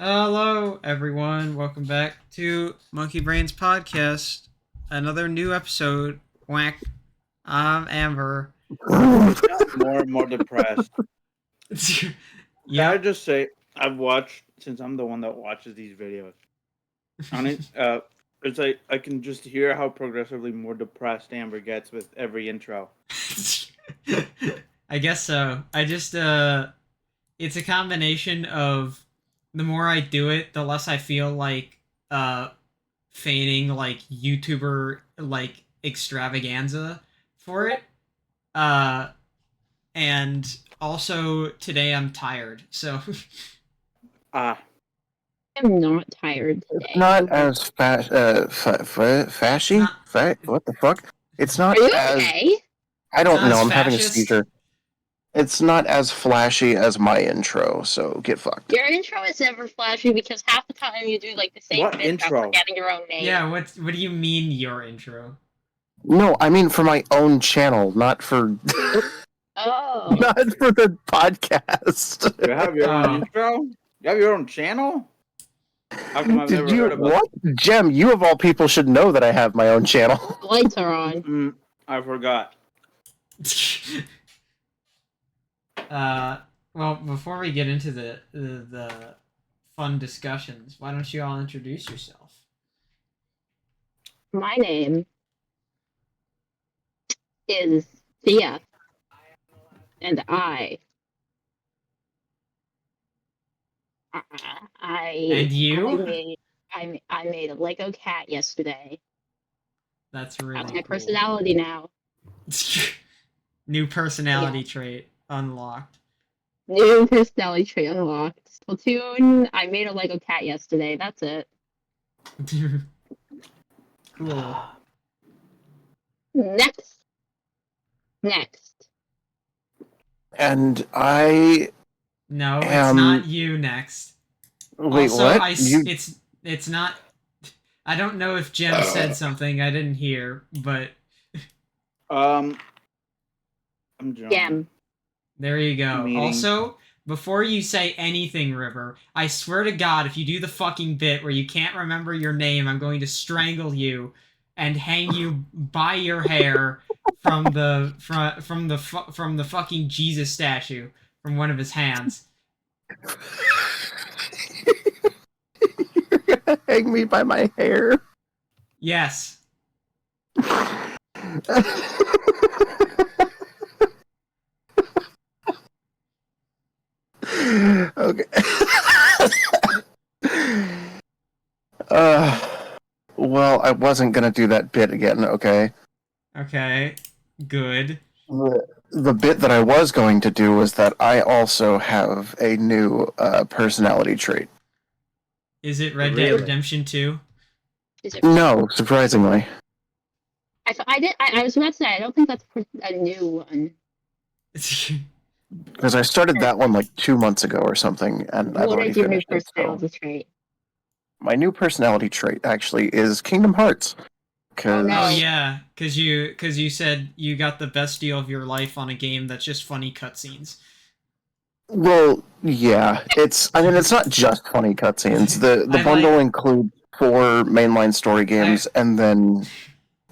Hello, everyone. Welcome back to Monkey Brains Podcast. Another new episode. Whack. I'm Amber. More and more depressed. Can I Yep. just say I've watched since I'm the one that watches these videos. On it, it's like I can just hear how progressively more depressed Amber gets with every intro. I guess so. It's a combination of the more I do it, the less I feel like feigning like YouTuber like extravaganza for it. Uh, and also today I'm tired, so Ah, I'm not tired today. Not as fashy. not. What the fuck? It's not Are you as. okay? I don't not know. as I'm having a fascist. seizure. It's not as flashy as my intro, so get fucked. Your intro is never flashy because half the time you do like the same What bit without intro? forgetting your own name. Yeah, what do you mean your intro? No, I mean for my own channel, not for Oh. not for the podcast. you have your Oh. own intro? You have your own channel? How come I've never Did you heard about what? Jem, you of all people should know that I have my own channel. The lights are on. I forgot. Well, before we get into the fun discussions, why don't you all introduce yourself? My name is Thea. And And you? I made a Lego cat yesterday. That's really That's my cool. personality now. New personality trait unlocked. New personality trait unlocked. Splatoon, I made a Lego cat yesterday. That's it. Cool. Next. And I No, it's Am- not you next. wait. Also, What? it's not. I don't know if Jem said something I didn't hear, but I'm John. Gem. there you go. Meeting. Also, before you say anything, River, I swear to God, if you do the fucking bit where you can't remember your name, I'm going to strangle you and hang you by your hair from the fucking Jesus statue from one of his hands. You're gonna hang me by my hair. Yes. Okay. Well, I wasn't gonna do that bit again, okay? Okay. Good. The bit that I was going to do was that I also have a new personality trait. Is it Red Dead Really? Redemption 2? Is it? No, surprisingly. I was about to say, I don't think that's a new one. Because I started that one like 2 months ago or something, and I've What already is your new finished it. So personality trait? my new personality trait actually is Kingdom Hearts. Oh, no. Oh yeah, cause you said you got the best deal of your life on a game that's just funny cutscenes. Well, yeah, it's not just funny cutscenes. The I bundle includes 4 mainline story games and then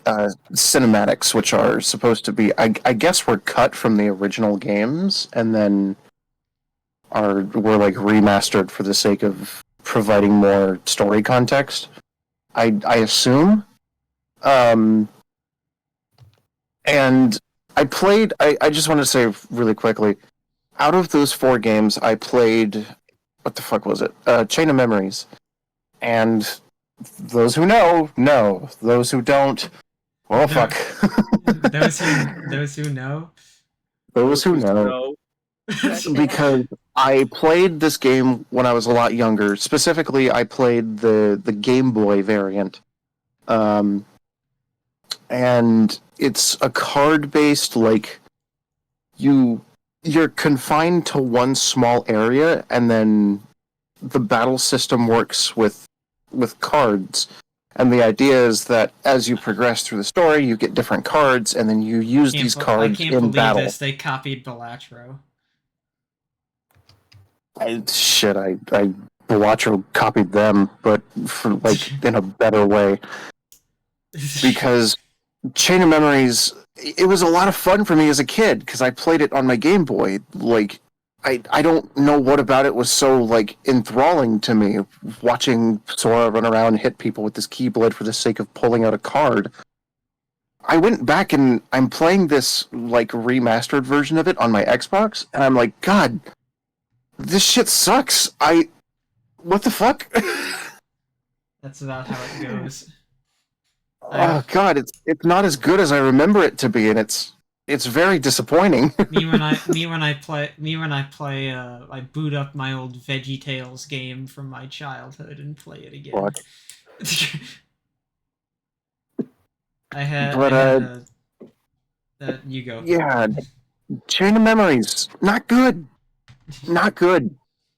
cinematics, which are supposed to be, I guess, were cut from the original games and then were like remastered for the sake of providing more story context. I assume. And I played. I just want to say really quickly. Out of those 4 games, I played, what the fuck was it? Chain of Memories. And those who know. Those who don't, well, fuck. Those who know. Those who know. Because I played this game when I was a lot younger. Specifically, I played the Game Boy variant. And it's a card-based, like, you're confined to one small area, and then the battle system works with cards. And the idea is that as you progress through the story, you get different cards, and then you use these cards I can't in believe battle. this. They copied Balatro. I Bellotro copied them, but for like in a better way. Because Chain of Memories, it was a lot of fun for me as a kid because I played it on my Game Boy. Like, I don't know what about it was so like enthralling to me. Watching Sora run around and hit people with this Keyblade for the sake of pulling out a card. I went back and I'm playing this like remastered version of it on my Xbox, and I'm like, God, this shit sucks. What the fuck? That's about how it goes. Oh God, it's not as good as I remember it to be, and it's very disappointing. I boot up my old VeggieTales game from my childhood and play it again. What? You go. Yeah, Chain of Memories, not good. Not good.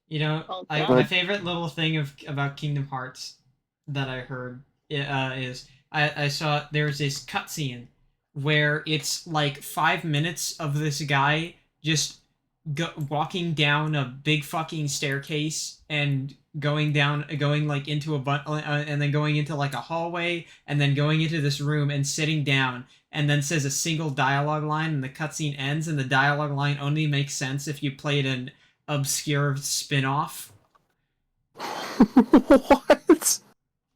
You know, my favorite little thing about Kingdom Hearts that I heard is I saw there's this cutscene where it's like 5 minutes of this guy just walking down a big fucking staircase and going like into and then going into like a hallway and then going into this room and sitting down and then says a single dialogue line and the cutscene ends and the dialogue line only makes sense if you played an obscure spin-off. What?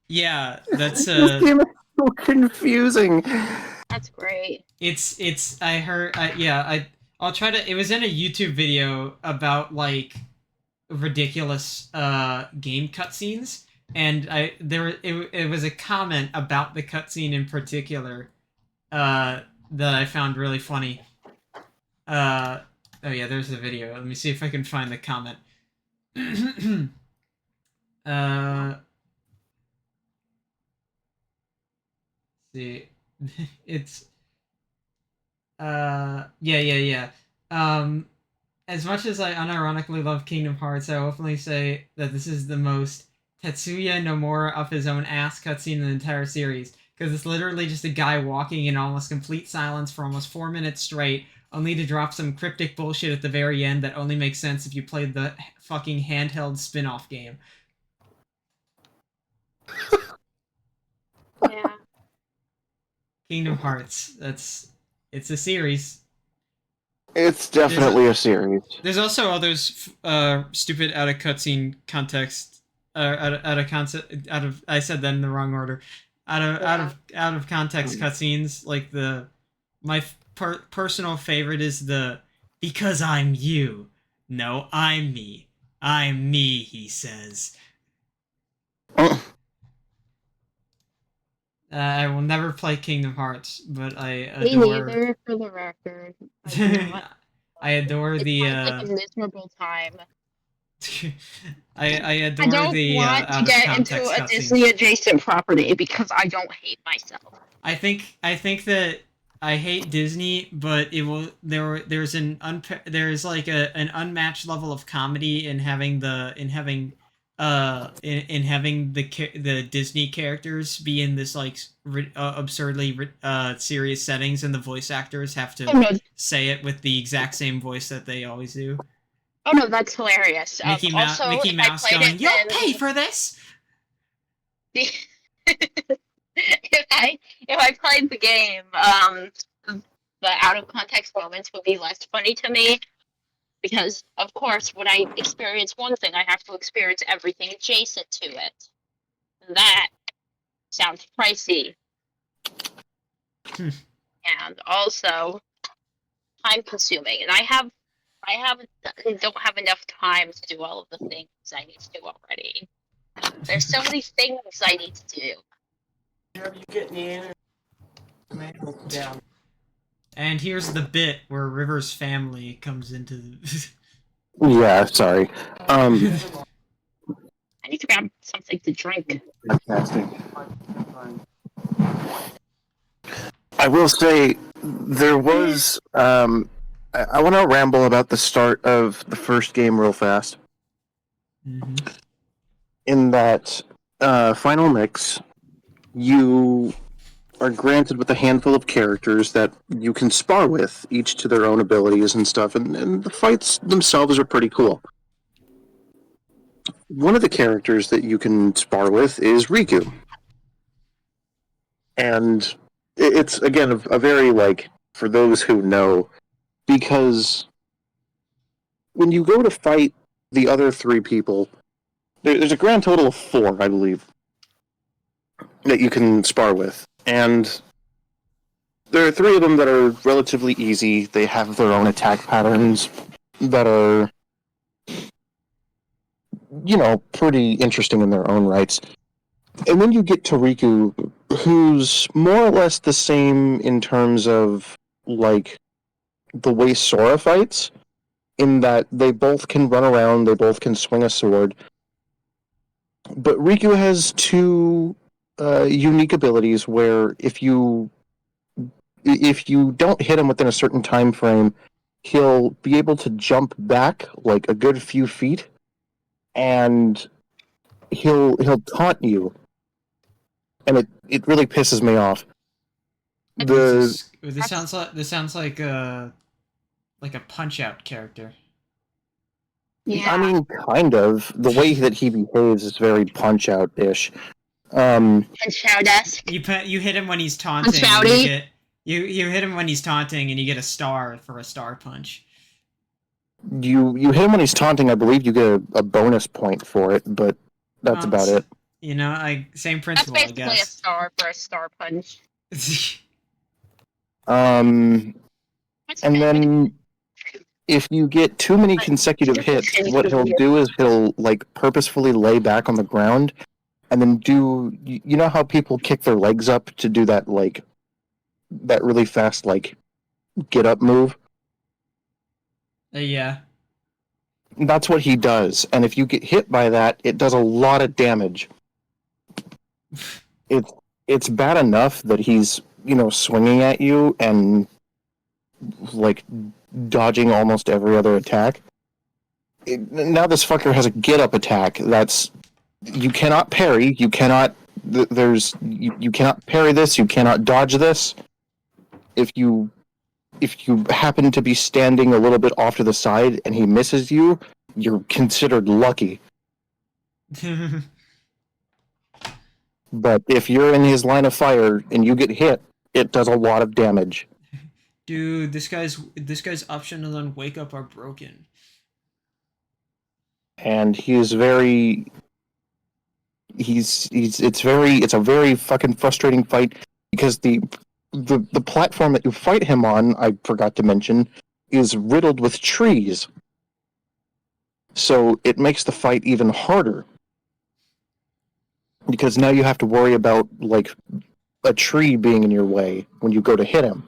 Yeah, that's This game is so confusing. That's great. I heard I'll try to. It was in a YouTube video about like ridiculous game cutscenes, and it was a comment about the cutscene in particular that I found really funny. Oh yeah, there's the video. Let me see if I can find the comment. See, it's yeah. As much as I unironically love Kingdom Hearts, I will openly say that this is the most Tetsuya Nomura up his own ass cutscene in the entire series. Because it's literally just a guy walking in almost complete silence for almost 4 minutes straight, only to drop some cryptic bullshit at the very end that only makes sense if you played the fucking handheld spin-off game. Yeah. Kingdom Hearts. It's a series. It's definitely a series. There's also others stupid out of cutscene context. I said that in the wrong order. Out of context cutscenes, like my personal favorite is the "because I'm you, no I'm me, he says. I will never play Kingdom Hearts, but I adore. Me neither, for the record. I adore It's the. like a miserable time. I adore I don't the want to out of get into context a cutscenes. Disney adjacent property because I don't hate myself. I think that I hate Disney, but it will there's like an unmatched level of comedy in having the Disney characters be in this like absurdly serious settings, and the voice actors have to say it with the exact same voice that they always do. Oh no, that's hilarious. Mickey Mouse going, "You'll pay for this." if I played the game, the out of context moments would be less funny to me because, of course, when I experience one thing, I have to experience everything adjacent to it. And that sounds pricey, and also time consuming. And I don't have enough time to do all of the things I need to do already. There's so many things I need to do. You get the internet down. And here's the bit where River's family comes into the... Yeah, sorry. I need to grab something to drink. Fantastic. I will say, there was... I want to ramble about the start of the first game real fast. Mm-hmm. In that final mix, you are granted with a handful of characters that you can spar with, each to their own abilities and stuff, and the fights themselves are pretty cool. one of the characters that you can spar with is Riku. And it's, again, a very, like, for those who know, because when you go to fight the other three people, there's a grand total of 4, I believe, that you can spar with. And there are 3 of them that are relatively easy. They have their own attack patterns that are, pretty interesting in their own rights. And then you get to Riku, who's more or less the same in terms of, like, the way Sora fights, in that they both can run around, they both can swing a sword. But Riku has 2 unique abilities where if you don't hit him within a certain time frame, he'll be able to jump back like a good few feet, and he'll taunt you, and it really pisses me off. This sounds like a Punch Out character. Yeah. I mean, kind of. The way that he behaves is very Punch Out-ish. Punch Out-esque. You hit him when he's taunting. Punch Outy. And you hit him when he's taunting, and you get a star for a star punch. You hit him when he's taunting. I believe you get a bonus point for it, but that's about it. Same That's principle, I basically a guess. star for a star punch. And That's fair. then if you get too many consecutive hits, what he'll do is he'll, like, purposefully lay back on the ground and then do, you know how people kick their legs up to do that, like, that really fast, like, get up move? Yeah. That's what he does. And if you get hit by that, it does a lot of damage. It's bad enough that he's, swinging at you and, like, dodging almost every other attack. Now this fucker has a get-up attack. You cannot parry. You cannot. You cannot parry this. You cannot dodge this. If you happen to be standing a little bit off to the side and he misses you, you're considered lucky. But if you're in his line of fire and you get hit, it does a lot of damage. Dude, this guy's options on Wake Up are broken. And he is very. It's a very fucking frustrating fight because the platform that you fight him on, I forgot to mention, is riddled with trees. So it makes the fight even harder. Because now you have to worry about, like, a tree being in your way when you go to hit him.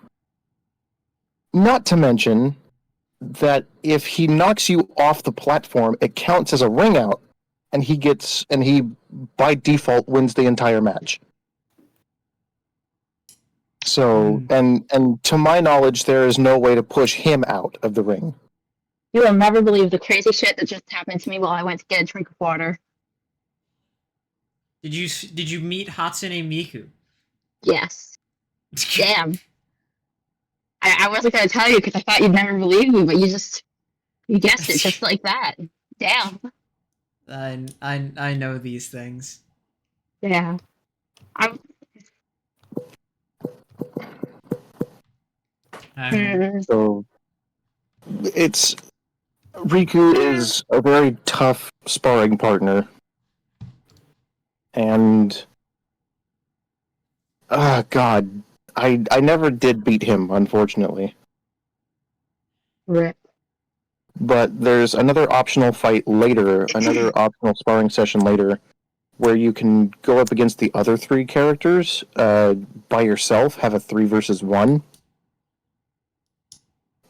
Not to mention that if he knocks you off the platform, it counts as a ring out, and he by default wins the entire match. So, and to my knowledge, there is no way to push him out of the ring. You will never believe the crazy shit that just happened to me while I went to get a drink of water. Did you meet Hatsune Miku? Yes. Damn. I wasn't gonna tell you because I thought you'd never believe me, but you guessed it just like that. Damn. I know these things. Yeah. So Riku is a very tough sparring partner. And God, I never did beat him, unfortunately. Rip. But there's another optional fight later, another optional sparring session later, where you can go up against the other 3 characters by yourself, have a 3 versus 1.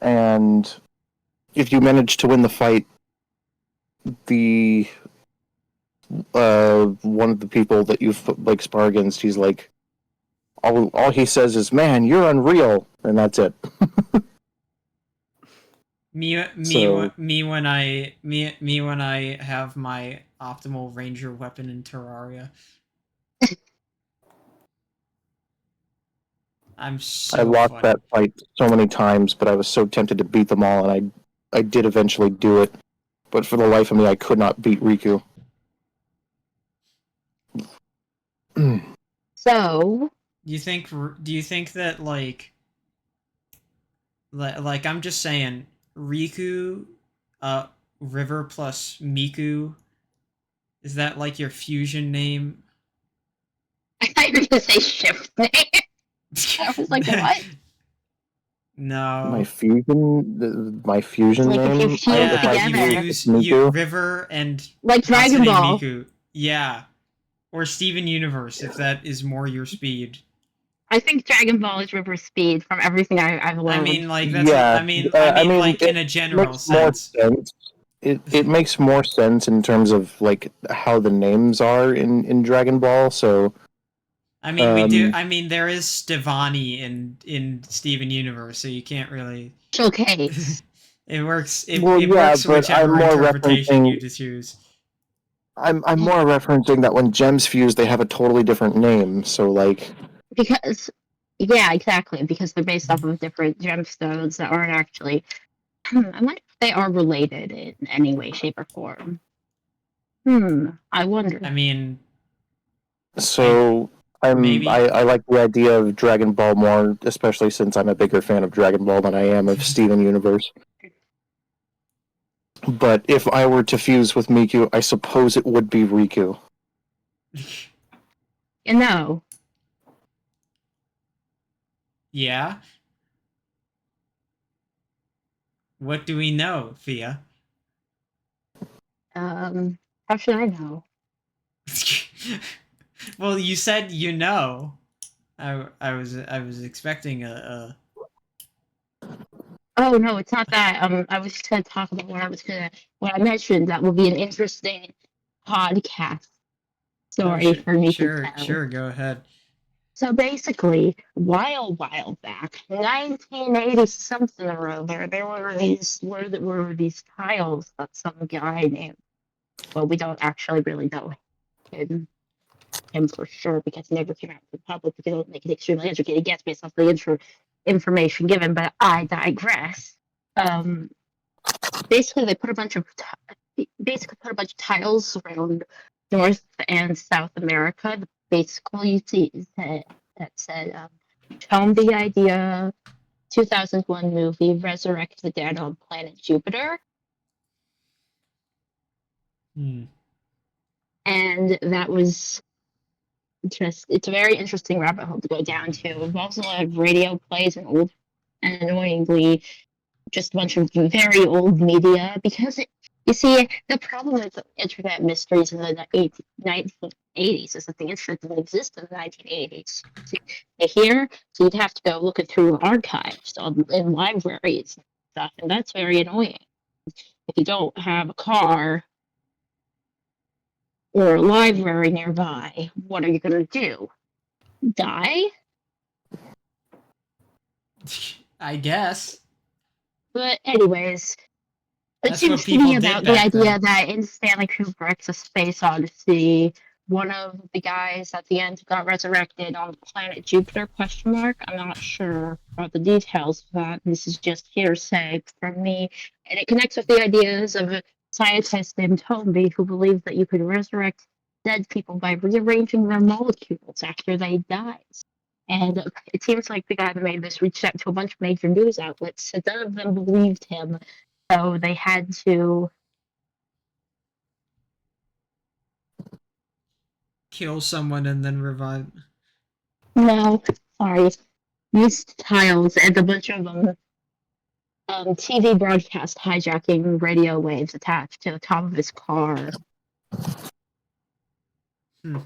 And if you manage to win the fight, the one of the people that you like spar against, he's like, all he says is, "Man, you're unreal," and that's it. Me when I have my optimal ranger weapon in Terraria. I lost that fight so many times, but I was so tempted to beat them all, and I did eventually do it. But for the life of me, I could not beat Riku. So, Do you think that like I'm just saying Riku, uh, River plus Miku, is that like your fusion name? I thought you were gonna say shift name. I was like, what? My No. fusion Like if you name. fuse If Yeah, I you together, fuse fuse you Miku, River and like Dragon Hatsune Ball. Miku. Yeah. Or Steven Universe if that is more your speed. I think Dragon Ball is River Speed from everything I've I learned. mean like that's yeah, I I mean mean like it in a general makes more sense. sense. It makes more sense in terms of like how the names are in Dragon Ball. So I mean we do um, I mean there is Stevani in Steven Universe, so you can't really Showcase. well, it yeah, works but I'm whichever more interpretation you referencing. just choose. I'm more referencing that when gems fuse, they have a totally different name. So like, Because, yeah, exactly. Because they're based off of different gemstones that aren't actually. I wonder if they are related in any way, shape, or form. I I wonder. mean I so maybe I like the idea of Dragon Ball more, especially since I'm a bigger fan of Dragon Ball than I am of Steven Universe. But if I were to fuse with Miku, I suppose it would be Riku. You know, yeah. What do we know, Thea? how should I know? Well, you said you know. I was expecting a Oh no, it's not that. I was just gonna talk about what I mentioned. That would be an interesting podcast oh story for me to tell. sure go ahead. So basically, while back, 1980 something or other, there were these tiles that some guy named. Well, we don't actually really know him for sure because he never came out to the public because it would make it extremely educated guess based off the information given. But I digress. Um, basically, they put a bunch of tiles around North and South America. Basically, that said, "Tome the idea." 2001 movie Resurrect the Dead on Planet Jupiter. Hmm. And that was it's a very interesting rabbit hole to go down to. It involves a lot of radio plays and old and annoyingly just a bunch of very old media because you see the problem with internet mysteries in the 1980s is that the internet didn't exist in the 1980s. So here, so you'd have to go looking through archives in libraries and stuff, and that's very annoying. If you don't have a car or a library nearby, what are you going to do? Die? I guess But anyways, it that's what seems to me people did about the back idea then. that in Stanley Kubrick's A Space Odyssey, one of the guys at the end got resurrected on the planet Jupiter? Question mark. I'm not sure about the details of that. This is just hearsay from me, and it connects with the ideas of a scientist named Toby who believes that you could resurrect dead people by rearranging their molecules after they die. And it seems like the guy that made this reached out to a bunch of major news outlets, and none of them believed him. So they had to. Kill someone and then revive. No, sorry. Used tiles and a bunch of TV broadcast hijacking radio waves attached to the top of his car. Hmm.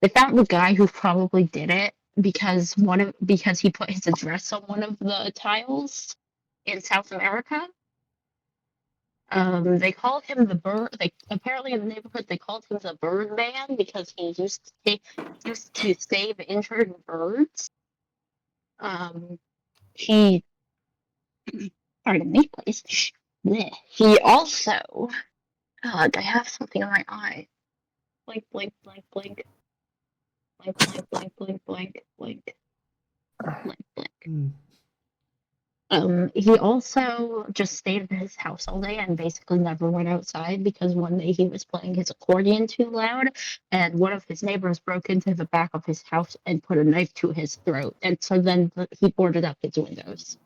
They found the guy who probably did it because he put his address on one of the tiles in South America. They called him the bird. They apparently in the neighborhood they called him the Bird Man because he used to save injured birds. He pardon me, please. Bleh. He also God, I have something in my eye. Blink, blink, blink, blink, blink, blink, blink, blink, blink, blink, blink, blink. Hmm. He also just stayed at his house all day and basically never went outside because one day he was playing his accordion too loud, and one of his neighbors broke into the back of his house and put a knife to his throat, and so then he boarded up his windows.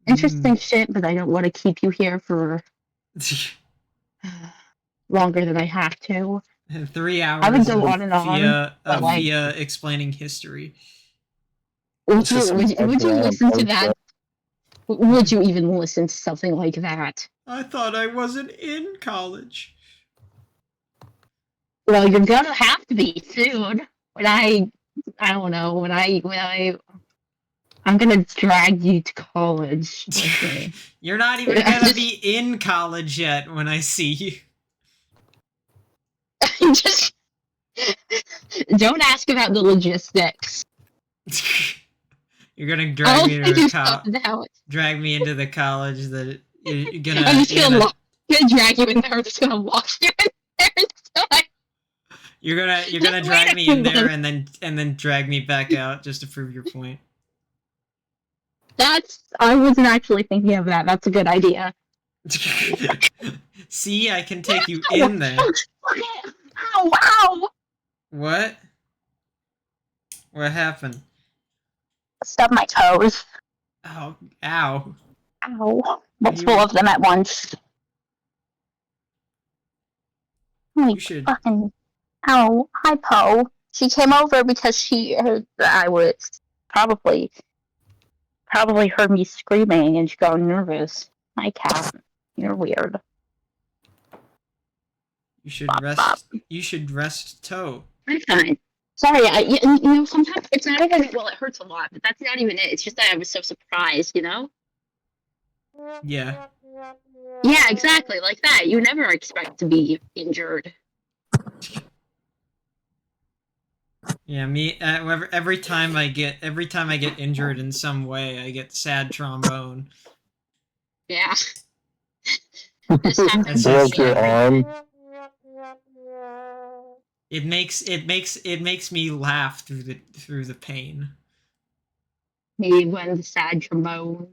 Interesting shit, but I don't want to keep you here for longer than I have to. 3 hours I would go of on and on, Fia, but like, Fia explaining history. would This is you listen to that? Would you even listen to something like that? I thought I wasn't in college. Well, you're gonna have to be soon. When I don't know, I'm gonna drag you to college with me. You're not even gonna be in college yet when I see you. Just don't ask about the logistics. You're gonna I'll drag me figure to something out. drag me into the college that you're I'm gonna. just gonna drag you in there. I'm just gonna walk you in there until You're gonna drag me in there and then drag me back out just to prove your point. I wasn't actually thinking of that. That's a good idea. See, I can take you in there. Ow, ow! What? What happened? Stub my toes. Oh, ow. Ow. Multiple of them at once. You should. Fucking. Ow. Hi, Poe. She came over because she heard I was probably heard me screaming and she got nervous. Hi, cat. You're weird. You should Bop, rest. bop. You should rest toe. I'm fine. Sorry, you know, sometimes it's not even, well, it hurts a lot, but that's not even it. It's just that I was so surprised, you know? Yeah. Yeah, exactly, like that. You never expect to be injured. Yeah, me. Every time I get injured in some way, I get sad trombone. Yeah. This happens That's Broke your arm. It makes me laugh through the pain. me when the sad trombone.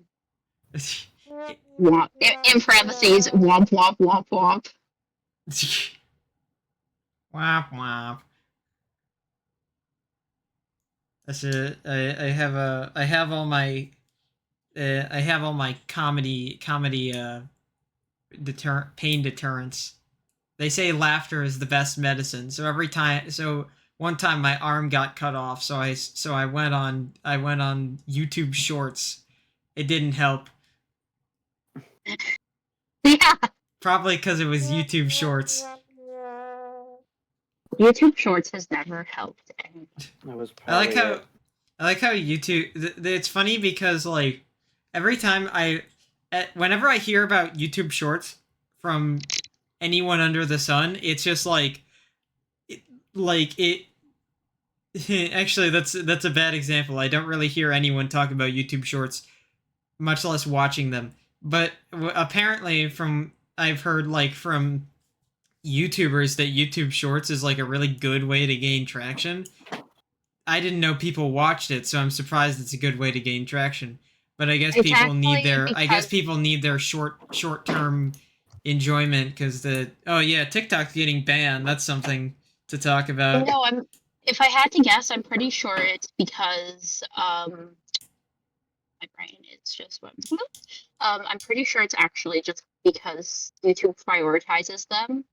Womp. In parentheses, womp womp womp womp. Womp womp. That's it. I have all my comedy pain deterrents. They say laughter is the best medicine. So one time my arm got cut off, so I went on YouTube Shorts. It didn't help. Yeah. Probably because it was YouTube Shorts. YouTube Shorts has never helped anyone. That was I like probably how YouTube. It's funny because like every time whenever I hear about YouTube Shorts from anyone under the sun, it's just like it. Actually, that's a bad example. I don't really hear anyone talk about YouTube Shorts, much less watching them. But apparently, I've heard like from YouTubers that YouTube Shorts is like a really good way to gain traction. I didn't know people watched it, so I'm surprised it's a good way to gain traction. But I guess people need their short term enjoyment because TikTok's getting banned. That's something to talk about. No, if I had to guess, I'm pretty sure it's because my brain is just I'm pretty sure it's actually just because YouTube prioritizes them.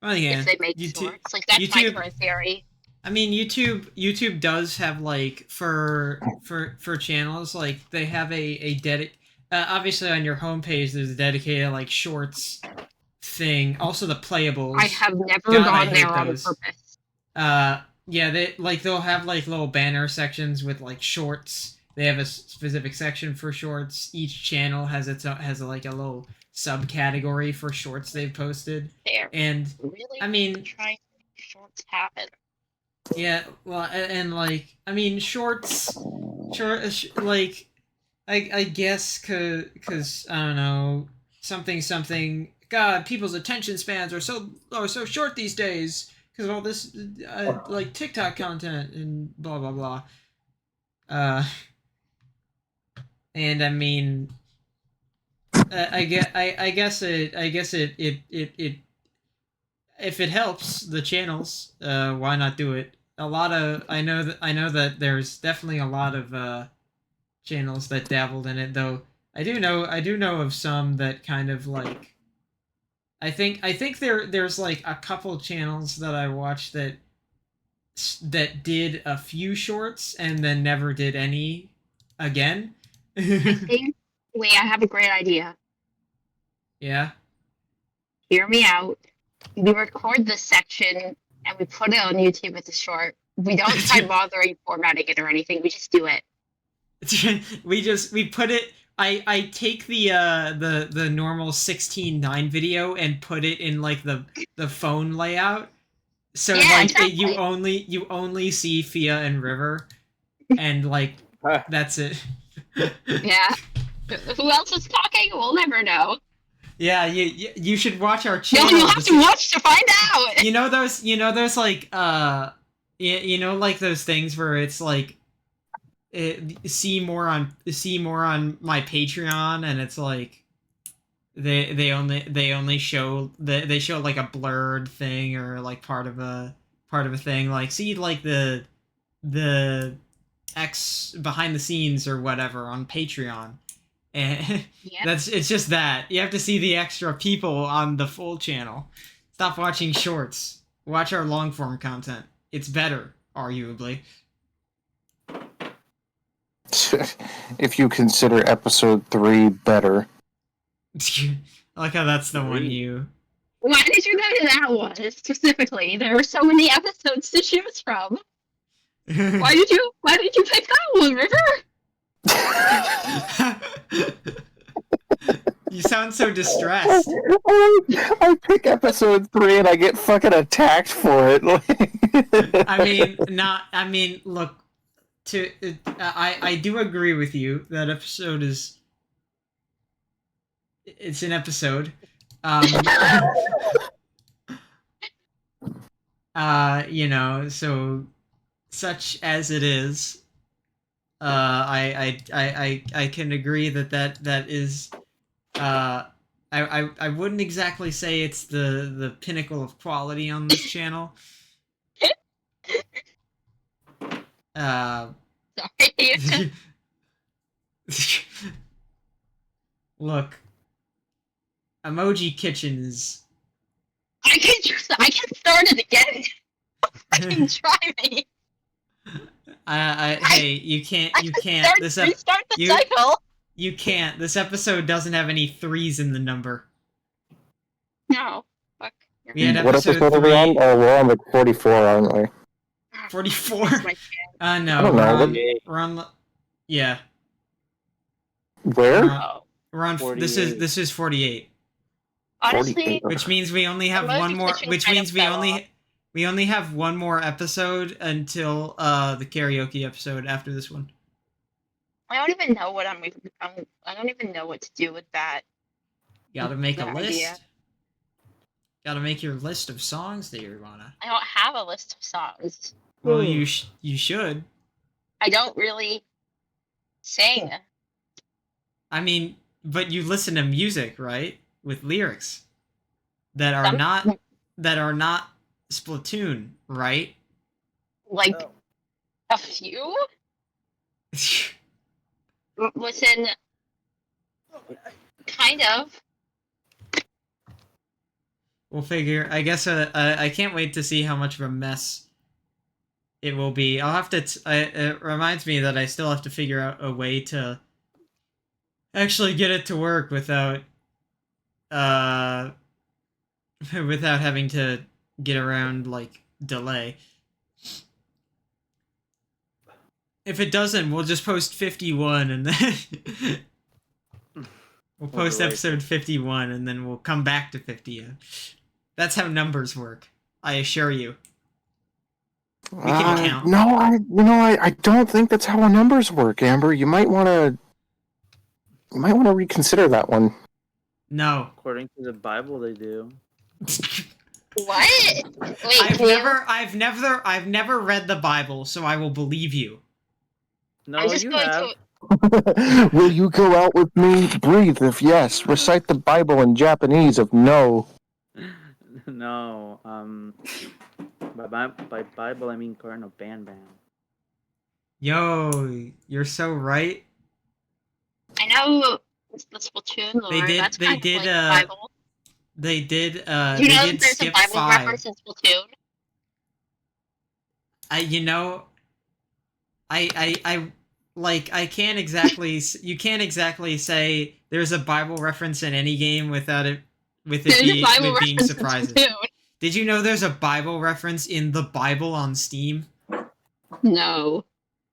Well, yeah, if they make shorts, like that's my current theory. I mean, YouTube does have like for channels like they have a obviously on your homepage there's a dedicated like shorts thing. Also the playables. I have never gone there on purpose. They'll have like little banner sections with like shorts. They have a specific section for shorts. Each channel has like a little subcategory for shorts they've posted. And really, I mean, trying to make shorts happen. Yeah, well, and like, I mean, shorts, like, I guess, cause I don't know, something. God, people's attention spans are so short these days because of all this like TikTok content and blah blah blah. Uh, and I mean, I guess it if it helps the channels, why not do it? A lot of I know that there's definitely a lot of channels that dabbled in it, though. I do know of some that kind of like I think there's like a couple channels that I watched that did a few shorts and then never did any again. I think. Wait, I have a great idea. Yeah. Hear me out. We record this section and we put it on YouTube as a short. We don't try bothering formatting it or anything. We just do it. We put it I take the normal 16:9 video and put it in like the phone layout. So Yeah, like exactly. you only see Fia and River and like that's it. Yeah. Who else is talking? We'll never know. Yeah, you should watch our No, channel. you'll have to watch to find out. You know those like you know like those things where it's like see more on my Patreon, and it's like they only show they show like a blurred thing or like part of a thing, like see like the X behind the scenes or whatever on Patreon. And Yep. it's just that you have to see the extra people on the full channel. Stop watching shorts. Watch our long form content. It's better, arguably. If you consider episode 3 better. I like how that's the one you. Why did you go to that one specifically? There were so many episodes to choose from. Why did you pick that one, River? You sound so distressed. I pick episode 3 and I get fucking attacked for it. I mean, look. I do agree with you. That episode is. It's an episode. You know, so such as it is. I can agree that is. I wouldn't exactly say it's the pinnacle of quality on this channel. Sorry. Look, Emoji Kitchen is. I can start it again. Fucking try me. Hey, you can't. Restart the cycle. You can't. This episode doesn't have any 3s in the number. No. Fuck. We had What episode episode are we 3. on? Oh, we're on like 44, aren't we? 44. My chance. No, I don't know. we're on. Yeah. Where? We're on. 48. This is 48. Honestly, 48. Which means we only have Emoji one more. Kitchen Which kind means of we fell only off. we only have one more episode until the karaoke episode after this one. I don't even know what I don't even know what to do with that. Gotta make a Good list. idea. Gotta make your list of songs that you wanna. I don't have a list of songs. Well, you should. I don't really sing. I mean, but you listen to music, right? With lyrics that are Some- not Splatoon, right? Like Oh. a few. Listen, kind of. We'll figure. I guess I can't wait to see how much of a mess it will be. I'll have to. It reminds me that I still have to figure out a way to actually get it to work without without having to get around like delay. If it doesn't, we'll just post 51 and then we'll post delay. episode 51 and then we'll come back to 50. That's how numbers work. I assure you. We can count. No, I don't think that's how numbers work, Amber. You might want to reconsider that one. No. According to the Bible, they do. What? Wait, I've never read the Bible, so I will believe you. No, I'm just you going have. to. Will you go out with me? Breathe if yes. Recite the Bible in Japanese if no. No. By Bible I mean Cardinal Ban Ban. Yo, you're so right. I know the Splatoon They lore. did. That's kind of like the Bible. They did. Do you They know did that there's a skip Bible 5. reference in Splatoon? You know, I like I can't exactly. You can't exactly say there's a Bible reference in any game without it There's a Bible with being reference in surprises. Splatoon. Did you know there's a Bible reference in the Bible on Steam? No.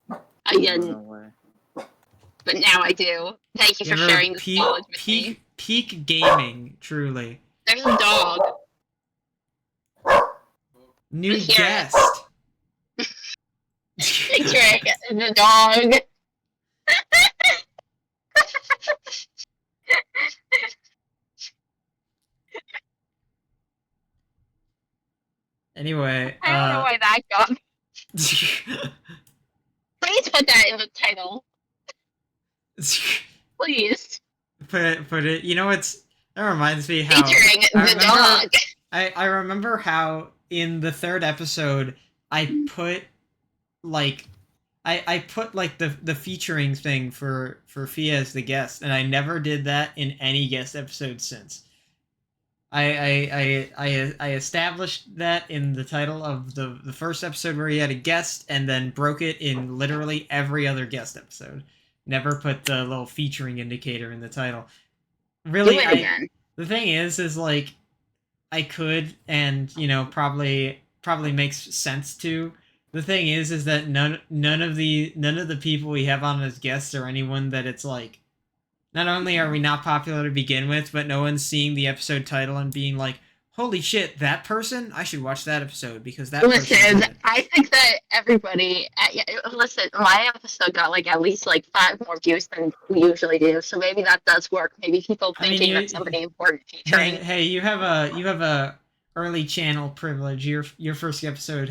No, Again, no way. but now I do. Thank you for Remember, sharing this knowledge with me. peak gaming, truly. There's a dog. New I hear it. guest. Picturing the dog. Anyway, I don't know why that got. Please put that in the title. Please. put it. You know what's that reminds me how Featuring the dog. I remember how in the 3rd episode I put like I put like the featuring thing for Fia as the guest, and I never did that in any guest episode since. I established that in the title of the first episode where he had a guest, and then broke it in literally every other guest episode. Never put the little featuring indicator in the title. Really, Do it again. the thing is like I could, and you know, probably makes sense to. The thing is that none of the people we have on as guests are anyone that it's like. Not only are we not popular to begin with, but no one's seeing the episode title and being like, "Holy shit, that person! I should watch that episode because that." Listen, I think that everybody. Listen, my episode got like at least like 5 more views than we usually do, so maybe that does work. Maybe people thinking that somebody important featuring. Hey, you have a early channel privilege. Your first guest episode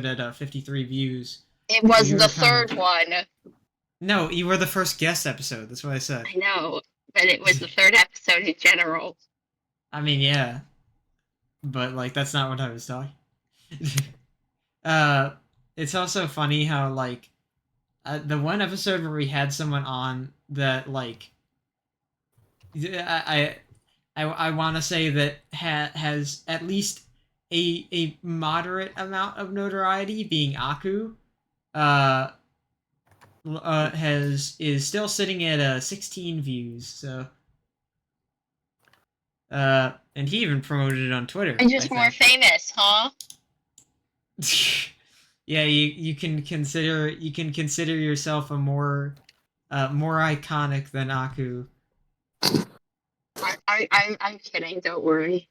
had 53 views. It was You the were coming. 3rd one. No, you were the first guest episode. That's what I said. I know, but it was the 3rd episode in general. I mean, yeah, but like that's not what I was talking. It's also funny how like the one episode where we had someone on that like I want to say that has at least a moderate amount of notoriety, being Aku. Is still sitting at 16 views, so and he even promoted it on Twitter. I'm just more famous, huh? Yeah, you can consider yourself a more iconic than Aku. I'm kidding. Don't worry.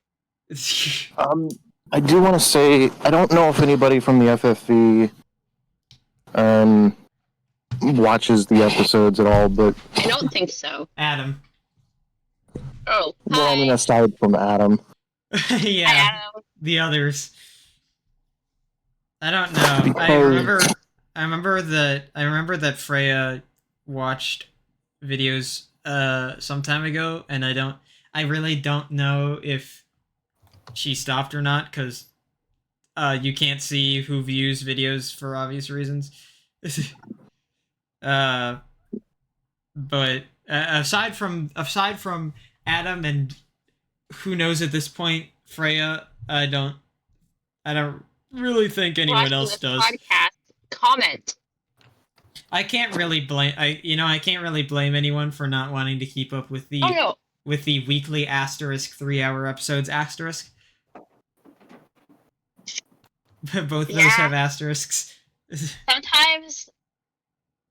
I do want to say I don't know if anybody from the FFV watches the episodes at all, but I don't think so. Adam. Oh, hi. well, I mean, aside from Adam. Yeah, Hi, Adam. the others. I don't know. I remember that Freya watched videos some time ago, and I really don't know if she stopped or not, because you can't see who views videos for obvious reasons. But aside from Adam and who knows at this point, Freya, I don't really think anyone else does. Podcast. Comment. I can't really blame anyone for not wanting to keep up with the weekly asterisk 3-hour episodes asterisk. Both of those have asterisks. Sometimes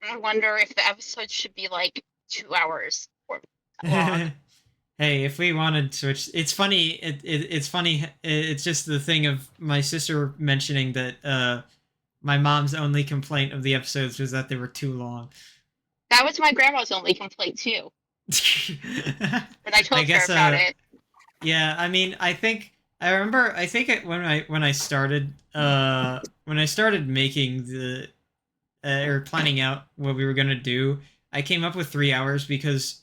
I wonder if the episode should be like 2 hours or long. Hey, if we wanted to switch, it's funny. It's funny. It's just the thing of my sister mentioning that my mom's only complaint of the episodes was that they were too long. That was my grandma's only complaint too. But I told her about it. Yeah, I mean, I think when I started making or planning out what we were gonna do, I came up with 3 hours because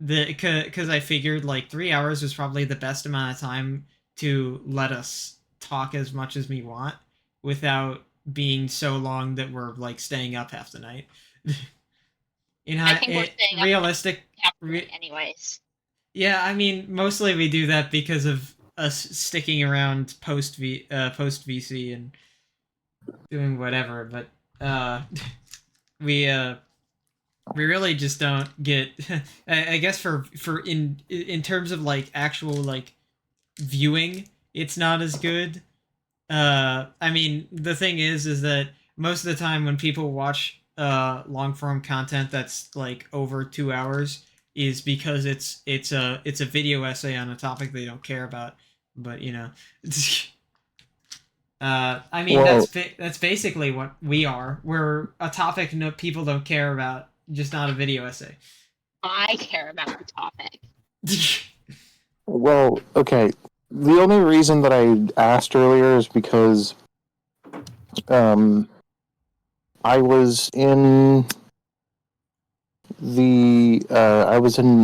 because I figured like 3 hours was probably the best amount of time to let us talk as much as we want without being so long that we're like staying up half the night. I think we're staying up realistic. anyways. Yeah, I mean, mostly we do that because of us sticking around post VC and doing whatever, but we we really just don't get. I guess for in terms of like actual like viewing, it's not as good. I mean, the thing is that most of the time when people watch long form content that's like over 2 hours is because it's a video essay on a topic they don't care about. But you know, I mean Well, that's basically what we are. We're a topic no people don't care about, just not a video essay. I care about the topic. well, okay. The only reason that I asked earlier is because I was in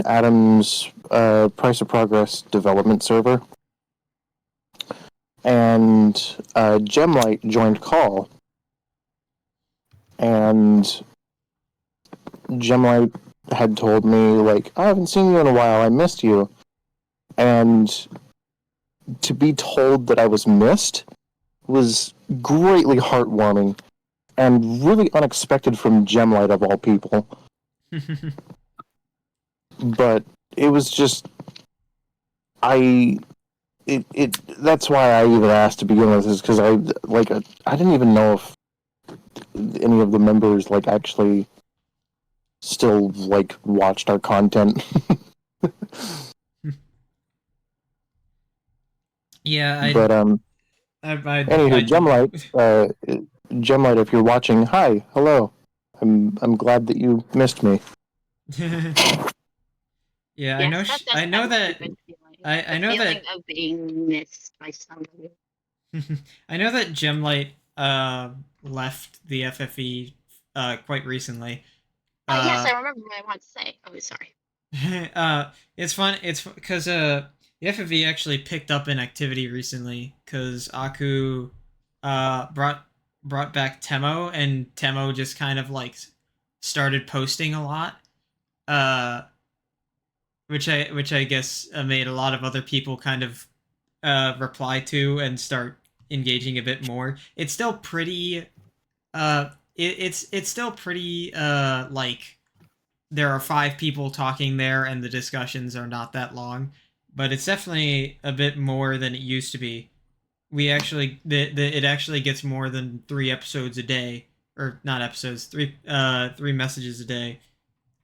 Adam's Price of Progress development server, and Gemlight joined call, and Gemlight had told me like, I haven't seen you in a while, I missed you, and to be told that I was missed was greatly heartwarming and really unexpected from Gemlight of all people. But it was just that's why I even asked to begin with, is because I didn't even know if any of the members like actually still like watched our content. Yeah, But anywho, Gemlight, if you're watching, hi, hello. I'm glad that you missed me. Yeah, Yes, I know that I know feeling that of being missed by somebody. I know that Gemlight left the FFE quite recently. Yes, I remember what I wanted to say. Oh, sorry. It's fun. It's because the FFE actually picked up in activity recently because Aku brought back Temo, and Temo just kind of like started posting a lot. Which I guess made a lot of other people kind of reply to and start engaging a bit more. It's still pretty it's still pretty like there are 5 people talking there and the discussions are not that long, but it's definitely a bit more than it used to be. We actually it actually gets more than 3 episodes a day, or not episodes, three messages a day.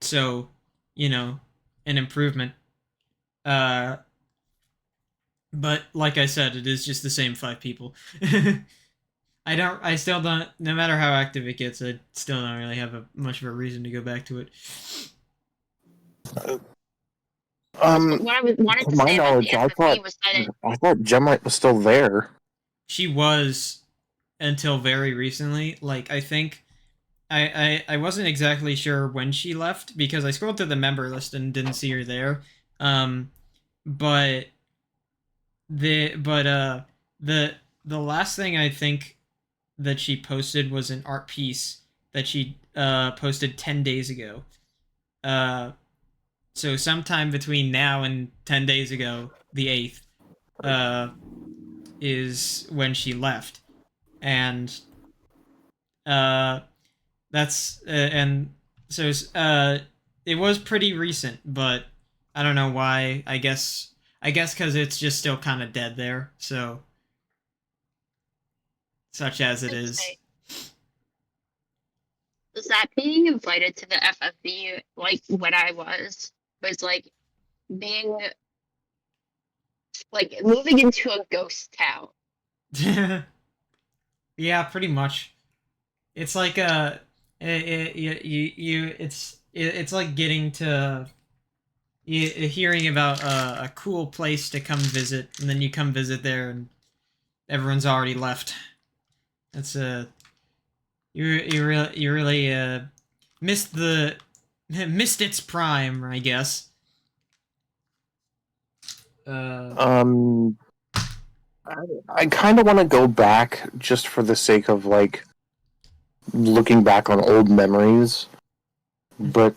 So, you know, an improvement. Uh but like I said, it is just the same 5 people. I still don't, no matter how active it gets, I still don't really have much of a reason to go back to it. What I wanted To to my say about the knowledge, FFE was that I thought Gemlight was still there. She was until very recently. Like, I think I wasn't exactly sure when she left because I scrolled through the member list and didn't see her there. But the last thing I think that she posted was an art piece that she posted 10 days ago. So sometime between now and 10 days ago, the 8th, is when she left. And that's and so it was pretty recent, but I don't know why. I guess because it's just still kind of dead there. So such as it is. was that being invited to the FFB, like when I was like being like moving into a ghost town. Yeah, pretty much. It's like it's like getting to hearing about a cool place to come visit, and then you come visit there, and everyone's already left. That's you really missed missed its prime, I guess. Um, I kind of want to go back just for the sake of like looking back on old memories, but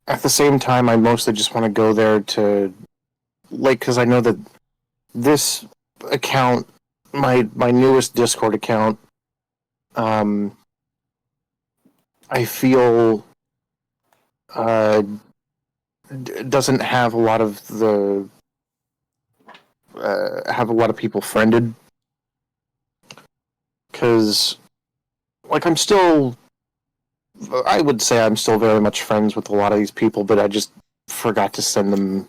at the same time, I mostly just want to go there to like because I know that this account, my newest Discord account, um, I feel doesn't have a lot of the have a lot of people friended because like I would say I'm still very much friends with a lot of these people, but I just forgot to send them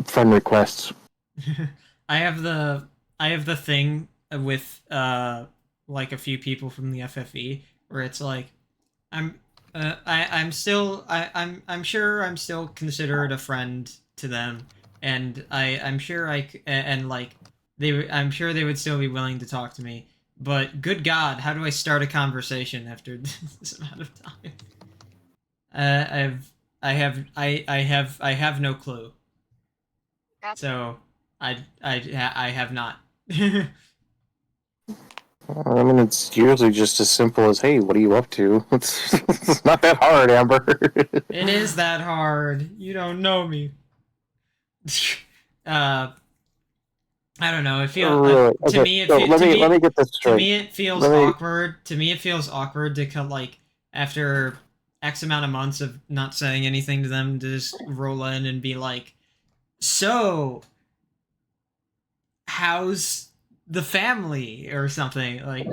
friend requests. I have the thing with like a few people from the FFE where it's like I'm I'm sure I'm still considered a friend to them, and I'm sure and like I'm sure they would still be willing to talk to me. But good God, how do I start a conversation after this amount of time? I have no clue. So I have not. I mean, it's usually just as simple as, "Hey, what are you up to?" It's not that hard, Amber. It is that hard. You don't know me. uh, I don't know. It feels Really? to Okay, me. so let me get this To straight. me it feels Let me. awkward. To me it feels awkward to come like after X amount of months of not saying anything to them to just roll in and be like, "So, how's the family?" or something like.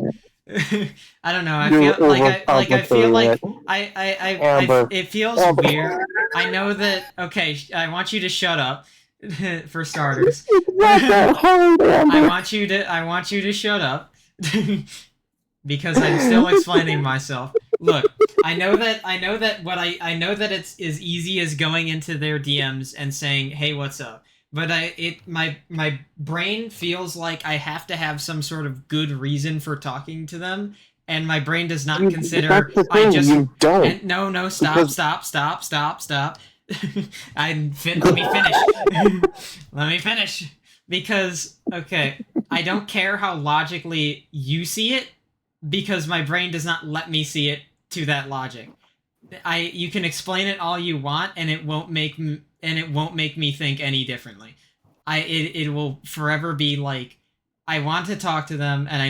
I don't know. I You're feel I feel overcomplicating it, like Amber. it feels Amber. weird. I know that. Okay, I want you to shut up. For starters, It's not that hard, Amber. I want you to shut up because I'm still explaining myself. Look, I know that it's as easy as going into their DMs and saying, "Hey, what's up?" But my brain feels like I have to have some sort of good reason for talking to them, and my brain does not consider That's the I thing. just You don't and no, because stop. Let me finish. Let me finish because okay, I don't care how logically you see it because my brain does not let me see it to that logic. You can explain it all you want and it won't make me think any differently. It will forever be like I want to talk to them and I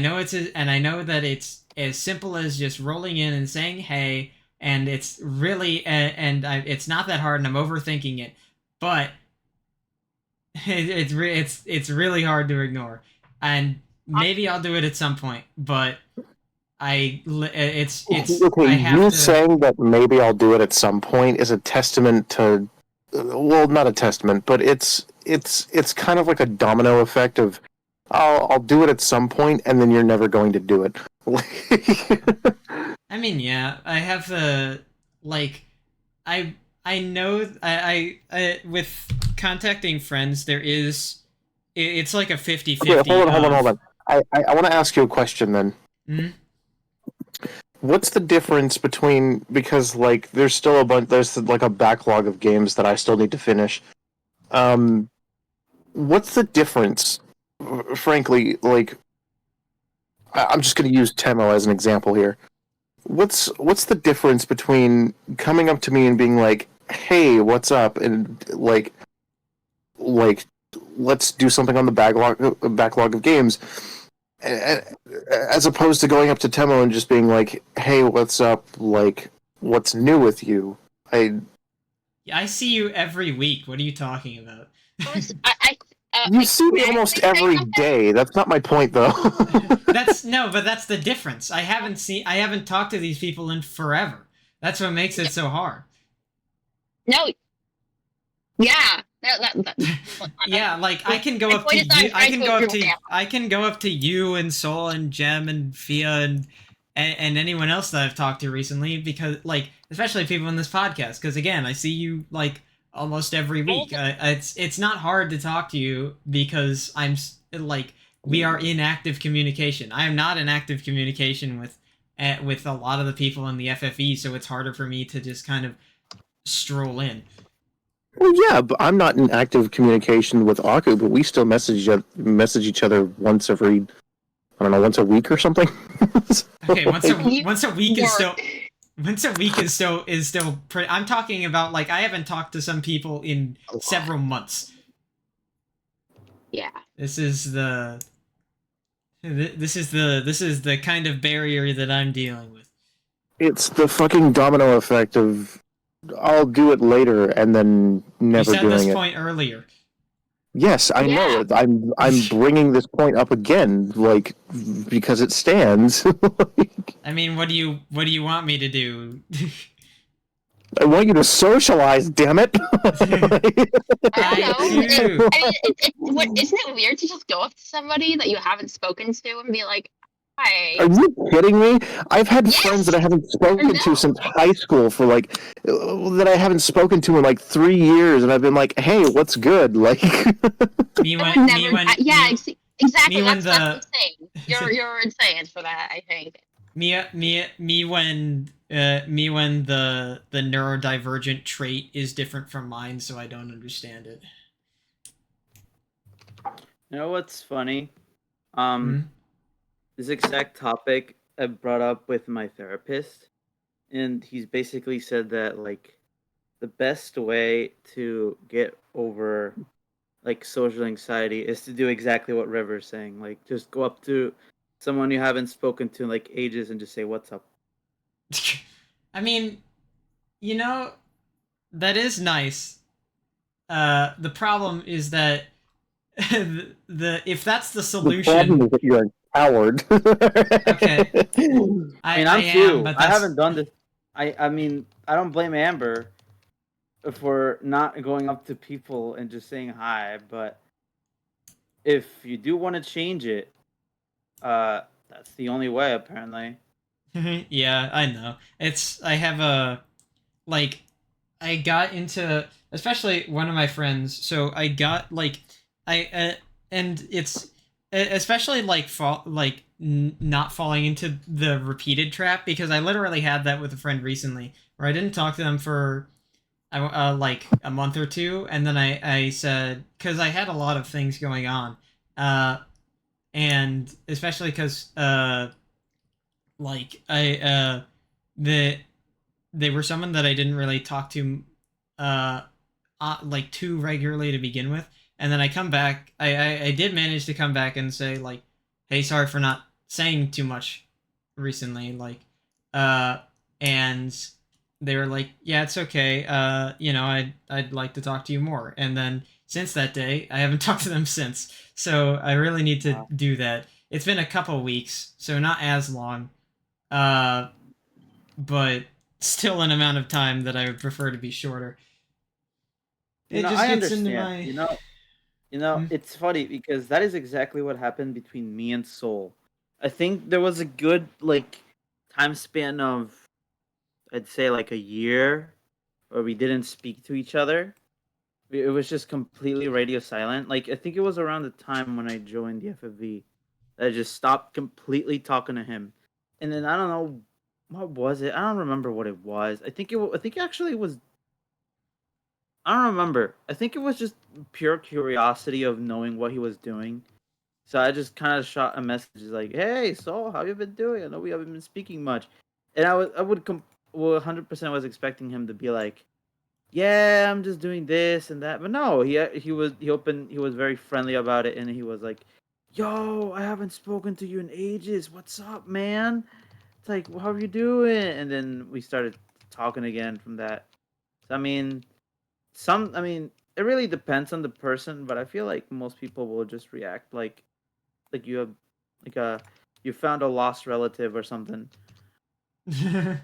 know that it's as simple as just rolling in and saying hey and it's really it's not that hard and I'm overthinking it, but it's really hard to ignore and maybe I'll do it at some point, but I okay, have you to. saying that maybe I'll do it at some point is a testament to, well, not a testament, but it's kind of like a domino effect of, I'll do it at some point, and then you're never going to do it. I mean, yeah, I have like I know I with contacting friends there is it's like a Okay, 50-50 hold of on. I want to ask you a question then. mm, What's the difference between, because like there's still a bunch, there's like a backlog of games that I still need to finish. Um, what's the difference? Frankly, like I'm just going to use Temo as an example here. What's the difference between coming up to me and being like, "Hey, what's up?" and like let's do something on the backlog of games, as opposed to going up to Temo and just being like, "Hey, what's up? Like, what's new with you?" I I see you every week. What are you talking about? You Like see me almost medically say every something? day. That's not my point, though. That's no, but that's the difference. I haven't talked to these people in forever. That's what makes it so hard. No. Yeah. That Yeah, like I can go my up to point is that you. I'm trying to agree with that. I can go up to you and Soul and Jem and Fia and anyone else that I've talked to recently because like especially people in this podcast because again I see you like almost every week. It's not hard to talk to you because like we are in active communication. I am not in active communication with a lot of the people in the FFE, so it's harder for me to just kind of stroll in. Well, yeah, but I'm not in active communication with Aku, but we still message each other once every, I don't know, once a week or something. Okay, once a week is Work. still. Once a week is still pretty. I'm talking about like I haven't talked to some people in several months. Yeah. This is the kind of barrier that I'm dealing with. It's the fucking domino effect of I'll do it later and then never You said doing this it. point earlier. Yes, I know it. I'm bringing this point up again, like because it stands. I mean, what do you want me to do? I want you to socialize, damn it! I don't know. do. I mean, isn't it weird to just go up to somebody that you haven't spoken to and be like, "Hi"? Are you kidding me? I've had Yes! friends that I haven't spoken No. to since high school for like that I haven't spoken to in like 3 years, and I've been like, "Hey, what's good?" Like, Me I when would never. me, Exactly. me when That's insane. You're insane for that. I think. me when the neurodivergent trait is different from mine, so I don't understand it. You know what's funny? Hmm? This exact topic I brought up with my therapist, and he's basically said that like the best way to get over like social anxiety is to do exactly what River's saying. Like just go up to someone you haven't spoken to in like ages and just say what's up. I mean, you know, that is nice. The problem is that if that's the the problem solution, is that you're a coward. Okay. I mean, I'm too. am, but I that's haven't done this. I mean, I don't blame Amber for not going up to people and just saying hi, but if you do want to change it, that's the only way apparently. yeah, I know. I have a like I got into especially one of my friends. So I got like and it's especially like not falling into the repeated trap because I literally had that with a friend recently where I didn't talk to them for like a month or two, and then I said because I had a lot of things going on, and especially because like they were someone that I didn't really talk to like too regularly to begin with, and then I come back. I did manage to come back and say like, hey, sorry for not saying too much recently, like and they were like, yeah, it's okay, you know, I'd like to talk to you more. And then since that day I haven't talked to them since, so I really need to do that. It's been a couple weeks, so not as long, but still an amount of time that I would prefer to be shorter. You It know, just I gets into understand. my You know, it's funny because that is exactly what happened between me and Soul. I think there was a good like time span of I'd say like a year where we didn't speak to each other. It was just completely radio silent. Like I think it was around the time when I joined the FFV that I just stopped completely talking to him. And then I don't know what was it. I don't remember what it was. I think actually it was. I don't remember. I think it was just pure curiosity of knowing what he was doing. So I just kind of shot a message like, "Hey, so how you been doing? I know we haven't been speaking much." And I would 100% was expecting him to be like, "Yeah, I'm just doing this and that." But no, he was very friendly about it, and he was like, "Yo, I haven't spoken to you in ages. What's up, man?" It's like, well, "How are you doing?" And then we started talking again from that. So, I mean, it really depends on the person, but I feel like most people will just react like you have like you found a lost relative or something. The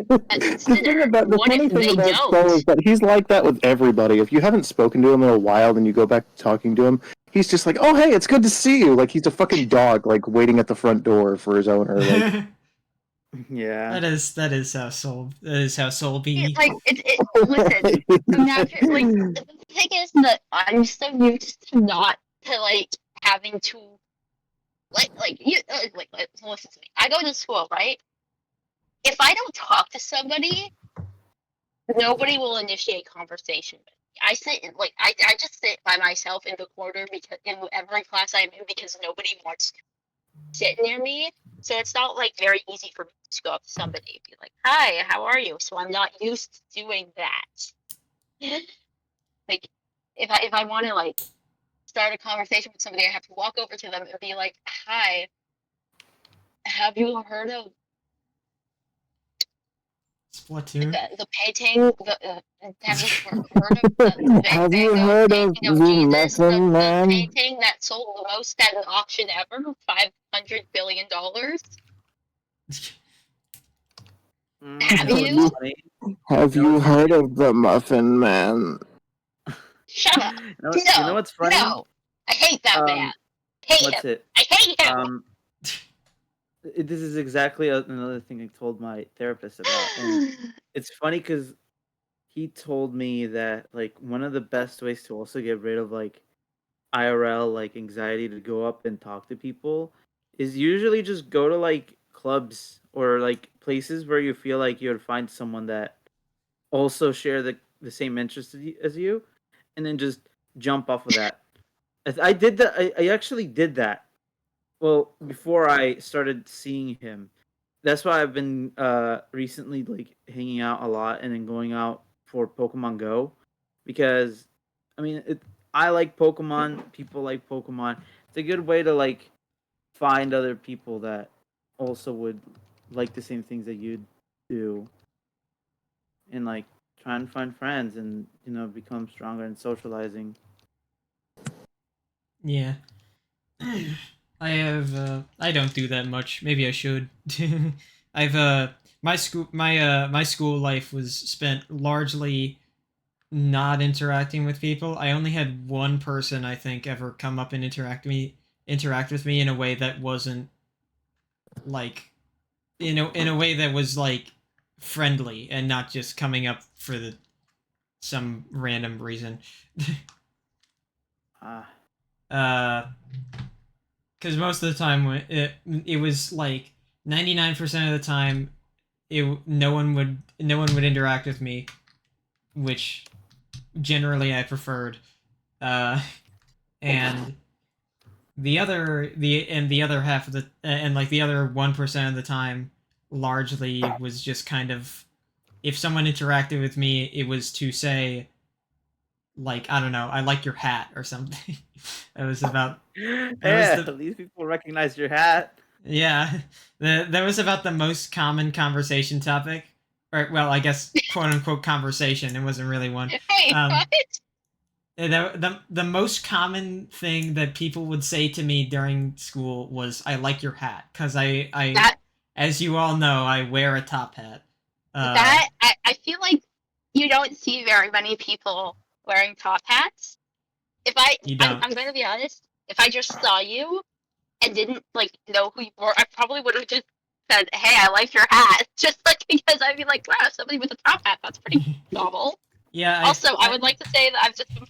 What funny if thing they about don't? Saul is that he's like that with everybody. If you haven't spoken to him in a while, then you go back to talking to him, he's just like, "Oh, hey, it's good to see you." Like he's a fucking dog, like waiting at the front door for his owner. Like, Yeah. that is how soul be. Like listen. Imagine like the thing is that I'm so used to not to like having to listen to me. I go to school, right? If I don't talk to somebody, nobody will initiate conversation with me. I sit in, I just sit by myself in the corner because in every class I'm in because nobody wants to sit near me. So it's not like very easy for me to go up to somebody and be like, "Hi, how are you?" So I'm not used to doing that. Like if I want to like start a conversation with somebody, I have to walk over to them and be like, "Hi, have you heard of Splatoon. the painting? Have you heard of the Have Van you Gogh heard of painting of the Jesus? Muffin The Man? painting that sold the most at an auction ever, $500 billion. Have You know what's you? funny? Have You know you what's funny? heard of the Muffin Man? Shut up! You know No, what's funny? no, I hate that man. Hate What's him. it? I hate him. This is exactly another thing I told my therapist about, and it's funny because he told me that like one of the best ways to also get rid of like IRL like anxiety to go up and talk to people is usually just go to like clubs or like places where you feel like you would find someone that also share the same interests as you, and then just jump off of that. I did that. I actually did that. Well, before I started seeing him, that's why I've been recently like hanging out a lot and then going out for Pokemon Go, because I mean I like Pokemon. People like Pokemon. It's a good way to like find other people that also would like the same things that you do, and like try and find friends and become stronger and socializing. Yeah. I don't do that much. Maybe I should. I've my school life was spent largely not interacting with people. I only had one person I think ever come up and interact with me in a way that wasn't like in a way that was like friendly and not just coming up for the some random reason. Ah, uh because most of the time it was like 99% of the time no one would interact with me, which generally I preferred. uh and the other half of the and like the other 1% of the time largely was just kind of, if someone interacted with me, it was to say like, I don't know, I like your hat or something. it was about that was yeah. the At least people recognize your hat. Yeah, that was about the most common conversation topic. Or, well, I guess quote unquote conversation. It wasn't really one. Wait, Um, what? the most common thing that people would say to me during school was, "I like your hat," because That as you all know, I wear a top hat. I feel like you don't see very many people wearing top hats. If You don't. I'm gonna be honest, if I just saw you and didn't like know who you were, I probably would have just said, "Hey, I like your hat," just like because I'd be like, "Wow, somebody with a top hat, that's pretty novel." Yeah, Also, I would like to say that I've just been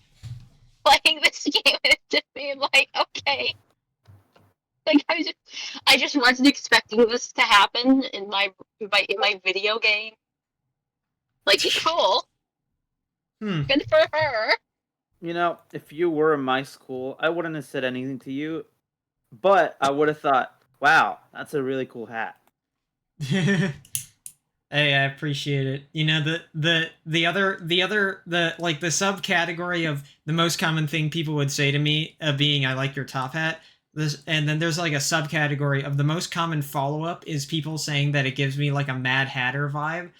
playing this game and it's just being like, okay, like I just wasn't expecting this to happen in my video game. Like, cool, hmm. good for her. If you were in my school, I wouldn't have said anything to you, but I would have thought, wow, that's a really cool hat. Hey, I appreciate it. You know, the like the subcategory of the most common thing people would say to me, being "I like your top hat." This, and then there's like a subcategory of the most common follow up is people saying that it gives me like a Mad Hatter vibe,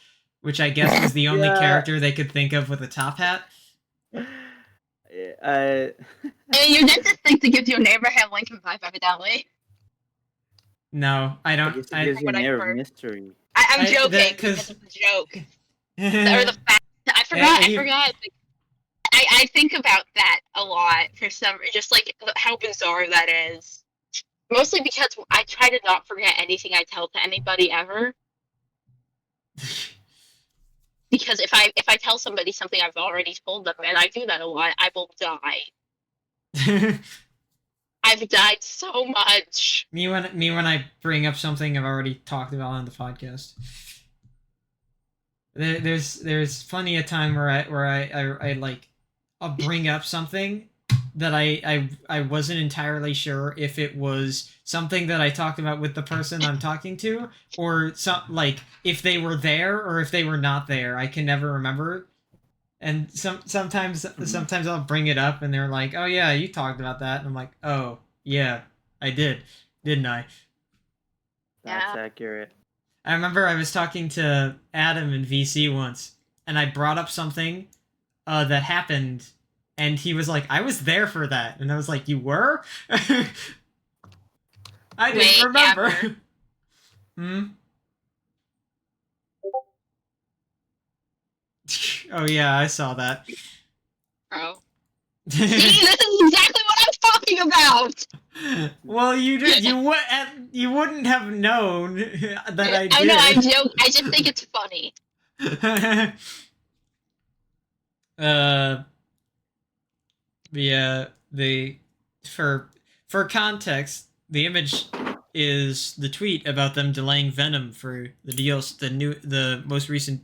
which I guess was the only Yeah. character they could think of with a top hat. I I mean, your dentist thinks it gives you an Abraham Lincoln vibe, evidently. No, I I don't. guess it I, gives you What an I've air of heard. mystery. I'm I joking that because because it's a joke. Or the fact I forgot. I forgot. Like, I think about that a lot for some, just like how bizarre that is. Mostly because I try to not forget anything I tell to anybody ever. Because if I tell somebody something I've already told them, and I do that a lot, I will die. I've died so much. Me when I bring up something I've already talked about on the podcast. There's plenty of time where I like I'll bring up something that I wasn't entirely sure if it was something that I talked about with the person I'm talking to, or some like if they were there or if they were not there. I can never remember. And sometimes I'll bring it up and they're like, "Oh yeah, you talked about that," and I'm like, "Oh yeah, I did, didn't I?" That's Yeah. accurate. I remember I was talking to Adam in VC once, and I brought up something that happened, and he was like, "I was there for that," and I was like, "You were?" I didn't Wait, remember. Amber. Hmm. Oh yeah, I saw that. Bro. See, this is exactly what I'm talking about. Well, you wouldn't have known that I did. I know, I joke. I just think it's funny. For context, the image is the tweet about them delaying Venom for the DLC, the most recent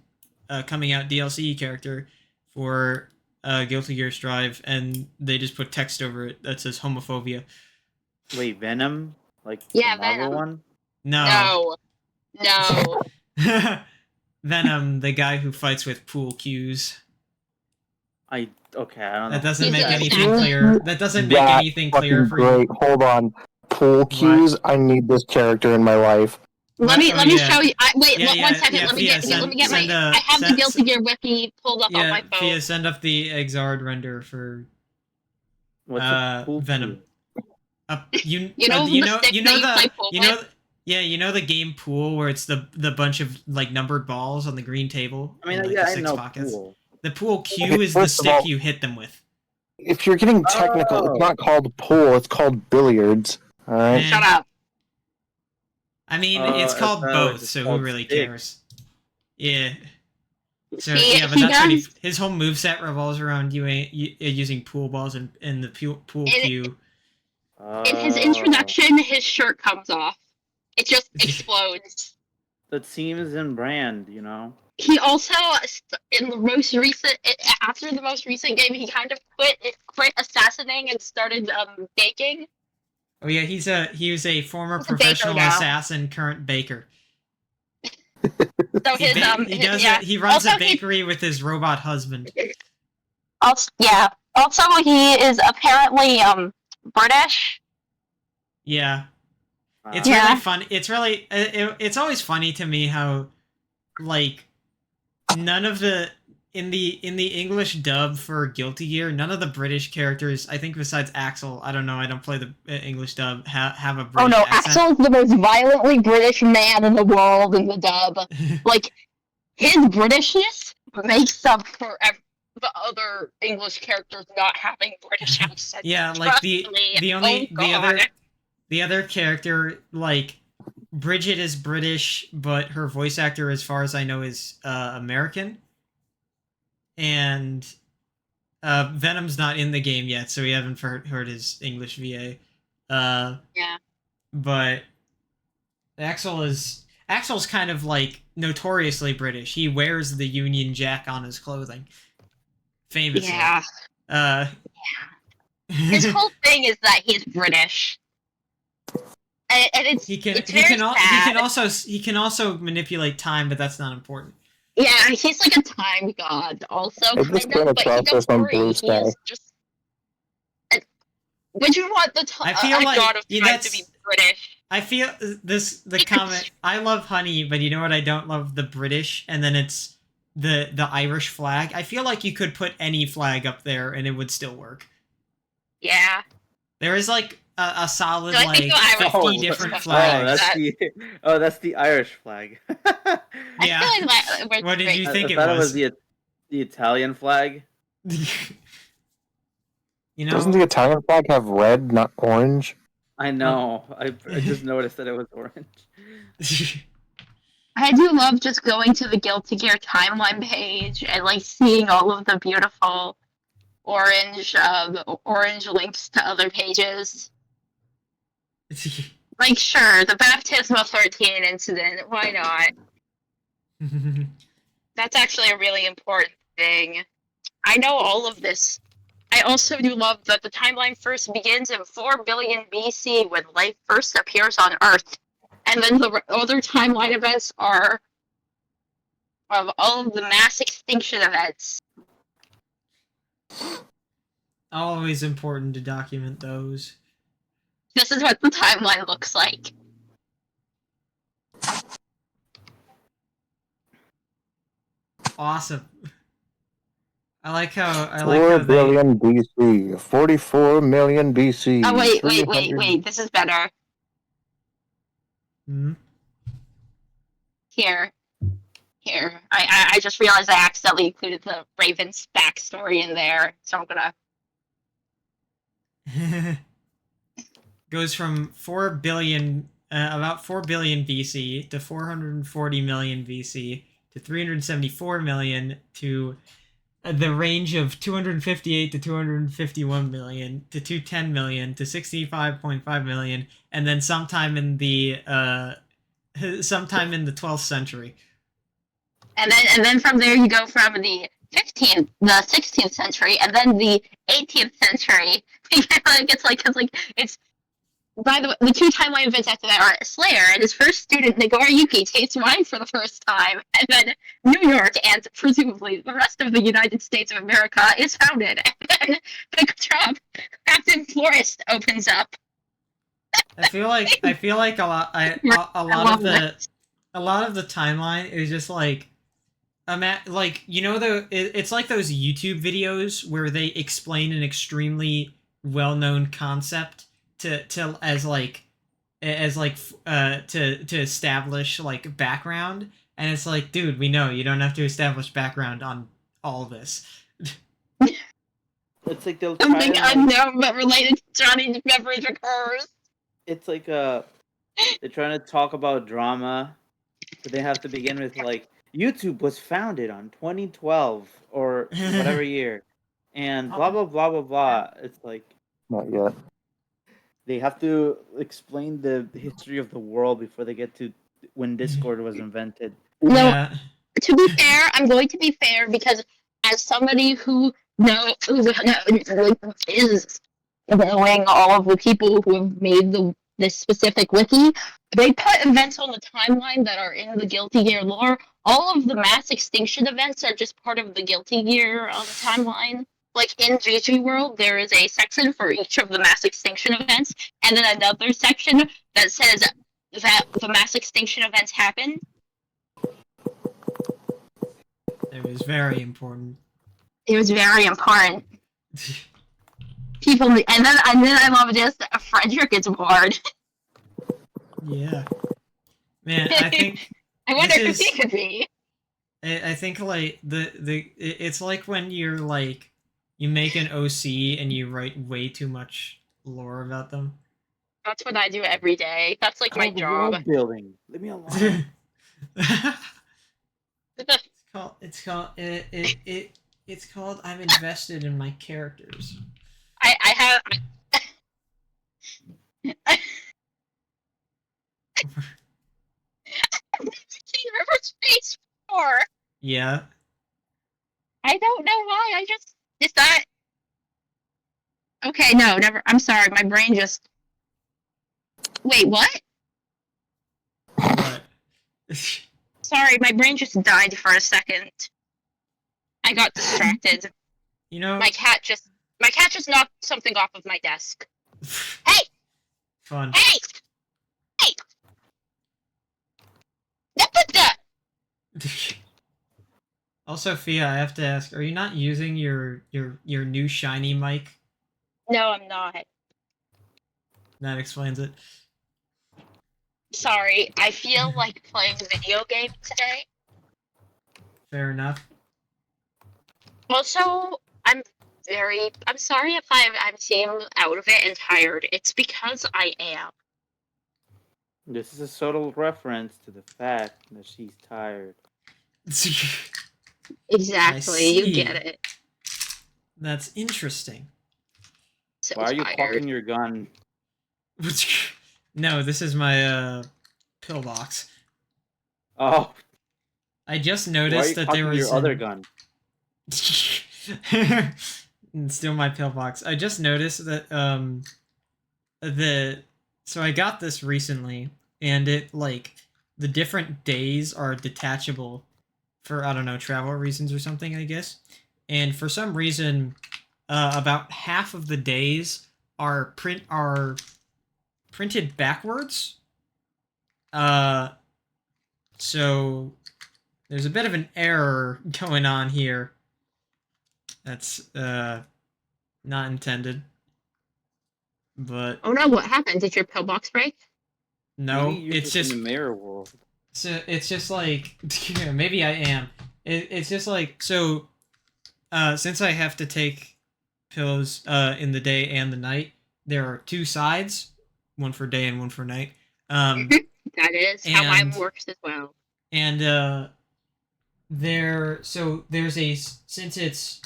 coming out DLC character for Guilty Gear Strive, and they just put text over it that says homophobia. Wait, Venom? Like Yeah, the Marvel Venom. one? No. No. Venom, the guy who fights with pool cues. I don't know. That doesn't He's make a anything assassin. clear. That doesn't make That's anything clear fucking for great. you. Hold on. Pool cues. I need this character in my life. Let me Oh, let me yeah. show you. Wait, Yeah, one second. yeah, let me Fia, get send my. I have the send- Guilty Gear wiki pulled up on my Yeah, phone. Fia, send up the Exard render for What's a pool Venom. cue? You know the stick that you play pool with? You know the game Pool where it's the bunch of like numbered balls on the green table. I mean, in, like, yeah, the I six know pockets. pool. The Pool cue Okay, is the first of stick all- you hit them with. If you're getting technical, Oh. it's not called pool. It's called billiards. All right. Eh. Shut up. I mean, Oh, it's I called thought it was both, just so who called really stick. cares? Yeah. So He- yeah, but he that's what does- his whole moveset revolves around using pool balls and the pool It- cue. In his Oh. introduction, his shirt comes off. It just explodes. That seems in brand, you know? He also, in the most recent, after the most recent game, he kind of quit assassinating and started baking. Oh yeah, he was a former He's a baker professional now. assassin, current baker. So his He runs Also, a bakery with his robot husband. Also, yeah. Also, he is apparently British. Yeah, it's Yeah. really fun. It's really it's always funny to me how like none of the in the English dub for Guilty Gear, none of the British characters, I think besides Axel, I don't know, I don't play the English dub, have a British Oh no, accent. Axel's the most violently British man in the world in the dub. Like, his Britishness makes up for the other English characters not having British accents. Yeah, like Trust the me. only Oh, the other character, like Bridget is British, but her voice actor, as far as I know, is American. And Venom's not in the game yet, so we haven't heard his English VA. Yeah. But Axel's kind of like notoriously British. He wears the Union Jack on his clothing, famously. Yeah. His whole thing is that he's British. And it's he it's very sad. he can also manipulate time, but that's not important. Yeah, he's like a time god also, I just kind came of, but he across does this on free. Blue He Sky. is just... Would you want the I feel like god of time that's- to be British? I feel the comment. I love honey, but you know what? I don't love the British, and then it's the Irish flag. I feel like you could put any flag up there and it would still work. Yeah. There is like a solid No, I like think the Irish 50 one's different much flags. That's the Irish flag. Yeah. I feel like that works What did great. you think I it thought was? the Italian flag. You know, Doesn't the Italian flag have red, not orange? I know. I just noticed that it was orange. I do love just going to the Guilty Gear timeline page and like seeing all of the beautiful orange links to other pages. Like, sure, the baptismal 13 incident. Why not? That's actually a really important thing. I know all of this. I also do love that the timeline first begins in 4 billion BC when life first appears on Earth. And then the other timeline events are of all of the mass extinction events. Always important to document those. This is what the timeline looks like. Awesome. I like how 4 they. billion BC, 44 million BC. Oh, wait. 300 This is better. Hmm? Here. I just realized I accidentally included the Raven's backstory in there, so I'm gonna. Goes from 4 billion, about 4 billion BC to 440 million BC to 374 million to the range of 258 to 251 million to 210 million to 65.5 million, and then sometime in the 12th century. And then from there you go from the 16th century, and then the 18th century. It's by the way, the two timeline events after that are Slayer and his first student Nagoriyuki tastes wine for the first time, and then New York and presumably the rest of the United States of America is founded, and then the Trump Captain Florist opens up. I feel like a lot of the timeline is just like it's like those YouTube videos where they explain an extremely well-known concept to establish like background, and it's like, dude, we know you don't have to establish background on all this. It's like they'll try Something to, like, unknown but related to Johnny's beverage occurs. it's like they're trying to talk about drama, but they have to begin with like YouTube was founded on 2012 or whatever year, and blah blah blah blah blah. It's like Not yet. they have to explain the history of the world before they get to when Discord was invented. No, Yeah. to be fair, I'm going to be fair because as somebody who is knowing all of the people who have made this specific wiki, they put events on the timeline that are in the Guilty Gear lore. All of the mass extinction events are just part of the Guilty Gear timeline. Like in GG World, there is a section for each of the mass extinction events, and then another section that says that the mass extinction events happen. It was very important. It was very important. People, and then I love just Frederick is bored. Yeah. Man, I think I wonder who this he is- could be. I think like it's like when you're like you make an OC and you write way too much lore about them. That's what I do every day. That's like my Called job. world building. Leave me alone. It's called I'm invested in my characters. I have. I've never seen River Space before. Yeah. I don't know why. I just is that. Okay, no, never. I'm sorry. My brain just. Wait, what? But Sorry, my brain just died for a second. I got distracted. you know, My cat just knocked something off of my desk. Hey! fun. Hey! Hey! Da-da-da! Also, Fia, I have to ask: are you not using your new shiny mic? No, I'm not. That explains it. Sorry, I feel like playing a video game today. Fair enough. Also, I'm sorry if I'm seem out of it and tired. It's because I am. This is a subtle reference to the fact that she's tired. Exactly, you see. get it. That's interesting. So Why are you tired. cocking your gun? No, this is my pillbox. Oh, I just why are noticed you that there cocking was your other gun? And still my pillbox. I just noticed that the so I got this recently, and it like the different days are detachable for, I don't know, travel reasons or something, I guess. And for some reason, about half of the days are printed backwards. So there's a bit of an error going on here. That's not intended. But Oh no, what happened? Did your pillbox break? no, Maybe you're it's just in just the mirror world. so it's just like maybe I am. It's just like so. Since I have to take pills in the day and the night, there are two sides, one for day and one for night. That is how mine And works as well. and there's a, since it's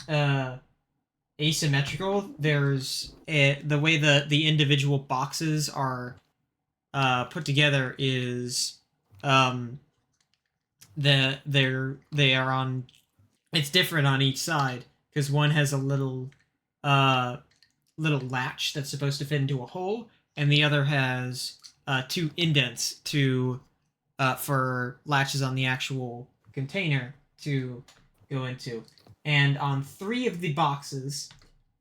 asymmetrical, there's the way the individual boxes are put together is they are on, it's different on each side because one has a uh little latch that's supposed to fit into a hole, and the other has two indents to for latches on the actual container to go into. And on three of the boxes,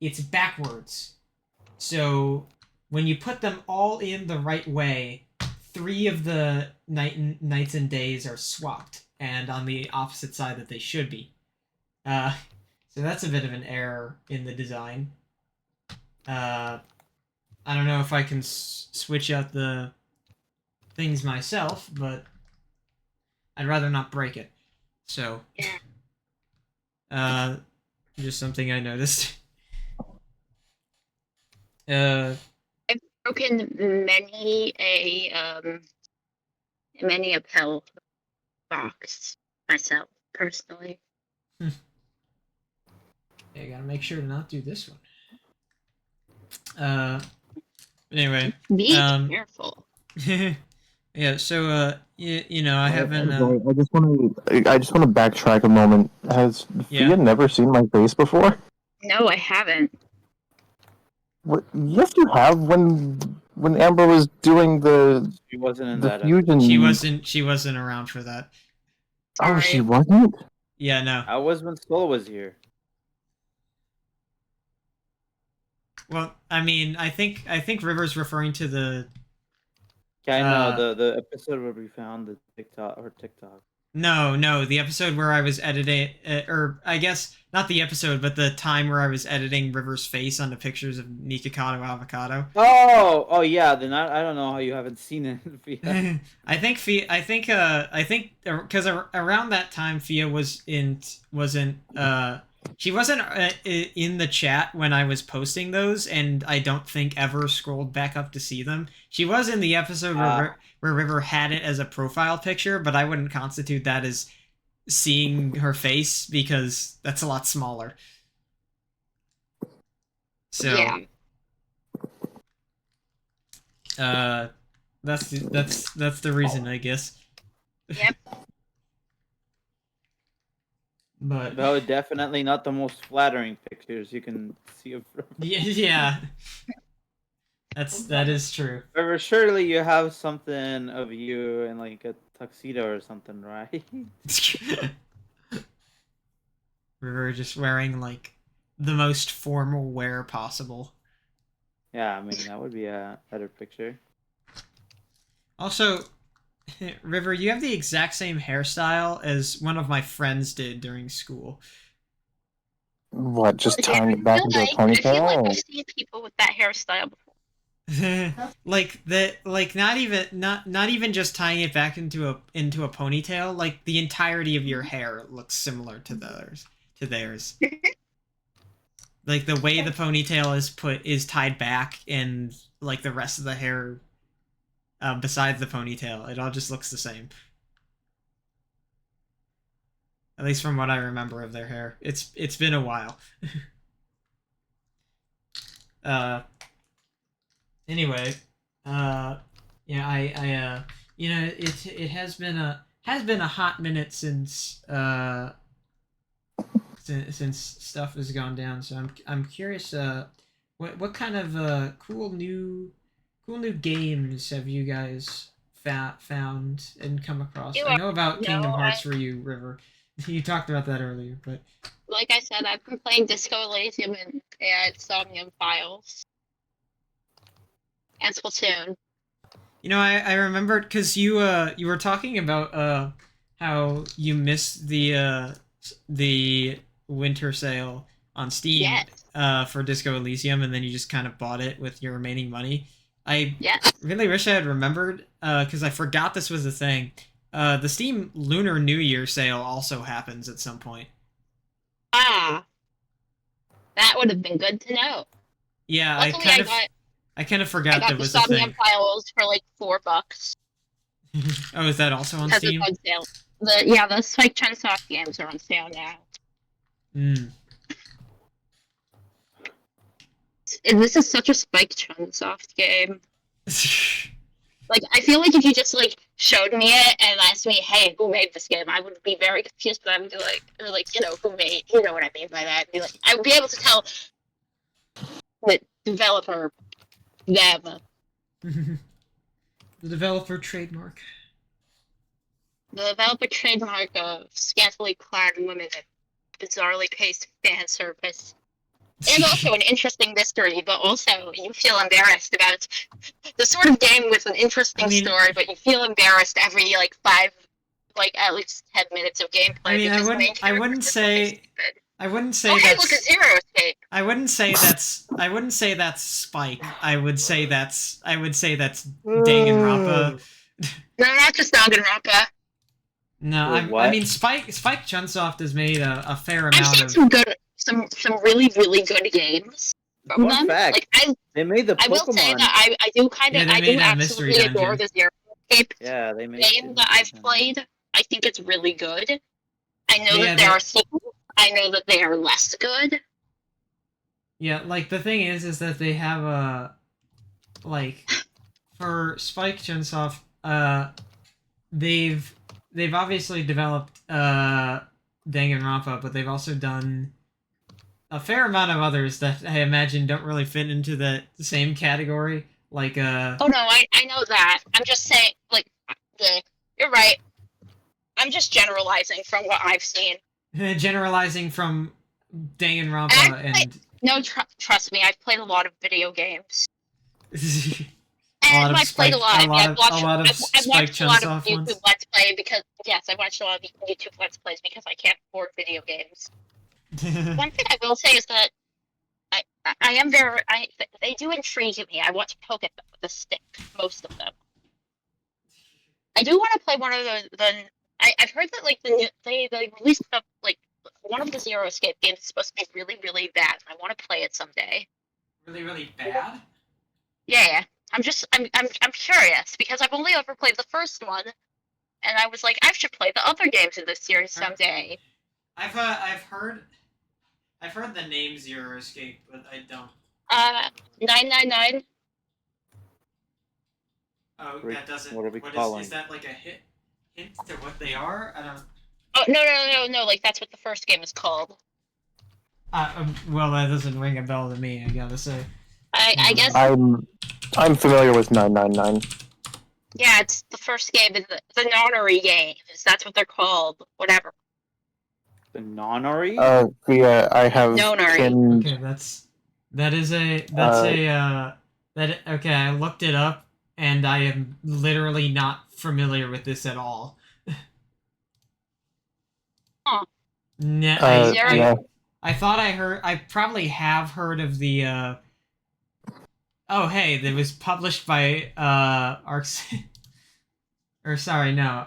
it's backwards. So when you put them all in the right way, three of the nights and days are swapped and on the opposite side that they should be. So that's a bit of an error in the design. I don't know if I can switch out the things myself, but I'd rather not break it. So, Yeah. just something I noticed. I've broken many a pill box myself personally. I gotta make sure to not do this one. Anyway, Be um, careful. yeah. So, you know, I haven't. I just want to backtrack a moment. Has Yeah. Fia never seen my face before? No, I haven't. What? Yes, you have. When Amber was doing She wasn't in the that fusion, episode. She wasn't around for that. Oh, she Sorry. wasn't. Yeah, no. I was when Soul was here. Well, I mean, I think River's referring to the. Yeah, I know the episode where we found the TikTok. No, the episode where I was editing, or I guess not the episode, but the time where I was editing River's face onto pictures of Nikocado Avocado. Oh yeah. Then I don't know how you haven't seen it. Fia. I think because around that time Fia she wasn't in the chat when I was posting those, and I don't think ever scrolled back up to see them. She was in the episode where River had it as a profile picture, but I wouldn't constitute that as seeing her face because that's a lot smaller. So yeah. That's the reason, I guess. Yep. But But definitely not the most flattering pictures you can see of. yeah, that is true. River, surely you have something of you in like a tuxedo or something, right? River just wearing like the most formal wear possible. Yeah, I mean that would be a better picture. Also, River, you have the exact same hairstyle as one of my friends did during school. What? Just Yeah, tying it back into a I feel like ponytail? I've seen people with that hairstyle before. Like not even just tying it back into a ponytail, like the entirety of your hair looks similar to theirs. Like the way the ponytail is tied back, and like the rest of the hair besides the ponytail, it all just looks the same. At least from what I remember of their hair. It's been a while. Anyway, Yeah, it has been a hot minute since stuff has gone down. So I'm curious. What kind of cool new games have you guys found and come across? You I are, know about no, Kingdom Hearts for you, River. You talked about that earlier, but like I said, I've been playing Disco Elysium and Somnium Files and Splatoon. I remembered because you were talking about how you missed the winter sale on Steam Yes, for Disco Elysium, and then you just kind of bought it with your remaining money. I yes. really wish I had remembered because I forgot this was a thing. The Steam Lunar New Year sale also happens at some point. Ah, that would have been good to know. Yeah, Luckily, I kind of I forgot got that the was a Somnium thing. Files for like $4 Oh, is that also on because it's Steam? on sale. The Spike Chunsoft games are on sale now. Mm. And this is such a Spike Chunsoft game. Like, I feel like if you just like showed me it and asked me, "Hey, who made this game?" I would be very confused. But I would be like, who made? You know what I mean by that? Be like, I would be able to tell the developer them. The developer trademark. The developer trademark of scantily clad women and bizarrely paced fan service. And also an interesting mystery, but also you feel embarrassed about the sort of game with an interesting story, but you feel embarrassed every at least 10 minutes of gameplay. I mean, because the main I wouldn't character is say, I wouldn't say oh, hey, that's. look, a Zero Escape. I wouldn't say that's Spike. I would say that's Danganronpa. No, not just Danganronpa. No, Wait, I what? mean Spike Chunsoft has made a fair I've amount seen of. some really really good games from Fun them. fact, Like they made the I will say Pokemon. that Yeah, they I made do a Mystery absolutely adore Dungeon. the Zero Escape Yeah, they made game that I've played. I think it's really good. I know Yeah, that there are sequels. I know that they are less good. Yeah, like the thing is that they have a like for Spike Chunsoft, they've obviously developed Danganronpa, but they've also done a fair amount of others that I imagine don't really fit into the same category. Like Oh no, I know that. I'm just saying, you're right. I'm just generalizing from what I've seen. generalizing from Danganronpa and No, trust me, I've played a lot of video games. a lot And of I've played Spike, a lot. a lot of I've Spike watched a lot of Chunsoft YouTube ones. Let's Play because yes, I watched a lot of YouTube Let's Plays because I can't afford video games. One thing I will say is that I am very they do intrigue me. I want to poke at them with a stick, most of them. I do want to play one of I've heard that like they released like one of the Zero Escape games is supposed to be really really bad. I want to play it someday. Really, really bad. Yeah, I'm curious because I've only ever played the first one, and I was like, I should play the other games in this series someday. I've heard the name Zero Escape, but I don't. 999. Oh, Rick, that doesn't. what are we What calling? is that like a hint to what they are? I don't. Oh no! Like that's what the first game is called. Well, that doesn't ring a bell to me. I gotta say. I guess I'm familiar with 999. yeah, it's the first game is the Nonary games. That's what they're called. Whatever. The Nonary? Yeah, I have Nonary. pinned. Okay, okay. I looked it up, and I am literally not familiar with this at all. Huh. Yeah. I thought I heard. I probably have heard of the. Oh, hey, that was published by Arcs. Or sorry, no,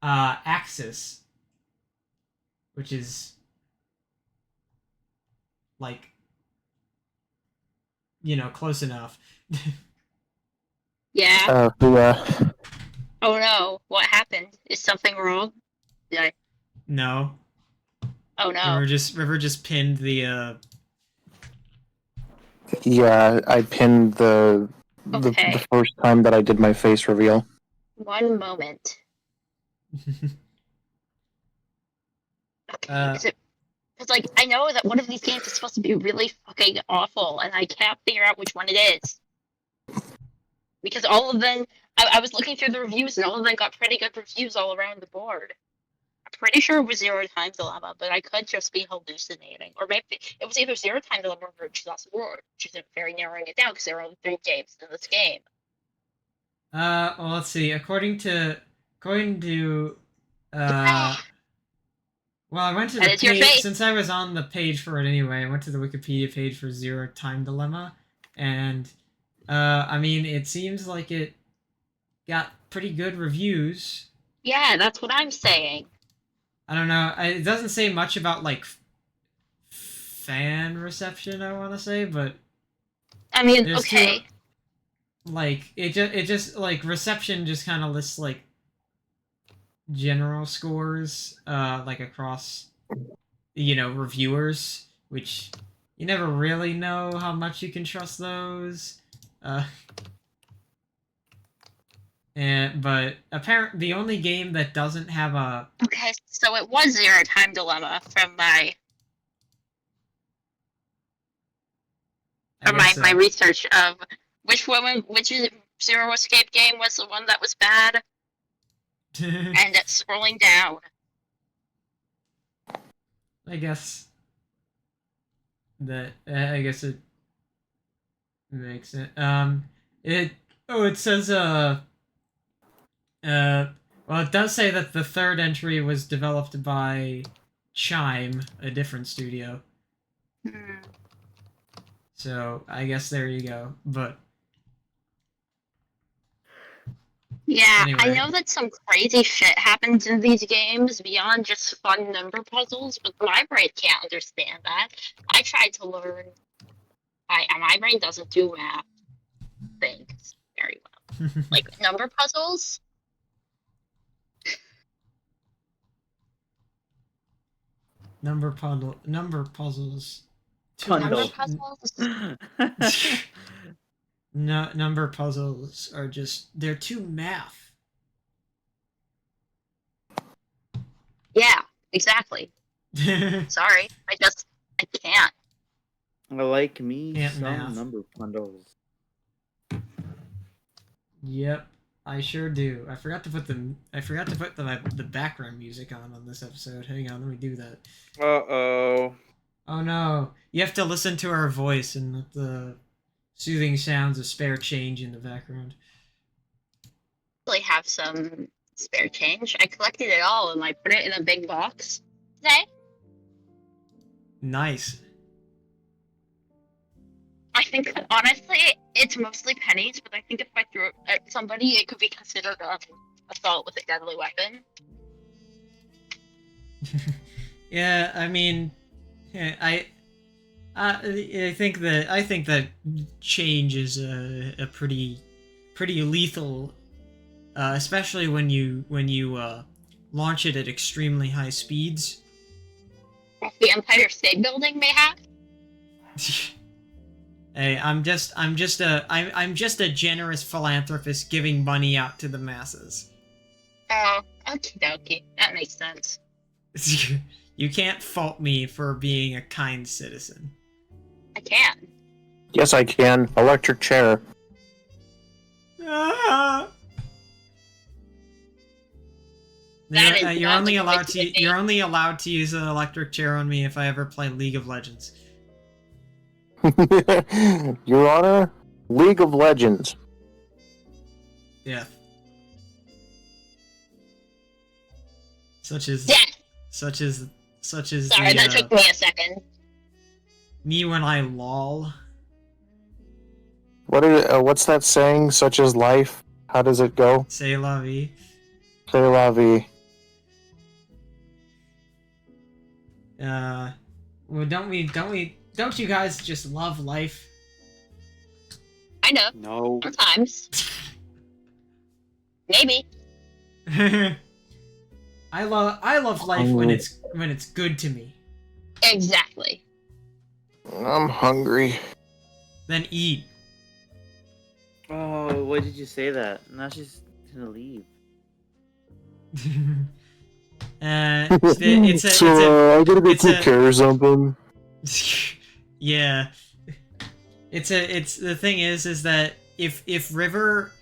Axis, which is like, close enough. Yeah. Yeah. Oh no! What happened? Is something wrong? Did I? No, Oh no! River just pinned the. Yeah, I pinned the Okay. the first time that I did my face reveal. One moment. Okay, because like I know that one of these games is supposed to be really fucking awful, and I can't figure out which one it is. Because all of them, I was looking through the reviews, and all of them got pretty good reviews all around the board. I'm pretty sure it was Zero Time Dilemma, but I could just be hallucinating. Or maybe it was either Zero Time Dilemma or Just War, which is very narrowing it down because there are only 3 games in this game. Well, let's see. According to, uh, well, I went to That the is your page fate. since I was on the page for it anyway. I went to the Wikipedia page for Zero Time Dilemma, and I mean, it seems like it got pretty good reviews. Yeah, that's what I'm saying. I don't know. It doesn't say much about like fan reception. I want to say, but I mean, there's okay. like it just like reception just kind of lists like general scores like across reviewers, which you never really know how much you can trust those. But apparently the only game that doesn't have a Okay, so it was Zero Time Dilemma from my my research of which Zero Escape game was the one that was bad, and it's scrolling down. I guess it makes it. It says well, it does say that the third entry was developed by Chime, a different studio. So I guess there you go. But yeah, anyway. I know that some crazy shit happens in these games beyond just fun number puzzles, but my brain can't understand that. I tried to learn. My brain doesn't do math things very well. Like number puzzles. Number puzzles. Number puzzles. No, number puzzles are they're too math. Yeah, exactly. Sorry, I can't. I like me Can't some math. number puzzles. Yep, I sure do. I forgot to put the background music on this episode. Hang on, let me do that. Uh-oh. Oh no, you have to listen to our voice and let the soothing sounds of spare change in the background. I have some spare change. I collected it all and I put it in a big box today. Nice. I think, honestly, it's mostly pennies, but I think if I threw it at somebody, it could be considered assault with a deadly weapon. Yeah, I mean, I think that change is a pretty lethal, especially when you launch it at extremely high speeds. The Empire State Building may have. Hey, I'm just a generous philanthropist giving money out to the masses. Oh, okie dokie. That makes sense. You can't fault me for being a kind citizen. I can. Yes, I can. Electric chair. Ah! You're only allowed to use an electric chair on me if I ever play League of Legends. Your Honor, League of Legends. Death. Such as Sorry, that took me a second. Me when I lol. What's that saying? Such as life. How does it go? C'est la vie. C'est la vie. Well, don't you guys just love life? I know. No. Sometimes. Maybe. I love life when it's good to me. Exactly. I'm hungry. Then eat. Oh, why did you say that? Now she's gonna leave. It's So, I gotta go it's take a- care of something. yeah. It's the thing is that if River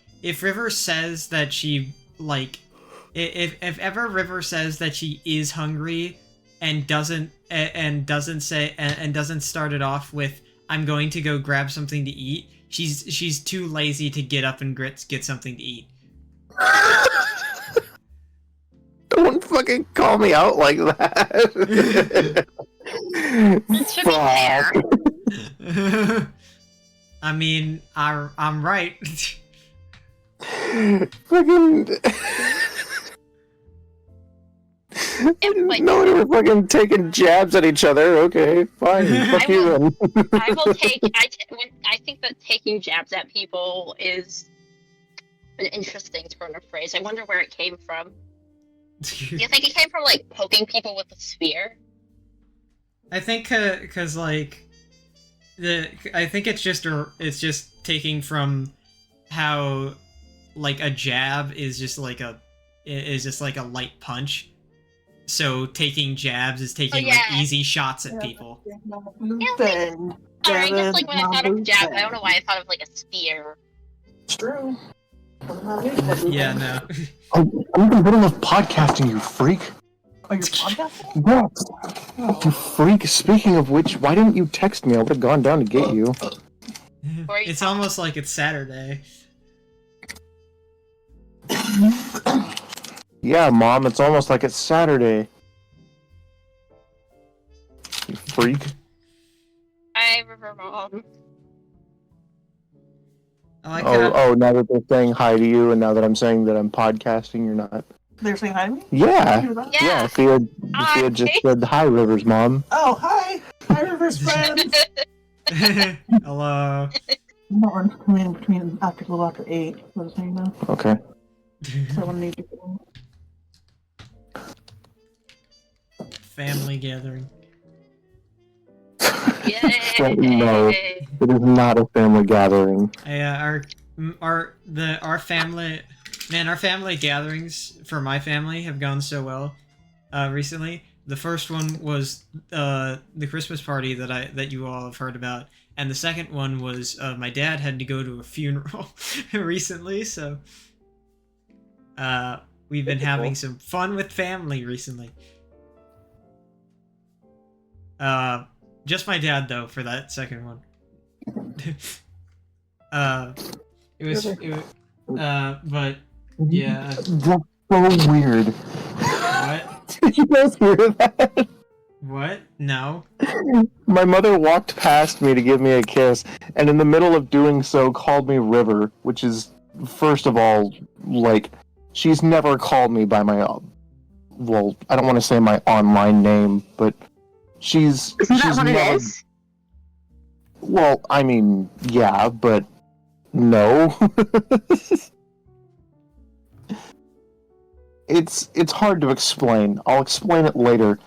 says that she like if ever River says that she is hungry and doesn't say and doesn't start it off with I'm going to go grab something to eat, she's too lazy to get up and get something to eat. Don't fucking call me out like that. To be fair, I mean, I'm right. Fucking. like- No, we were fucking taking jabs at each other. Okay, fine. Fuck you then. I will take. I think that taking jabs at people is an interesting turn of phrase. I wonder where it came from. Do you think it came from like poking people with a spear? I think because like I think it's just taking from how like a jab is just like a light punch. So taking jabs is taking like yeah. easy shots at people. I guess like when I thought of jab, I don't know why I thought of like a spear. It's true. Yeah, no. I'm in the middle of podcasting, you freak. Oh, you're podcasting? Yes. You freak. Speaking of which, why didn't you text me? I would have gone down to get you. It's almost like it's Saturday. Yeah, Mom, it's almost like it's Saturday. You freak. Hi, River Mom. I like how Oh, now that they're saying hi to you, and now that I'm saying that I'm podcasting, you're not. They're saying hi to me? Yeah. Yeah. Yeah, Thea just said hi, Rivers Mom. Oh, hi! Hi, River's friends! hello. I'm not running coming between after a little after 8, so you know. Okay. So I want to need you. Family gathering. Yay! No. It is not a family gathering. Our family, man, our family gatherings for my family have gone so well recently. The first one was the Christmas party that you all have heard about, and the second one was my dad had to go to a funeral recently, so we've been having some fun with family recently. Just my dad though for that second one. But yeah. That's so weird. What? Did you guys hear that? What? No. My mother walked past me to give me a kiss, and in the middle of doing so called me River, which is, first of all, like, she's never called me by my, well, I don't want to say my online name, but she's Isn't that what never, it is? well, I mean, yeah, but no. It's hard to explain. I'll explain it later.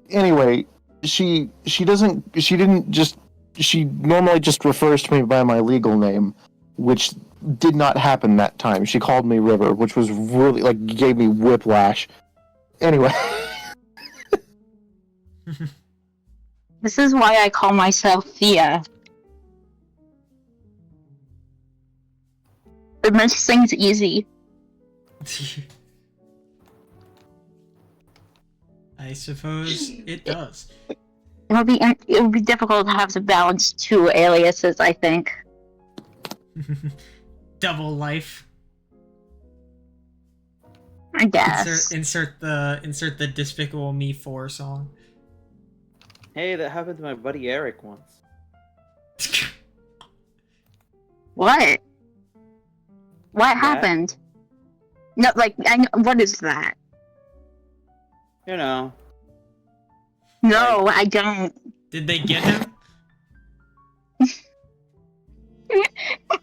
Anyway, she normally just refers to me by my legal name, which did not happen that time. She called me River, which was really, like, gave me whiplash. Anyway. This is why I call myself Thea. It makes things easy. I suppose it does. It would be difficult to have to balance two aliases, I think. Double life. I guess. Insert the Despicable Me 4 song. Hey, that happened to my buddy Eric once. What? What happened? No, like, what is that? You know. No, I don't. Did they get him?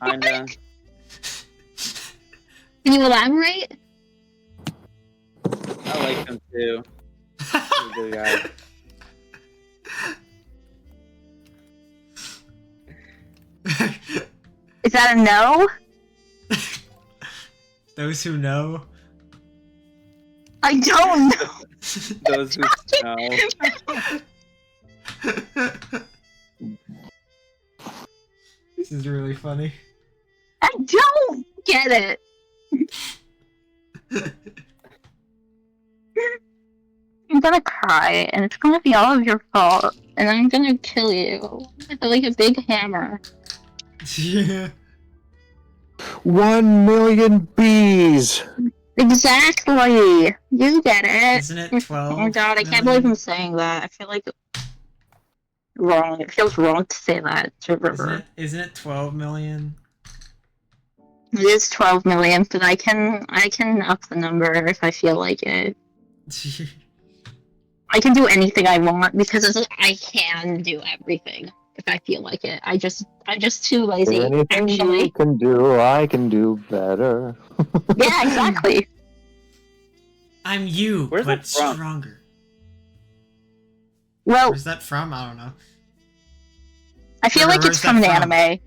Kinda. Can you elaborate? I like him too. He's a good guy. Is that a no? Those who know. I don't know. Those who know. This is really funny. I don't get it. I'm gonna cry, and it's gonna be all of your fault, and I'm gonna kill you with like a big hammer. Yeah. 1 million bees. Exactly. You get it. Isn't it 12? Oh god, I can't believe I'm saying that. I feel like wrong. It feels wrong to say that to River. Isn't it 12 million? It is 12 million, but I can up the number if I feel like it. I can do anything I want because I can do everything if I feel like it. I'm just too lazy. Anything Actually. you can do, I can do better. Yeah, exactly. I'm you, Where's but that from? stronger. Well, Where's that from? I don't know. I feel like Where's it's from an that from? anime.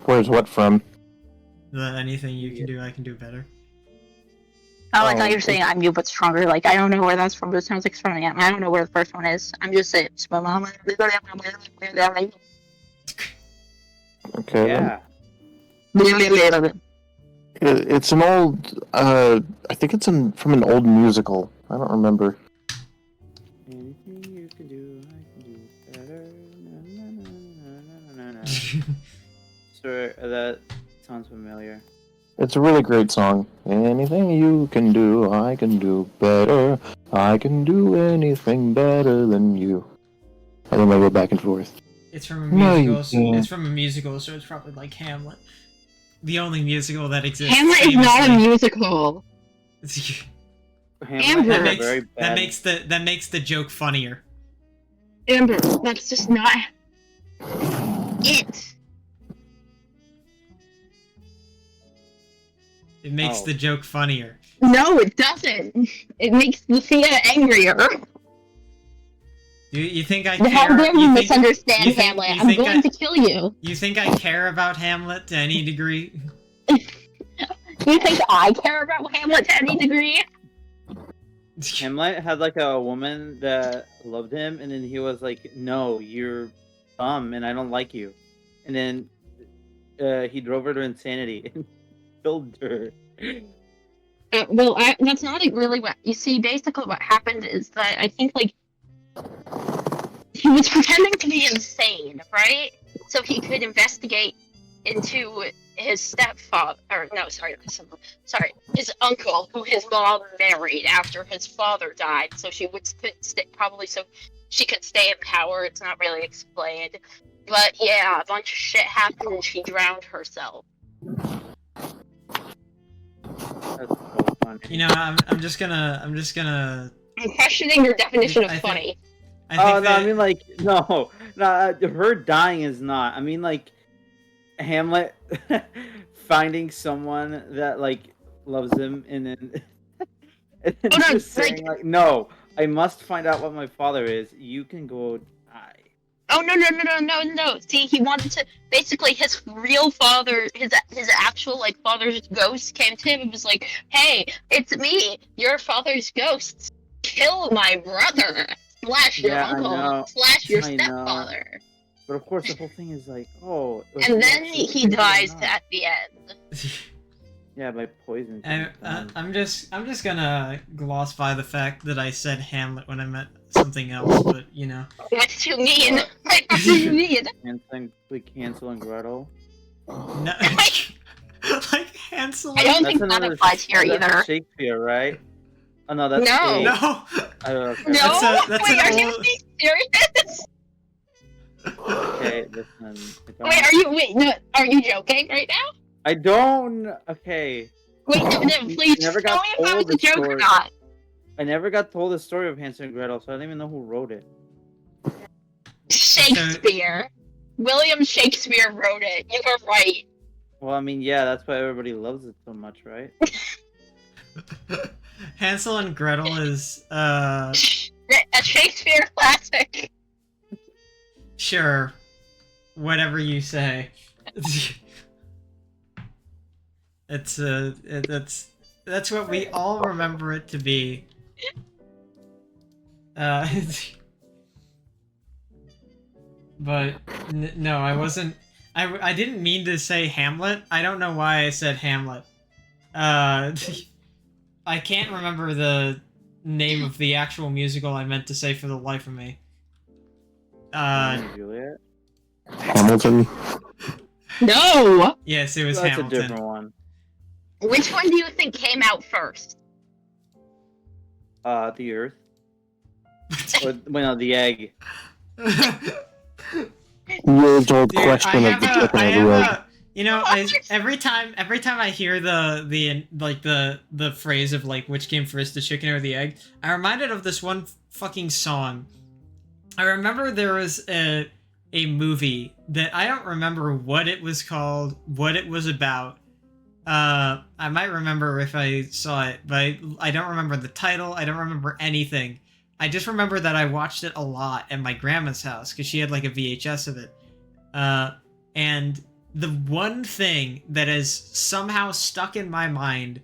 Where's what from? Anything you can do, I can do better. Oh, I Oh, thought you were saying I'm you but stronger. Like, I don't know where that's from, but it sounds like it's from an anime. I don't know where the first one is. I'm just saying. Okay. Yeah. It's an old. I think it's from an old musical. I don't remember. Anything you can do, I can do better. Na, na, na, na, na, na, na. Sir, that sounds familiar. It's a really great song. Anything you can do, I can do better. I can do anything better than you. And then I go back and forth. It's from a No, you musical. can't. It's from a musical, so it's probably like Hamlet. The only musical that exists. Hamlet is not a famously. musical. Hamlet Amber. had that a very makes bad. that makes the joke funnier. Amber, that's just not it. It makes Oh. the joke funnier. No, it doesn't. It makes Lucia angrier. You think I How care? dare you think- misunderstand you think- Hamlet? you I'm think going to kill you. You think I care about Hamlet to any degree? You think I care about Hamlet to any degree? Hamlet had like a woman that loved him, and then he was like, "No, you're dumb, and I don't like you." And then he drove her to insanity and killed her. Well, that's not really what you see. Basically, what happened is that I think like he was pretending to be insane, right? So he could investigate into his stepfather, or no, sorry, his uncle, who his mom married after his father died. So she could probably so she could stay in power. It's not really explained, but yeah, a bunch of shit happened and she drowned herself. That's so funny. You know, I'm just gonna. I'm questioning your definition of I think- funny. I think Oh no, that, I mean like no, her dying is not. I mean like Hamlet finding someone that like loves him and then and then Oh, no, just saying like, no, I must find out what my father is. You can go die. Oh no! See, he wanted to. Basically, his real father, his actual like father's ghost came to him and was like, "Hey, it's me, your father's ghost. Kill my brother slash your Yeah, I know. uncle slash your I know. stepfather." But of course, the whole thing is like, oh. was And he then actually he killed or dies not? at the end. Yeah, by poison. I'm just gonna gloss by the fact that I said Hamlet when I meant something else, but you know. What do you mean? What do you mean? Hansel and Gretel. No, like Hansel. I don't think that another- applies here that's either. Shakespeare, right? Oh no, that's No. Abe. No. Okay. No, That's wait, an are you old- being serious? Okay, listen. Are you joking right now? I don't. Okay, Wait, no, please never tell got me if that was told a the joke or story. not. I never got told the story of Hansel and Gretel, so I don't even know who wrote it. Shakespeare. William Shakespeare wrote it. You were right. Well, I mean, yeah, that's why everybody loves it so much, right? Hansel and Gretel is A Shakespeare classic. sure, whatever you say. That's what we all remember it to be. Uh, but no, I wasn't. I didn't mean to say Hamlet. I don't know why I said Hamlet. I can't remember the name of the actual musical I meant to say for the life of me. Juliet? Hamilton. No! Yes, it was That's Hamilton. a different one. Which one do you think came out first? The Earth. Or, well, no, the egg. Years old Dude, question of the chicken or the egg. You know, every time I hear the phrase of like which came first, the chicken or the egg, I'm reminded of this one fucking song. I remember there was a movie that I don't remember what it was called, what it was about. I might remember if I saw it, but I don't remember the title. I don't remember anything. I just remember that I watched it a lot at my grandma's house because she had like a VHS of it. And the one thing that has somehow stuck in my mind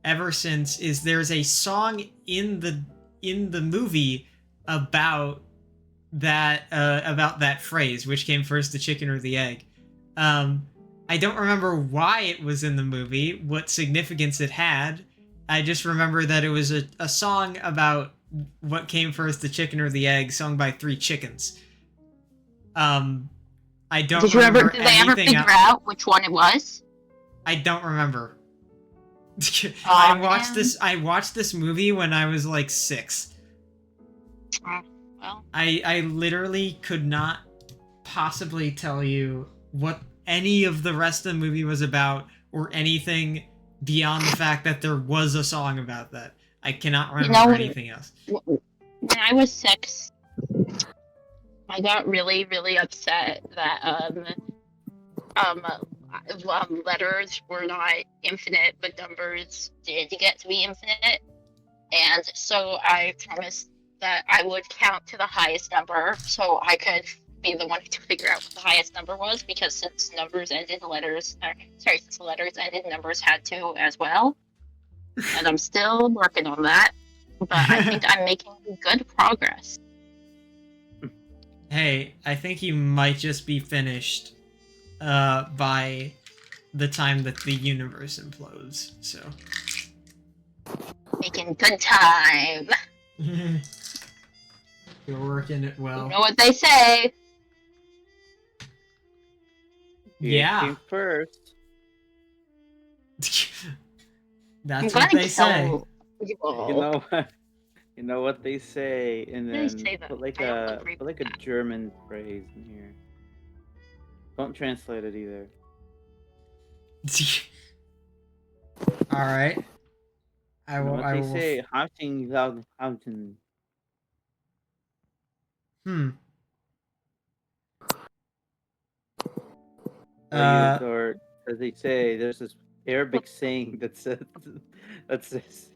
ever since is there's a song in the movie about that phrase, which came first, the chicken or the egg. I don't remember why it was in the movie, what significance it had. I just remember that it was a song about what came first, the chicken or the egg, sung by 3 chickens. I don't Did you ever? remember Did they ever anything figure out which one it was? I don't remember. Aw, I watched this movie when I was like 6. Well, I literally could not possibly tell you what any of the rest of the movie was about or anything beyond the fact that there was a song about that. I cannot remember anything else. when I was 6, I got really, really upset that letters were not infinite, but numbers did get to be infinite, and so I promised that I would count to the highest number so I could be the one to figure out what the highest number was, because since numbers ended, since letters ended, numbers had to as well. And I'm still working on that, but I think I'm making good progress. Hey, I think you might just be finished by the time that the universe implodes, so. Making good time. You're working it well. You know what they say. Yeah. Came first. That's I'm what gonna they say. kill people. You know what they say, and They then say that. put like I don't a agree put with like a that. German phrase in here. Don't translate it either. All right. I You know will. what I they will. say? Houten. Hmm. Or as they say, there's this Arabic saying that says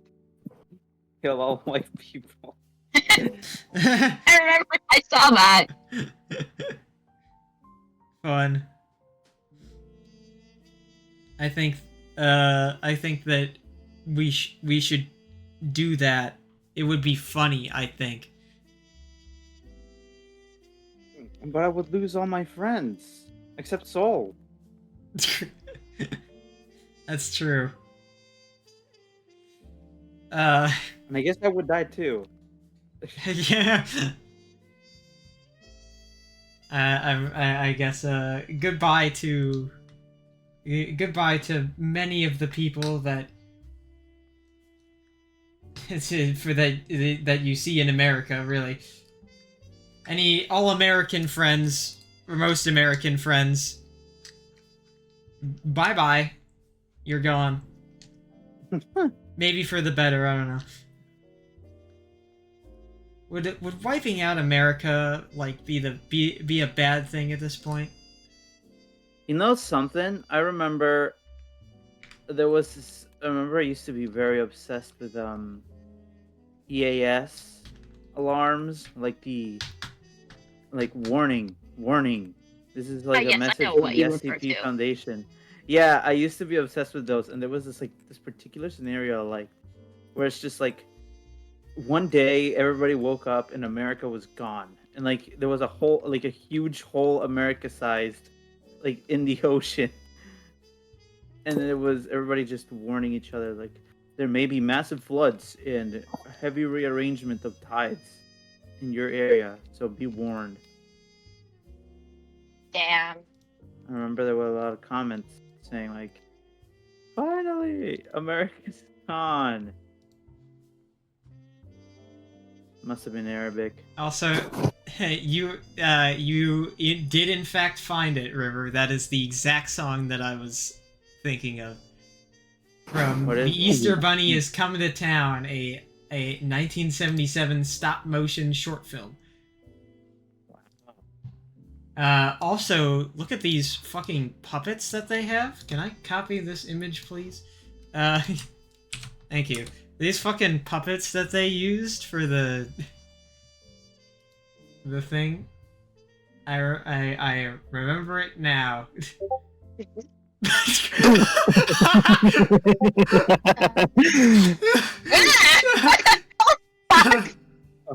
kill all white people. I remember I saw that. Fun. I think that we should do that. It would be funny, I think. But I would lose all my friends. Except Soul. That's true. And I guess I would die too. Yeah. I guess goodbye to many of the people that that you see in America, really. Any all-American friends, or most American friends, bye-bye. You're gone. Maybe for the better, I don't know. Would wiping out America like be a bad thing at this point? You know something? I remember there was this. I remember I used to be very obsessed with EAS alarms, like warning. This is like a Yes, I message know from what the you refer SCP to. Foundation. Yeah, I used to be obsessed with those, and there was this particular scenario where it's just like one day everybody woke up and America was gone, and like there was a huge hole America sized like in the ocean, and it was everybody just warning each other like there may be massive floods and heavy rearrangement of tides in your area, so be warned. Damn. I remember there were a lot of comments saying like, "Finally, America's gone." Must have been Arabic. Also, you did in fact find it, River. That is the exact song that I was thinking of. From What The is it? Easter Bunny is Coming to Town, a 1977 stop motion short film. Also, look at these fucking puppets that they have. Can I copy this image, please? Thank you. These fucking puppets that they used for the thing. I remember it now.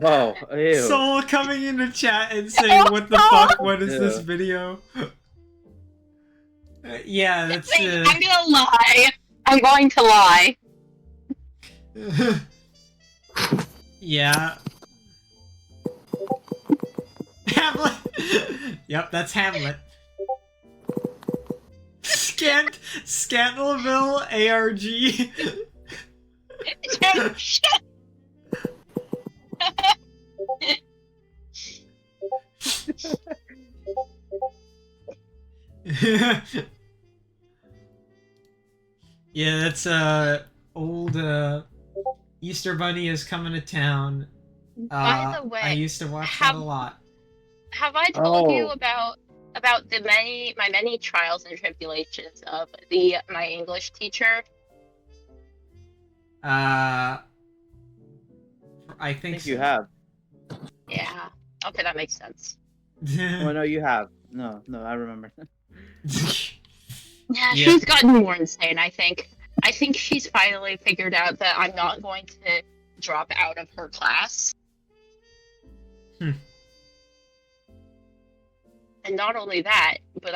Oh, ew. Soul coming into chat and saying, "What the fuck? What is this video?" Yeah, that's. Wait, I'm gonna lie. I'm going to lie. Yeah. Hamlet. Yep, that's Hamlet. Scantleville ARG. Shit. Yeah, that's old Easter Bunny is Coming to Town. By the way, I used to watch that a lot. Have I told you Oh. about my many trials and tribulations of my English teacher? I I think think you have. Yeah. Okay, that makes sense. Oh no, you have. No, I remember. Yeah, Yeah. she's gotten more insane, I think. I think she's finally figured out that I'm not going to drop out of her class. Hmm. And not only that, but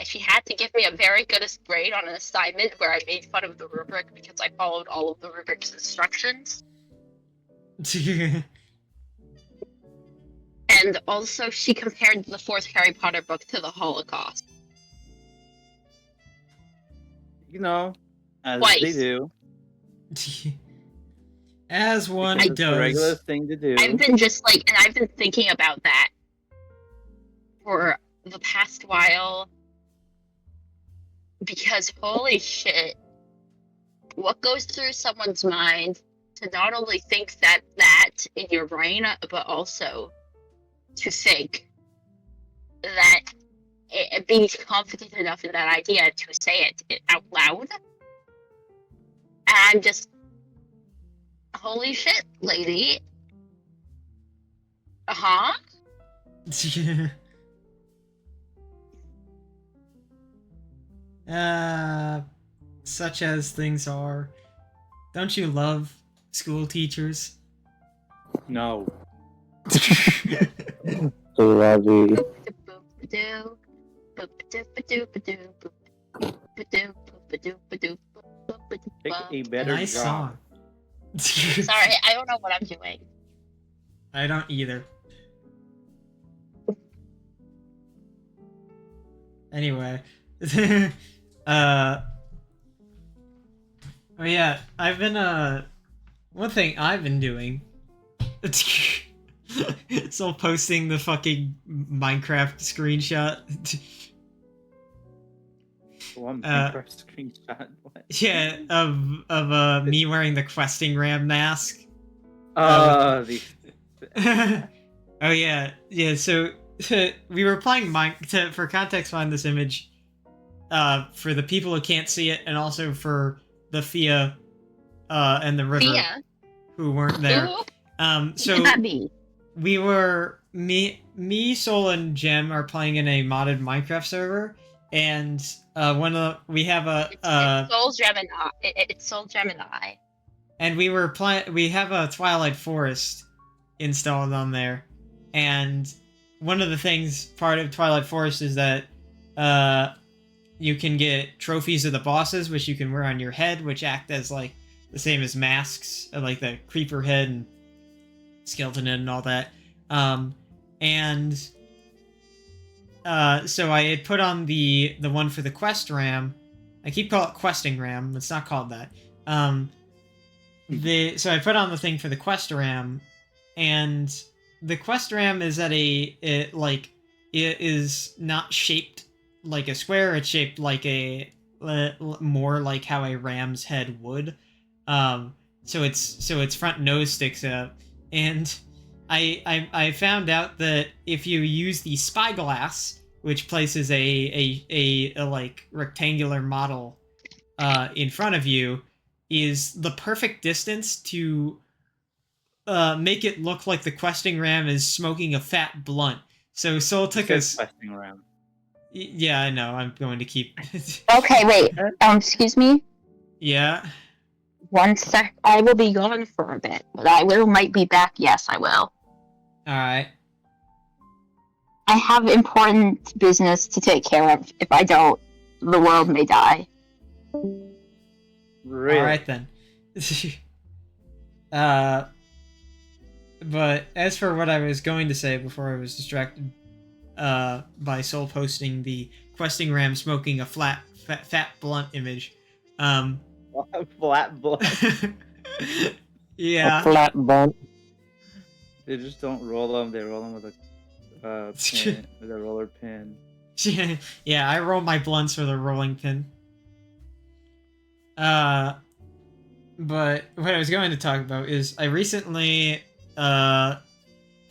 she had to give me a very good grade on an assignment where I made fun of the rubric because I followed all of the rubric's instructions. And also, she compared the fourth Harry Potter book to the Holocaust. You know, as Twice. they do. As one Because it's the regular does. thing to do. I've been thinking about that for the past while. Because holy shit, what goes through someone's mind to not only think that in your brain, but also to think that being confident enough in that idea to say it out loud. And I'm just, holy shit, lady. Uh-huh. Such as things are. Don't you love school teachers? No. Lovey. Pick a better Nice job. song. Sorry, I don't know what I'm doing. I don't either. Anyway. Oh yeah, I've been, one thing I've been doing. So posting the fucking Minecraft screenshot. One Minecraft screenshot. What? Yeah, of me wearing the questing ram mask. Oh, Oh yeah, so we were playing for context behind this image, for the people who can't see it, and also for the Fia, and the River Fia? who weren't there. Ooh, So not me. we were me, Soul, and Jem are playing in a modded Minecraft server, and we have It's Soul Gemini. It's Soul Gemini. and we have a Twilight Forest installed on there, and one of the things part of Twilight Forest is that you can get trophies of the bosses, which you can wear on your head, which act as like the same as masks, like the creeper head and skeleton head and all that. And so I had put on the one for the quest ram. I keep calling it questing ram. It's not called that. So I put on the thing for the quest ram, and the quest ram is at it is not shaped like a square. It's shaped like more like how a ram's head would. So its front nose sticks out, and I found out that if you use the spyglass, which places a like rectangular model in front of you, is the perfect distance to make it look like the questing ram is smoking a fat blunt. So Soul took us. Questing ram. Yeah, I know. I'm going to keep. Okay, wait. Excuse me. Yeah. 1 sec. I will be gone for a bit, but might be back. Yes, I will. All right. I have important business to take care of. If I don't, the world may die. Really? All right then. But as for what I was going to say before I was distracted by Soul posting the questing ram smoking a fat blunt image. Flat blunt. Yeah. A flat blunt. They just don't roll them. They roll them with a pin, with a roller pin. Yeah, I roll my blunts with a rolling pin. But what I was going to talk about is I recently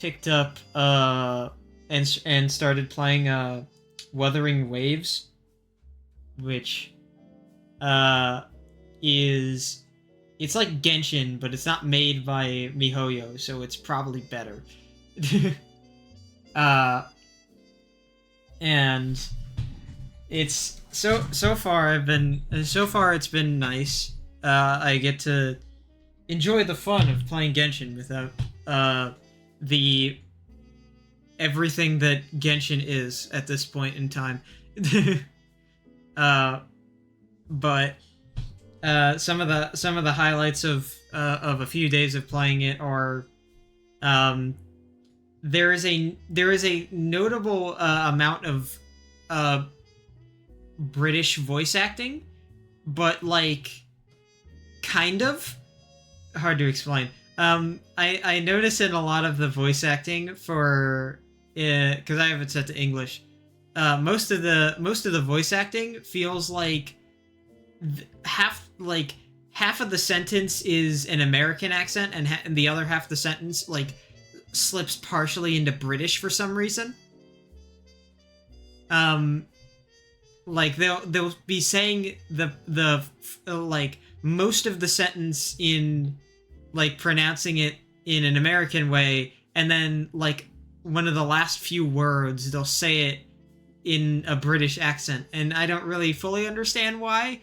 picked up and started playing Wuthering Waves, which it's like Genshin, but it's not made by MiHoYo, so it's probably better. And it's so far it's been nice. I get to enjoy the fun of playing Genshin without the everything that Genshin is at this point in time. But some of the highlights of a few days of playing it are there is a notable amount of British voice acting, but like kind of hard to explain. I notice in a lot of the voice acting for because I have it set to English. Most of the voice acting feels like half of the sentence is an American accent, and the other half of the sentence like slips partially into British for some reason. Like they'll be saying the like most of the sentence in like pronouncing it in an American way, and then like one of the last few words they'll say it in a British accent, and I don't really fully understand why,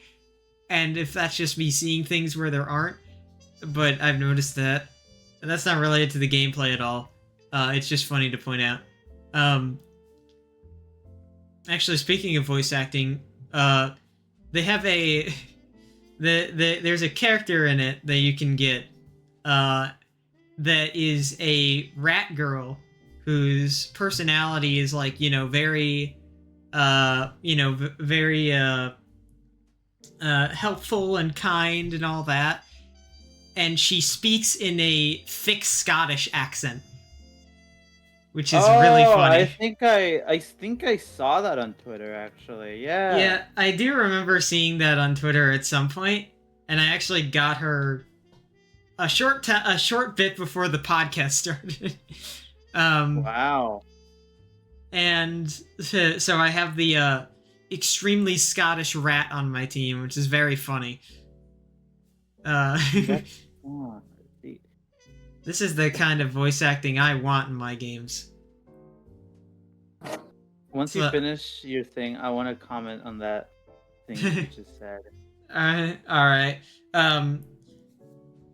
and if that's just me seeing things where there aren't, but I've noticed that, and that's not related to the gameplay at all. It's just funny to point out. Actually, speaking of voice acting, they have there's a character in it that you can get that is a rat girl whose personality is like, very very helpful and kind and all that, and she speaks in a thick Scottish accent, which is really funny. I think I saw that on Twitter, actually. Yeah. Yeah, I do remember seeing that on Twitter at some point, and I actually got her a short bit before the podcast started. Wow. And so I have the extremely Scottish rat on my team, which is very funny. This is the kind of voice acting I want in my games. Once you So- finish your thing, I want to comment on that thing you just said. All right. But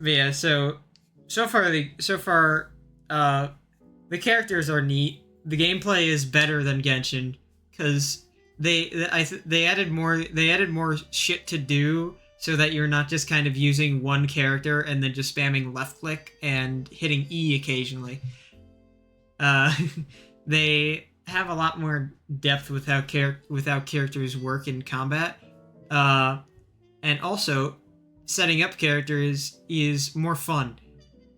yeah. So far, the characters are neat. The gameplay is better than Genshin because they added more shit to do so that you're not just kind of using one character and then just spamming left click and hitting E occasionally. Uh, they have a lot more depth with how characters work in combat. And also setting up characters is more fun,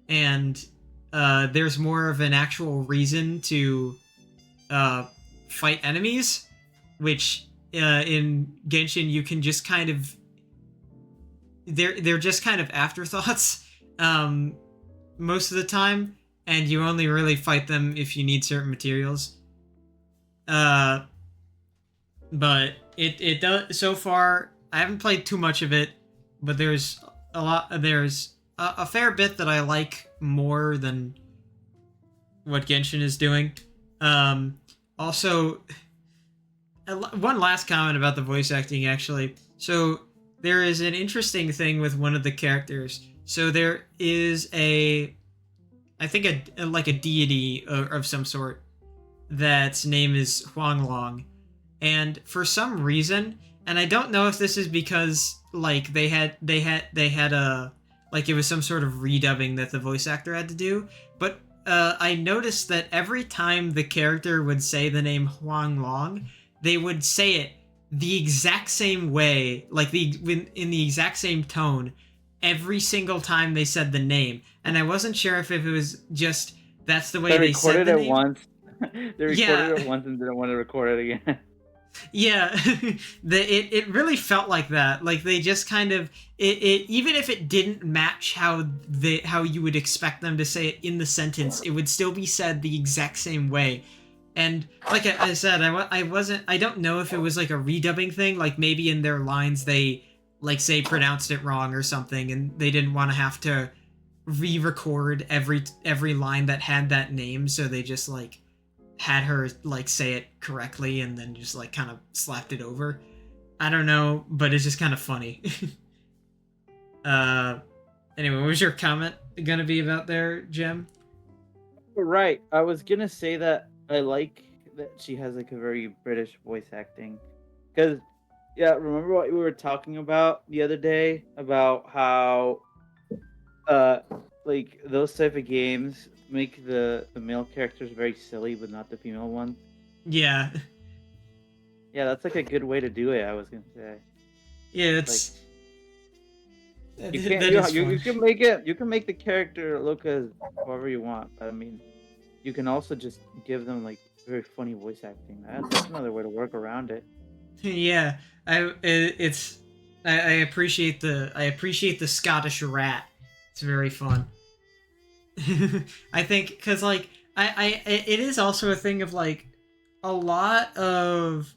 and there's more of an actual reason to fight enemies, which in Genshin you can just kind of they're just kind of afterthoughts most of the time, and you only really fight them if you need certain materials. But it does so far. I haven't played too much of it, but there's a fair bit that I like more than what Genshin is doing. Also, one last comment about the voice acting, actually. So there is an interesting thing with one of the characters. So there is I think like a deity of some sort that's name is Huanglong, and for some reason, and I don't know if this is because like they had a like it was some sort of redubbing that the voice actor had to do, but I noticed that every time the character would say the name Huanglong, they would say it the exact same way, like in the exact same tone, every single time they said the name. And I wasn't sure if it was just that's the way they said the name. Once. They recorded it once and didn't want to record it again. Yeah, it really felt like that. Like they just kind of it even if it didn't match how you would expect them to say it in the sentence, it would still be said the exact same way. And like I said, I don't know if it was like a redubbing thing. Like maybe in their lines they like say pronounced it wrong or something, and they didn't want to have to re-record every line that had that name, so they just like had her like say it correctly and then just like kind of slapped it over. I don't know, but it's just kind of funny. Anyway, what was your comment gonna be about there, Jem? Right. I was gonna say that I like that she has like a very British voice acting. Because yeah, remember what we were talking about the other day about how like those type of games make the male characters very silly but not the female ones. Yeah. Yeah, that's like a good way to do it, I was gonna say. Yeah, it's You can make the character look as however you want, but I mean you can also just give them like very funny voice acting. That's another way to work around it. Yeah, I appreciate the Scottish rat. It's very fun. I think because like it is also a thing of like a lot of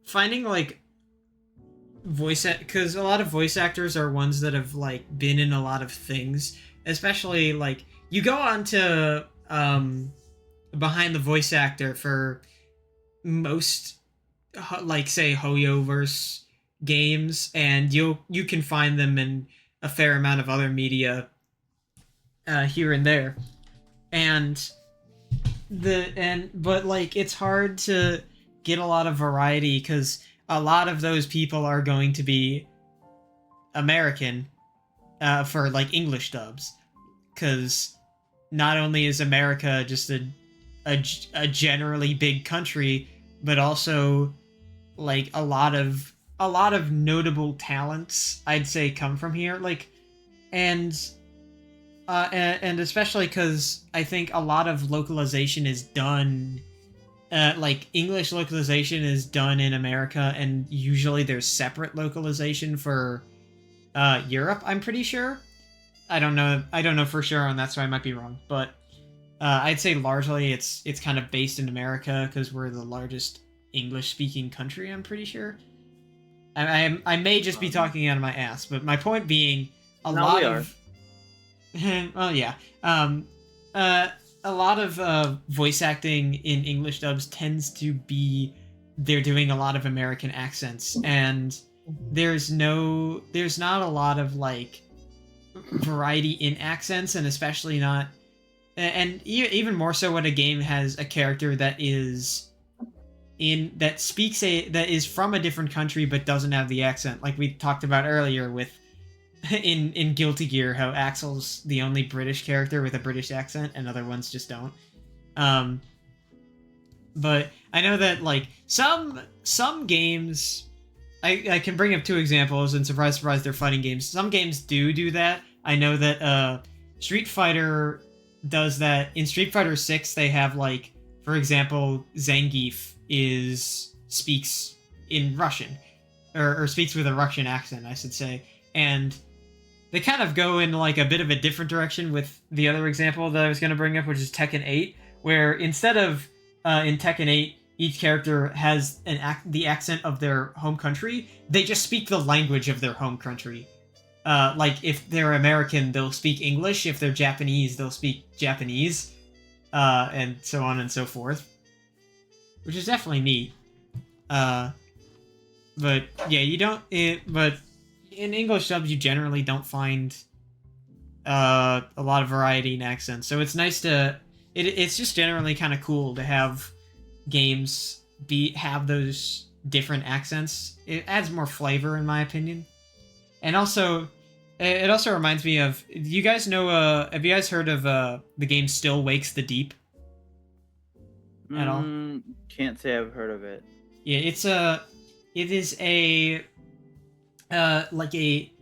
finding like because a lot of voice actors are ones that have like been in a lot of things, especially like you go on to behind the voice actor for most like say Hoyoverse games, and you can find them in a fair amount of other media here and there, but like it's hard to get a lot of variety because a lot of those people are going to be American for like English dubs, because not only is America just a generally big country, but also like a lot of notable talents I'd say come from here, like and especially because I think a lot of localization is done like English localization is done in America, and usually there's separate localization for Europe, I'm pretty sure. I don't know for sure on that, so I might be wrong, but I'd say largely it's kind of based in America because we're the largest English-speaking country, I'm pretty sure. I may just be talking out of my ass, but my point being, well, yeah. a lot of voice acting in English dubs tends to be they're doing a lot of American accents, and there's not a lot of like variety in accents, and especially not, and even more so when a game has a character that is that is from a different country but doesn't have the accent, like we talked about earlier with in Guilty Gear, how Axel's the only British character with a British accent and other ones just don't. Um, but I know that like some games, I can bring up two examples, and surprise surprise they're fighting games. Some games do that. I know that Street Fighter does that. In Street Fighter 6 they have like, for example, Zangief speaks in Russian, or speaks with a Russian accent, I should say, and they kind of go in like a bit of a different direction with the other example that I was going to bring up, which is Tekken 8, where instead of in Tekken 8 each character has the accent of their home country, they just speak the language of their home country. Like if they're American, they'll speak English. If they're Japanese, they'll speak Japanese, and so on and so forth, which is definitely neat. But yeah, but in English subs, you generally don't find a lot of variety in accents. So it's nice to it's just generally kind of cool to have games have those different accents. It adds more flavor, in my opinion. And also, it also reminds me of, do you guys know? Have you guys heard of the game Still Wakes the Deep? At all? Can't say I've heard of it. Yeah, it is a like a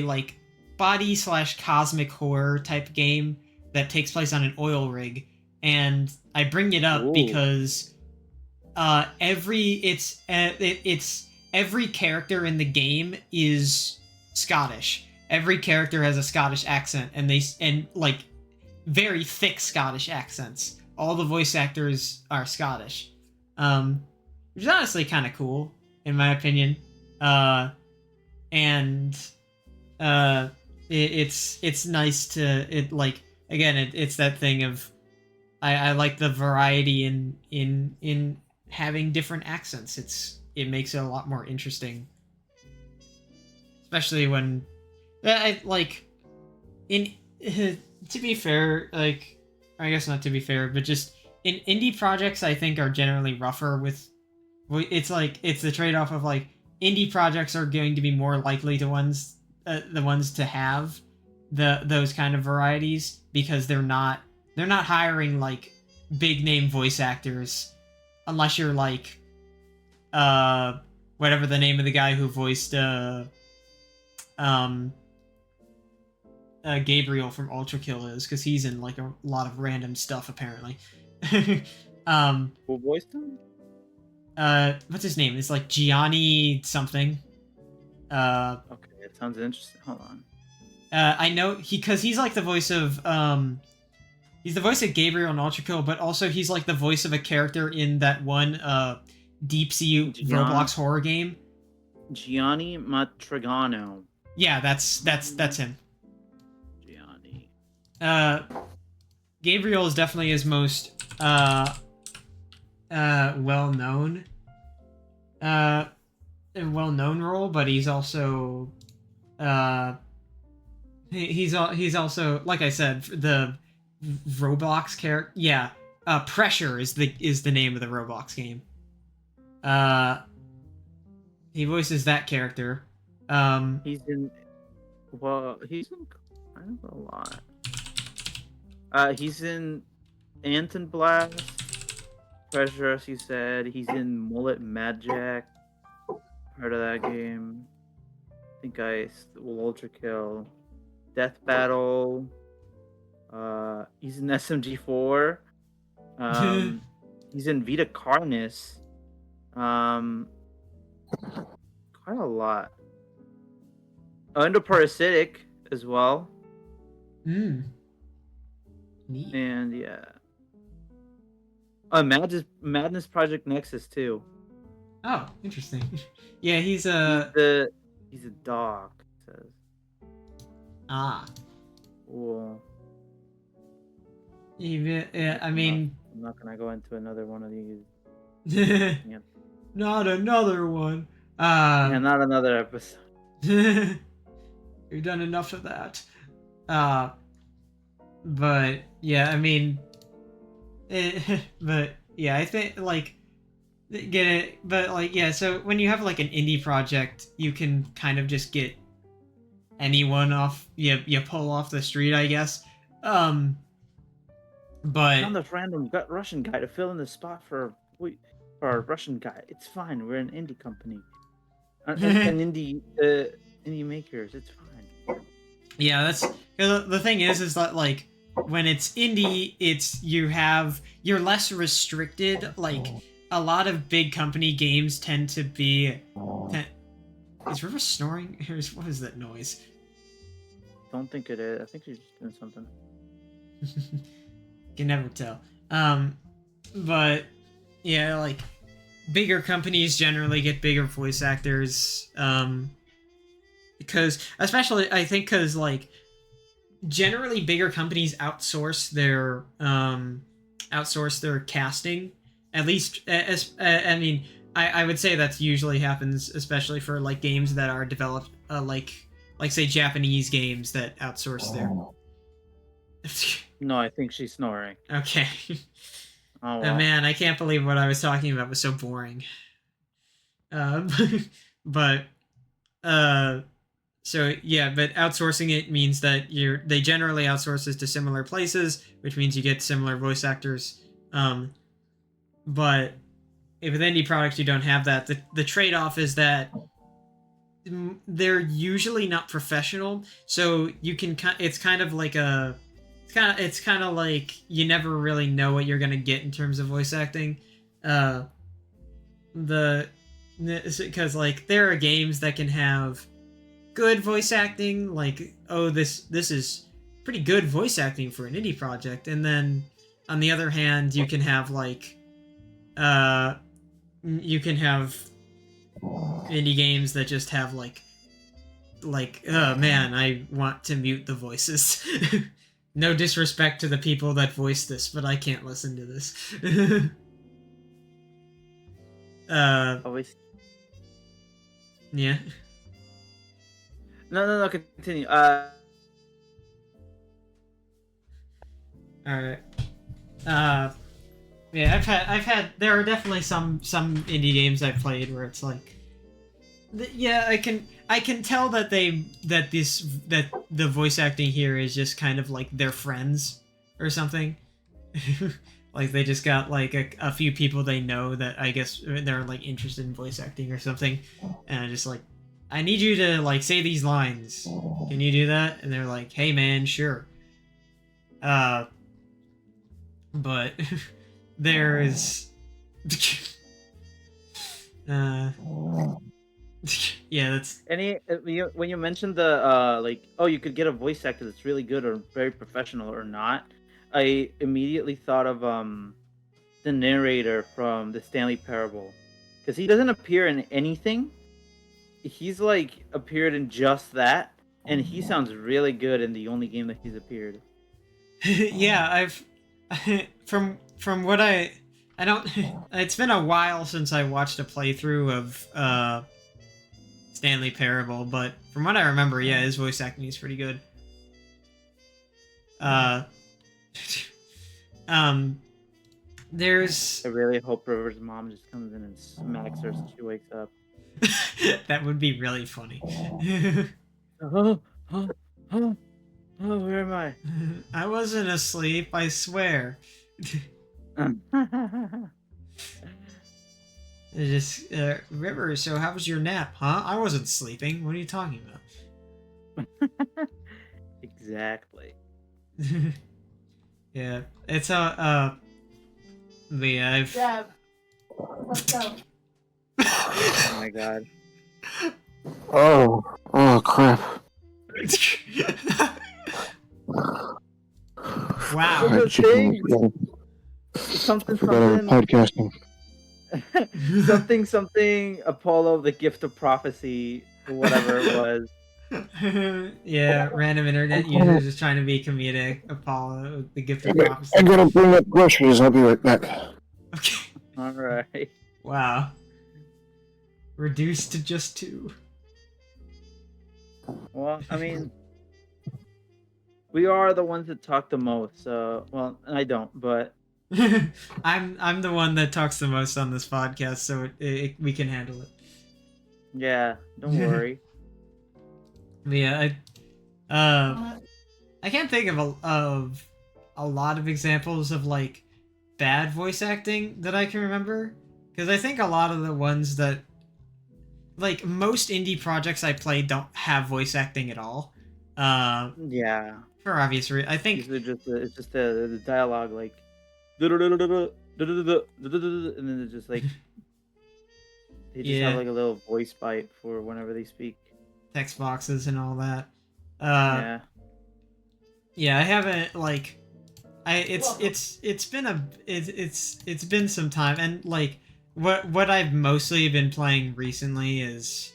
like body / cosmic horror type game that takes place on an oil rig, and I bring it up because every character in the game is Scottish. Every character has a Scottish accent, and like very thick Scottish accents. All the voice actors are Scottish, which is honestly kind of cool in my opinion. It's nice to like, again, it's that thing of I like the variety in having different accents. It makes it a lot more interesting, especially when I like in to be fair, like, I guess not to be fair, but just in indie projects I think are generally rougher with, it's like it's the trade-off of like indie projects are going to be more likely to the ones to have those kind of varieties, because they're not hiring like big name voice actors unless you're like whatever the name of the guy who voiced Gabriel from Ultra Kill is, because he's in like a lot of random stuff apparently. Who voiced him? What's his name? It's like Gianni something. Okay, it sounds interesting. Hold on. I know because he's like the voice of he's the voice of Gabriel in Ultra Kill, but also he's like the voice of a character in that one Deep Sea Roblox horror game. Gianni Matrigano. Yeah, that's him. Gianni. Gabriel is definitely his most well known role, but he's also he's also, like I said, the Roblox character. Yeah, Pressure is the name of the Roblox game. He voices that character. He's in kind of a lot. He's in Anton Blast, Treasure, as you said. He's in Mullet Mad Jack. Heard of that game? I think I will Ultra Kill. Death Battle. He's in SMG4. He's in Vita Carnis. Quite a lot. Endoparasitic as well. Neat. And yeah. Madness Project Nexus too. Oh, interesting. Yeah, he's He's a dog. It says. Ah. Cool. Even I mean, I'm not gonna go into another one of these. not another one. Yeah, not another episode. We've done enough of that. Uh, but yeah, I mean, but yeah, I think like get it. But like yeah, so when you have like an indie project, you can kind of just get anyone off. You pull off the street, I guess. But Found this random Russian guy to fill in the spot for a Russian guy. It's fine. We're an indie company, an indie indie makers. It's fine. Yeah, that's the thing is that like when it's indie, you're less restricted. Like a lot of big company games tend to be. Is River snoring? What is that noise? Don't think it is. I think she's just doing something. Can never tell. But yeah, like bigger companies generally get bigger voice actors. Because especially I think because like generally bigger companies outsource their casting. At least I mean I would say that usually happens especially for like games that are developed like say Japanese games that outsource their. No, I think she's snoring. Okay. Oh, Oh well. man, I can't believe what I was talking about was so boring. But so yeah, but outsourcing it means that they generally outsource this to similar places, which means you get similar voice actors. But if with indie products you don't have that, the trade-off is that they're usually not professional, so you can it's kind of like you never really know what you're gonna get in terms of voice acting. Because like there are games that can have good voice acting, like this is pretty good voice acting for an indie project, and then on the other hand you can have indie games that just have like oh man, I want to mute the voices. No disrespect to the people that voice this, but I can't listen to this. Always. Yeah. No. Continue. All right. Yeah, I've had. There are definitely some indie games I've played where it's like, yeah, I can tell that the voice acting here is just kind of like their friends or something. Like they just got like a few people they know that I guess they're like interested in voice acting or something, and I just like, I need you to like say these lines. Can you do that? And they're like, hey man, sure. But there is yeah, that's when you mentioned the like, oh, you could get a voice actor that's really good or very professional or not, I immediately thought of the narrator from the Stanley Parable, because he doesn't appear in anything. He's like appeared in just that, and he sounds really good in the only game that he's appeared. yeah, I've from what I don't. It's been a while since I watched a playthrough of Stanley Parable, but from what I remember, yeah, his voice acting is pretty good. There's. I really hope River's mom just comes in and smacks her so she wakes up. That would be really funny. Oh, where am I? I wasn't asleep, I swear. Just River, so how was your nap, huh? I wasn't sleeping. What are you talking about? Exactly. Yeah, it's Leah, I've. Deb, let's go. Oh my god. Oh crap. Wow. Those things. Something. Podcasting. something Apollo, the gift of prophecy, whatever it was. Yeah, random internet users just trying to be comedic. Apollo, the gift of prophecy. I gotta bring up groceries. I'll be right back. Okay. All right. Wow. Reduced to just 2. Well, I mean, we are the ones that talk the most. Well, I don't, but I'm the one that talks the most on this podcast, so we can handle it. yeah, don't worry. But yeah, I can't think of a lot of examples of like bad voice acting that I can remember, because I think a lot of the ones that like most indie projects I play don't have voice acting at all. Yeah, For obvious reasons. I think it's just the dialogue like, and then it's just like they just Yeah. have like a little voice bite for whenever they speak. text boxes and all that. Yeah. Yeah, I haven't like it's been some time, and like what I've mostly been playing recently is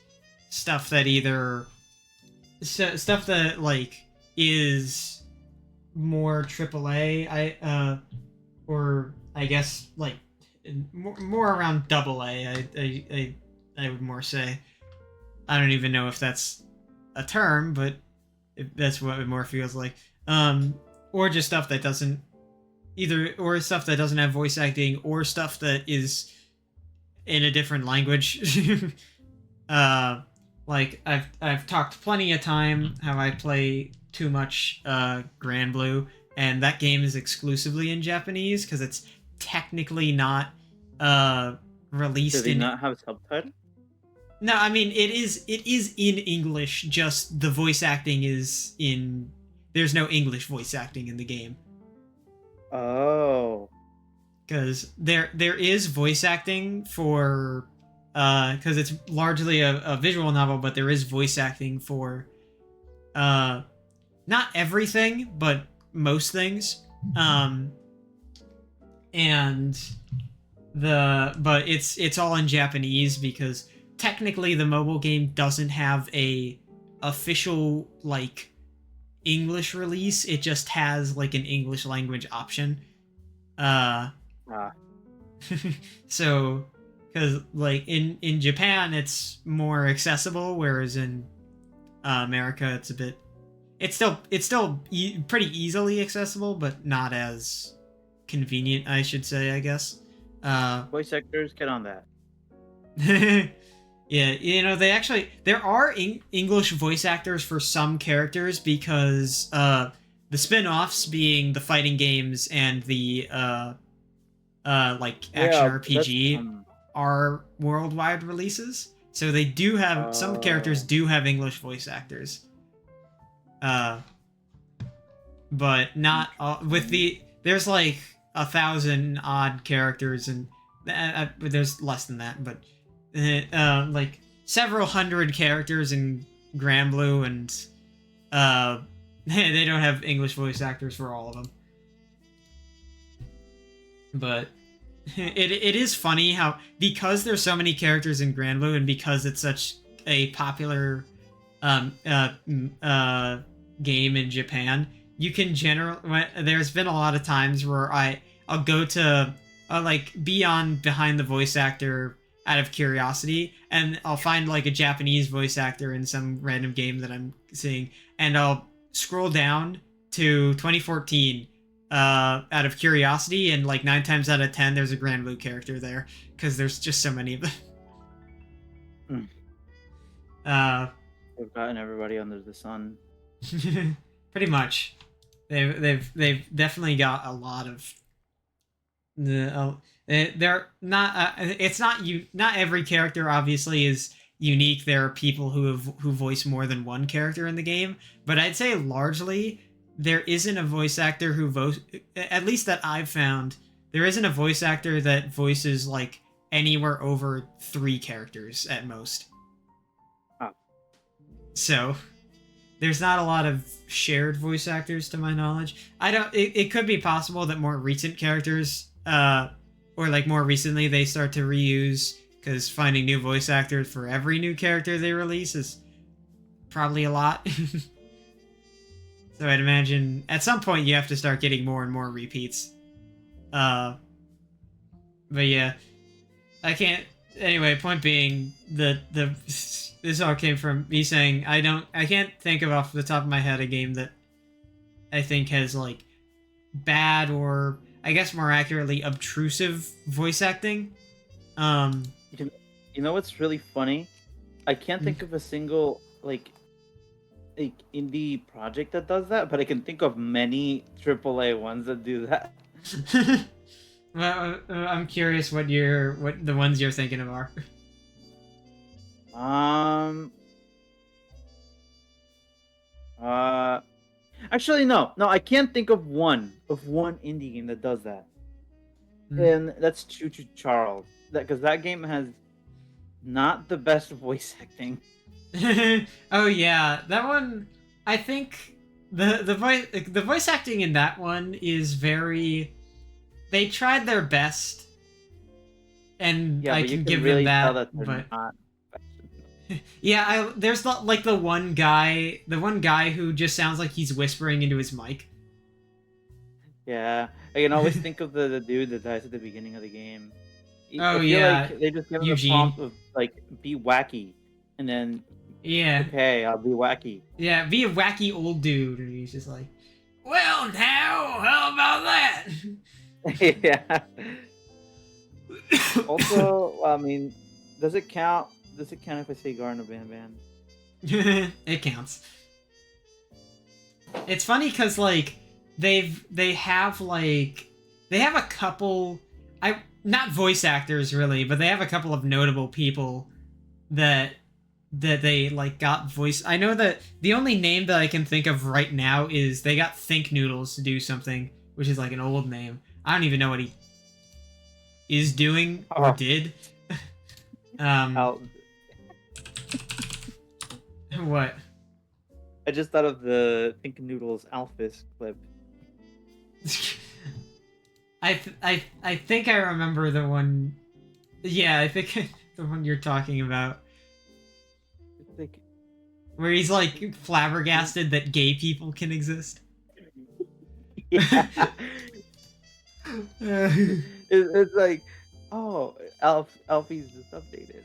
stuff that stuff that like is more AAA. Or I guess like more around AA. I would more say. I don't even know if that's a term, but that's what it more feels like. Or just stuff that doesn't or stuff that doesn't have voice acting, or stuff that is in a different language. Like I've talked plenty of time how I play too much Grand Blue, and that game is exclusively in Japanese because it's technically not released Do they in. not have subtitles? No, I mean it is in English. Just the voice acting is in. There's no English voice acting in the game. Oh. Because there is voice acting for because it's largely a visual novel, but there is voice acting for not everything, but most things. And but it's all in Japanese because technically the mobile game doesn't have a official like English release. It just has like an English language option. So because like in Japan it's more accessible, whereas in America it's still pretty easily accessible, but not as convenient, I should say, I guess. Voice actors, get on that. Yeah, there are English voice actors for some characters because the spin-offs being the fighting games and the like action RPG are worldwide releases. So they do have some characters do have English voice actors. But not all, there's like 1,000 odd characters, and there's less than that, but like several hundred characters in Grand Blue, and they don't have English voice actors for all of them. But it is funny how, because there's so many characters in Grand Blue, and because it's such a popular game in Japan, you can there's been a lot of times where I'll go to be on behind the voice actor out of curiosity, and I'll find like a Japanese voice actor in some random game that I'm seeing, and I'll scroll down to 2014 out of curiosity, and like 9 times out of 10 there's a Grand Blue character there because there's just so many of them. They've gotten everybody under the sun. Pretty much. They've definitely got a lot of they're not it's not not every character obviously is unique. There are people who voice more than one character in the game, but I'd say largely there isn't a voice actor who at least that I've found, there isn't a voice actor that voices like anywhere over 3 characters at most. So there's not a lot of shared voice actors to my knowledge. It could be possible that more recent characters or like more recently they start to reuse, because finding new voice actors for every new character they release is probably a lot. So I'd imagine at some point you have to start getting more and more repeats. But yeah, I can't. Anyway, point being that this all came from me saying I can't think of off the top of my head a game that I think has like bad, or I guess more accurately obtrusive voice acting. You know what's really funny? I can't think of a single like indie project that does that, but I can think of many AAA ones that do that. Well, I'm curious what the ones you're thinking of are. Actually, no, I can't think of one indie game that does that, and that's Choo Choo Charles. Because that game has not the best voice acting. Oh yeah, that one. I think the voice acting in that one is very. They tried their best, and Yeah, I but you can can give really them tell that. that they're But not. yeah, there's the one guy who just sounds like he's whispering into his mic. Yeah, I can always think of the dude that dies at the beginning of the game. Oh, I feel yeah, like they just give him the Eugene. prompt of like be wacky, and then Yeah, okay, I'll be wacky. yeah, be a wacky old dude, and he's just like, well, now how about that? Yeah. Also, I mean, does it count? Does it count if I say Garden of Banban? It counts. It's funny because like they have a couple, not voice actors really, but they have a couple of notable people that they like got voice. I know that the only name that I can think of right now is they got Think Noodles to do something, which is like an old name. I don't even know what he is doing or did. What? I just thought of the Think Noodles Alphys clip. I think I remember the one. Yeah, I think the one you're talking about, It's like, where he's like flabbergasted that gay people can exist. yeah. It's like, oh, Alfie's just updated.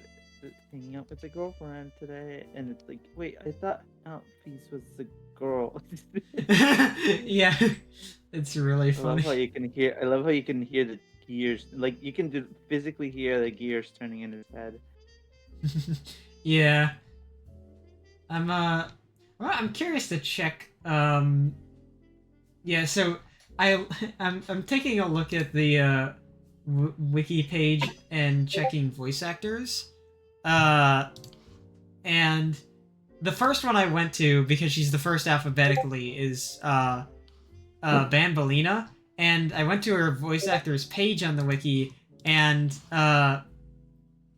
Hanging out with a girlfriend today, and it's like, wait, I thought Alfie's was the girl. Yeah, it's really funny. I love how you can hear the gears. Like you can physically hear the gears turning in his head. Yeah, I'm curious to check. Yeah, so I'm taking a look at the wiki page and checking voice actors. And the first one I went to, because she's the first alphabetically, is Bambolina, and I went to her voice actors page on the wiki, and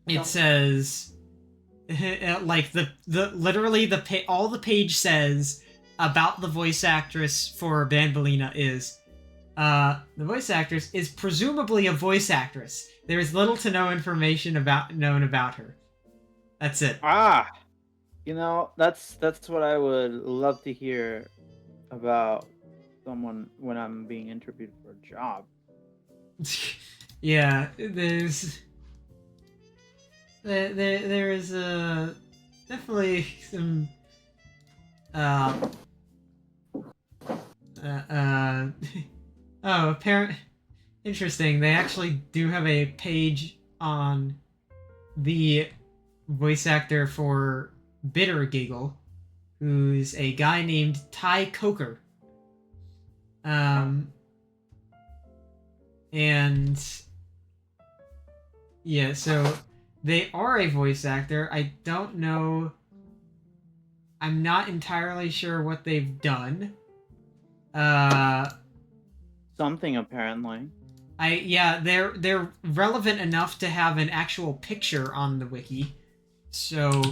it says like all the page says about the voice actress for Bambolina is the voice actress is presumably a voice actress. There is little to no information known about her. That's it. That's what I would love to hear about someone when I'm being interviewed for a job. Yeah, there's definitely some interesting. They actually do have a page on the voice actor for Bitter Giggle, who's a guy named Ty Coker. And yeah, so they are a voice actor. I don't know. I'm not entirely sure what they've done. Something apparently. They're relevant enough to have an actual picture on the wiki. So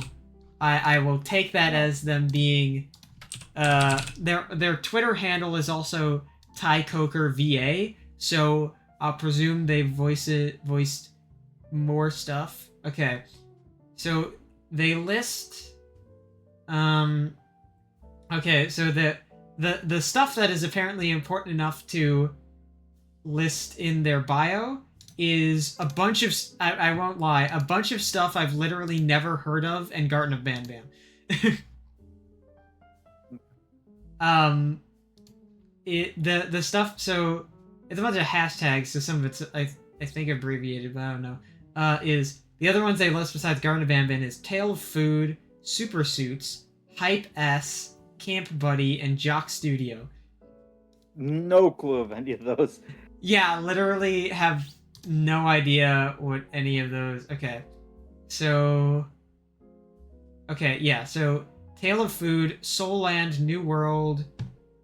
I will take that as them being their Twitter handle is also Ty Coker VA, so I'll presume they voiced more stuff. Okay. So they list Okay, so the stuff that is apparently important enough to list in their bio is a bunch of I won't lie, a bunch of stuff I've literally never heard of and Garden of Bam Bam. The stuff, so it's a bunch of hashtags, so some of it's I think abbreviated, but I don't know. Is the other ones they list besides Garden of Bam Bam is Tale of Food, Super Suits, Hype S, Camp Buddy, and Jock Studio. No clue of any of those. Yeah, literally have no idea what any of those. Okay, so Tale of Food, Soul Land, New World,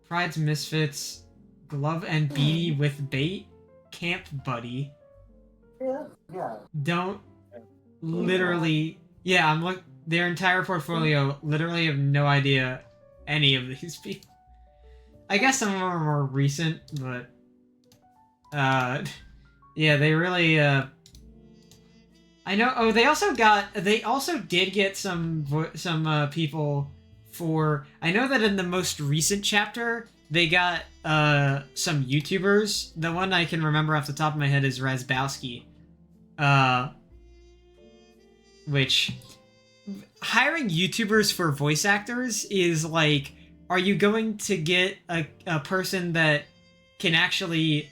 Pride's Misfits, Glove and Beanie with Bait, Camp Buddy. Yeah. Don't literally. Yeah, I'm look. Their entire portfolio literally have no idea any of these people. I guess some of them are more recent, but yeah, they really I know. Oh, they also did get some people for. I know that in the most recent chapter they got some YouTubers. The one I can remember off the top of my head is Razbowski, which hiring YouTubers for voice actors is like, are you going to get a person that can actually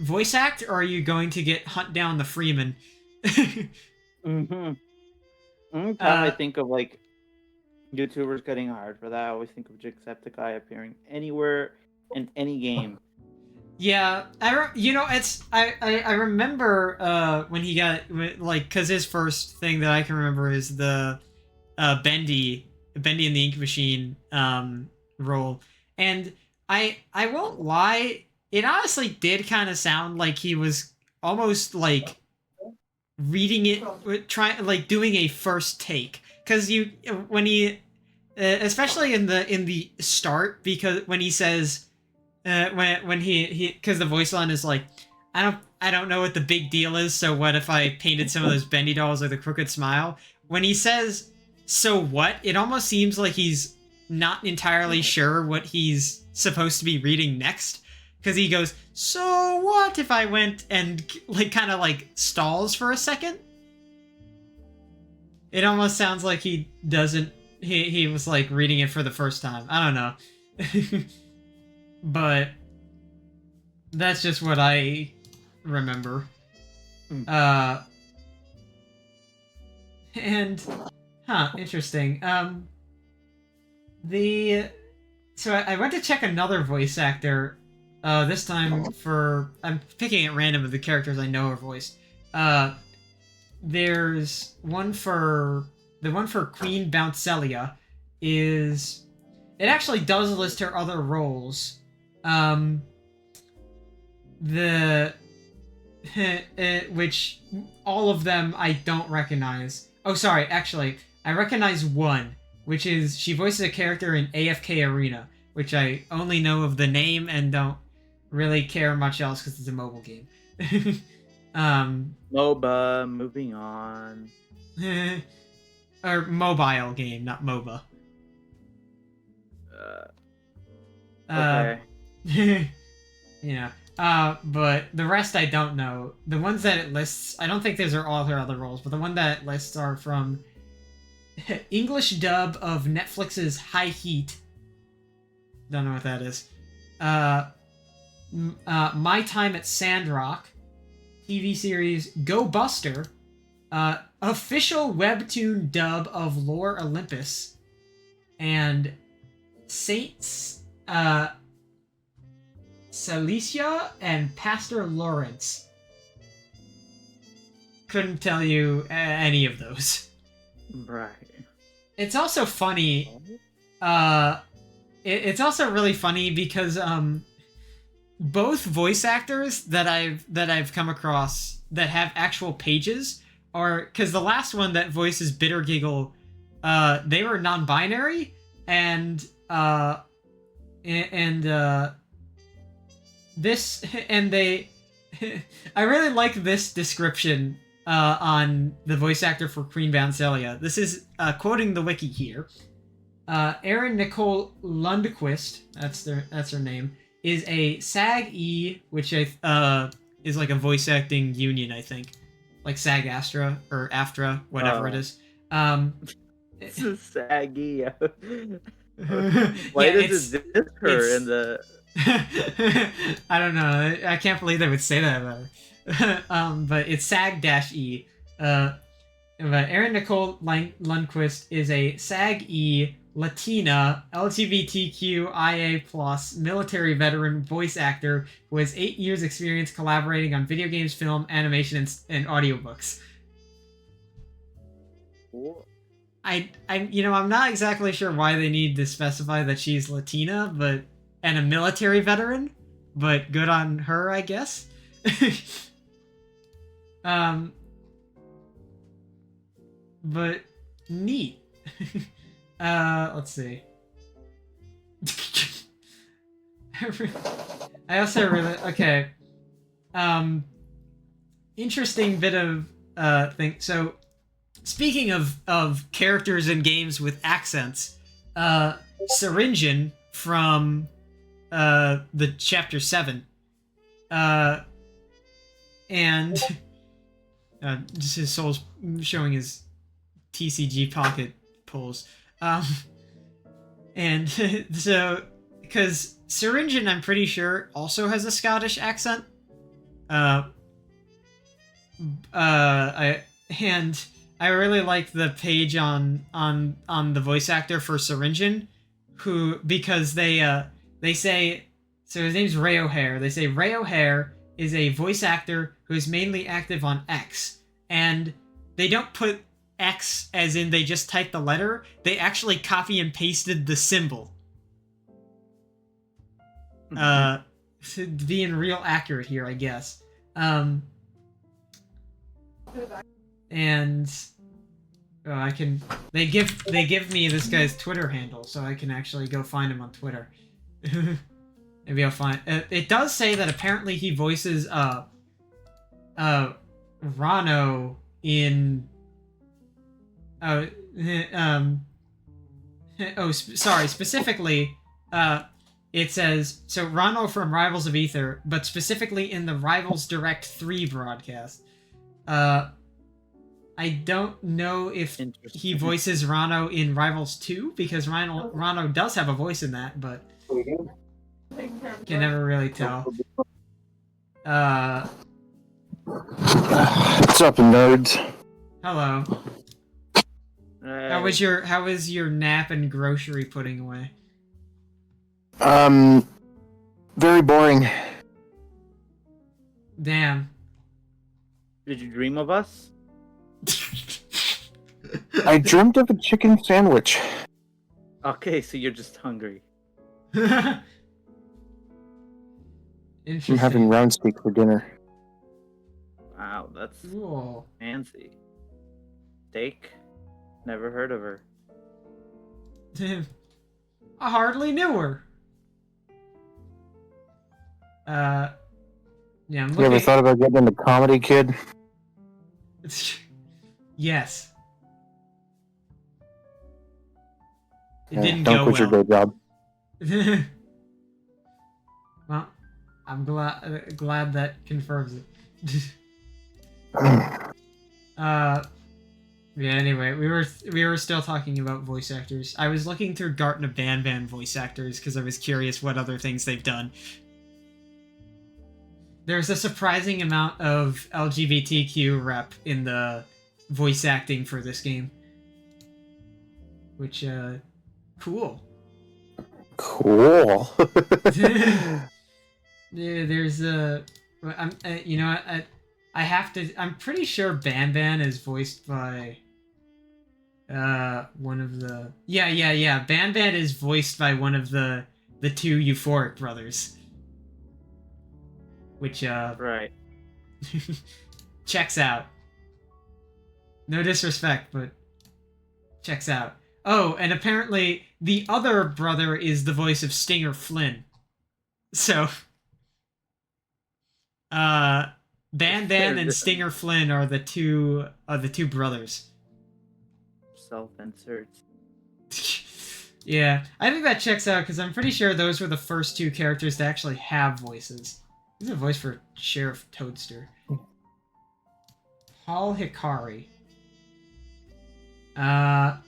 voice act, or are you going to get hunt down the Freeman? Mm-hmm. Anytime I think of like YouTubers getting hired for that, I always think of Jacksepticeye appearing anywhere in any game. Yeah, I remember when he got, like, because his first thing that I can remember is the Bendy in the Ink Machine role, and I won't lie, it honestly did kind of sound like he was almost like reading it, doing a first take, because when he especially in the start, because when he says when he because the voice line is like, I don't know what the big deal is, so what if I painted some of those Bendy dolls with a crooked smile? When he says so what, it almost seems like he's not entirely sure what he's supposed to be reading next, because he goes, so what if I went, and like kind of like stalls for a second. It almost sounds like he doesn't he was like reading it for the first time. I don't know. But that's just what I remember. And interesting. So I went to check another voice actor. This time for, I'm picking at random of the characters I know are voiced. There's one for Queen Bouncelia is, it actually does list her other roles. Which all of them I don't recognize. Oh, sorry, actually, I recognize one, which is she voices a character in AFK Arena, which I only know of the name and don't really care much else because it's a mobile game. MOBA, moving on. Or mobile game, not MOBA. Okay. Yeah. But the rest I don't know. The ones that it lists, I don't think those are all her other roles, but the one that it lists are from English dub of Netflix's High Heat. Don't know what that is. My Time at Sandrock, TV series Go Buster, official webtoon dub of Lore Olympus, and Saints, Celicia and Pastor Lawrence. Couldn't tell you any of those. Right. It's also funny. It's also really funny because both voice actors that I've come across that have actual pages are, because the last one that voices Bitter Giggle, they were non-binary, and this, and they I really like this description on the voice actor for Queen Bouncelia. This is quoting the wiki here. Erin Nicole Lundquist, that's her name, is a SAG-E, which is like a voice acting union, I think, like SAG-AFTRA or AFTRA, whatever it is. This is saggy. Why Yeah, does it diss her in the? I don't know. I can't believe they would say that about her. But it's SAG-E. But Erin Nicole Lundquist is a SAG-E Latina LGBTQIA+ military veteran voice actor who has 8 years experience collaborating on video games, film, animation, and audiobooks. I'm not exactly sure why they need to specify that she's Latina, and a military veteran, but good on her, I guess. But neat. Let's see. I also really okay. Interesting bit of thing. So, speaking of characters in games with accents, Syringan from the chapter 7, and just his soul's showing his TCG pocket pulls. And so, because Syringan, I'm pretty sure, also has a Scottish accent. I really like the page on the voice actor for Syringan, because they say, so his name's Ray O'Hare. They say Ray O'Hare is a voice actor who is mainly active on X, and they don't put X as in they just typed the letter. They actually copy and pasted the symbol. Being real accurate here, I guess. And I can. They give me this guy's Twitter handle, so I can actually go find him on Twitter. Maybe I'll find. It does say that apparently he voices Rano in. Specifically, it says, so Rano from Rivals of Aether, but specifically in the Rivals Direct 3 broadcast. I don't know if he voices Rano in Rivals 2, because Rano does have a voice in that, but can never really tell. What's up, nerds? Hello. How was your nap and grocery putting away? Very boring. Damn. Did you dream of us? I dreamt of a chicken sandwich. Okay, so you're just hungry. Interesting. I'm having round steak for dinner. Wow, that's Cool. fancy. Steak? Never heard of her. I hardly knew her. Yeah, I'm looking. You ever thought about getting into comedy, kid? Yes. It Yeah, didn't don't go quit your well. day job. Well, I'm glad that confirms it. Yeah, anyway, we were still talking about voice actors. I was looking through Gartner Ban voice actors because I was curious what other things they've done. There's a surprising amount of LGBTQ rep in the voice acting for this game. Which, cool. Cool. Yeah, there's I have to. I'm pretty sure Ban is voiced by one of the. Yeah. Ban is voiced by one of the two Euphoric brothers. Which Right. checks out. No disrespect, but checks out. Oh, and apparently the other brother is the voice of Stinger Flynn. So, Ban and Stinger Flynn are the two brothers. Self-insert. Yeah, I think that checks out because I'm pretty sure those were the first two characters to actually have voices. There's a voice for Sheriff Toadster. Paul Hikari. Paul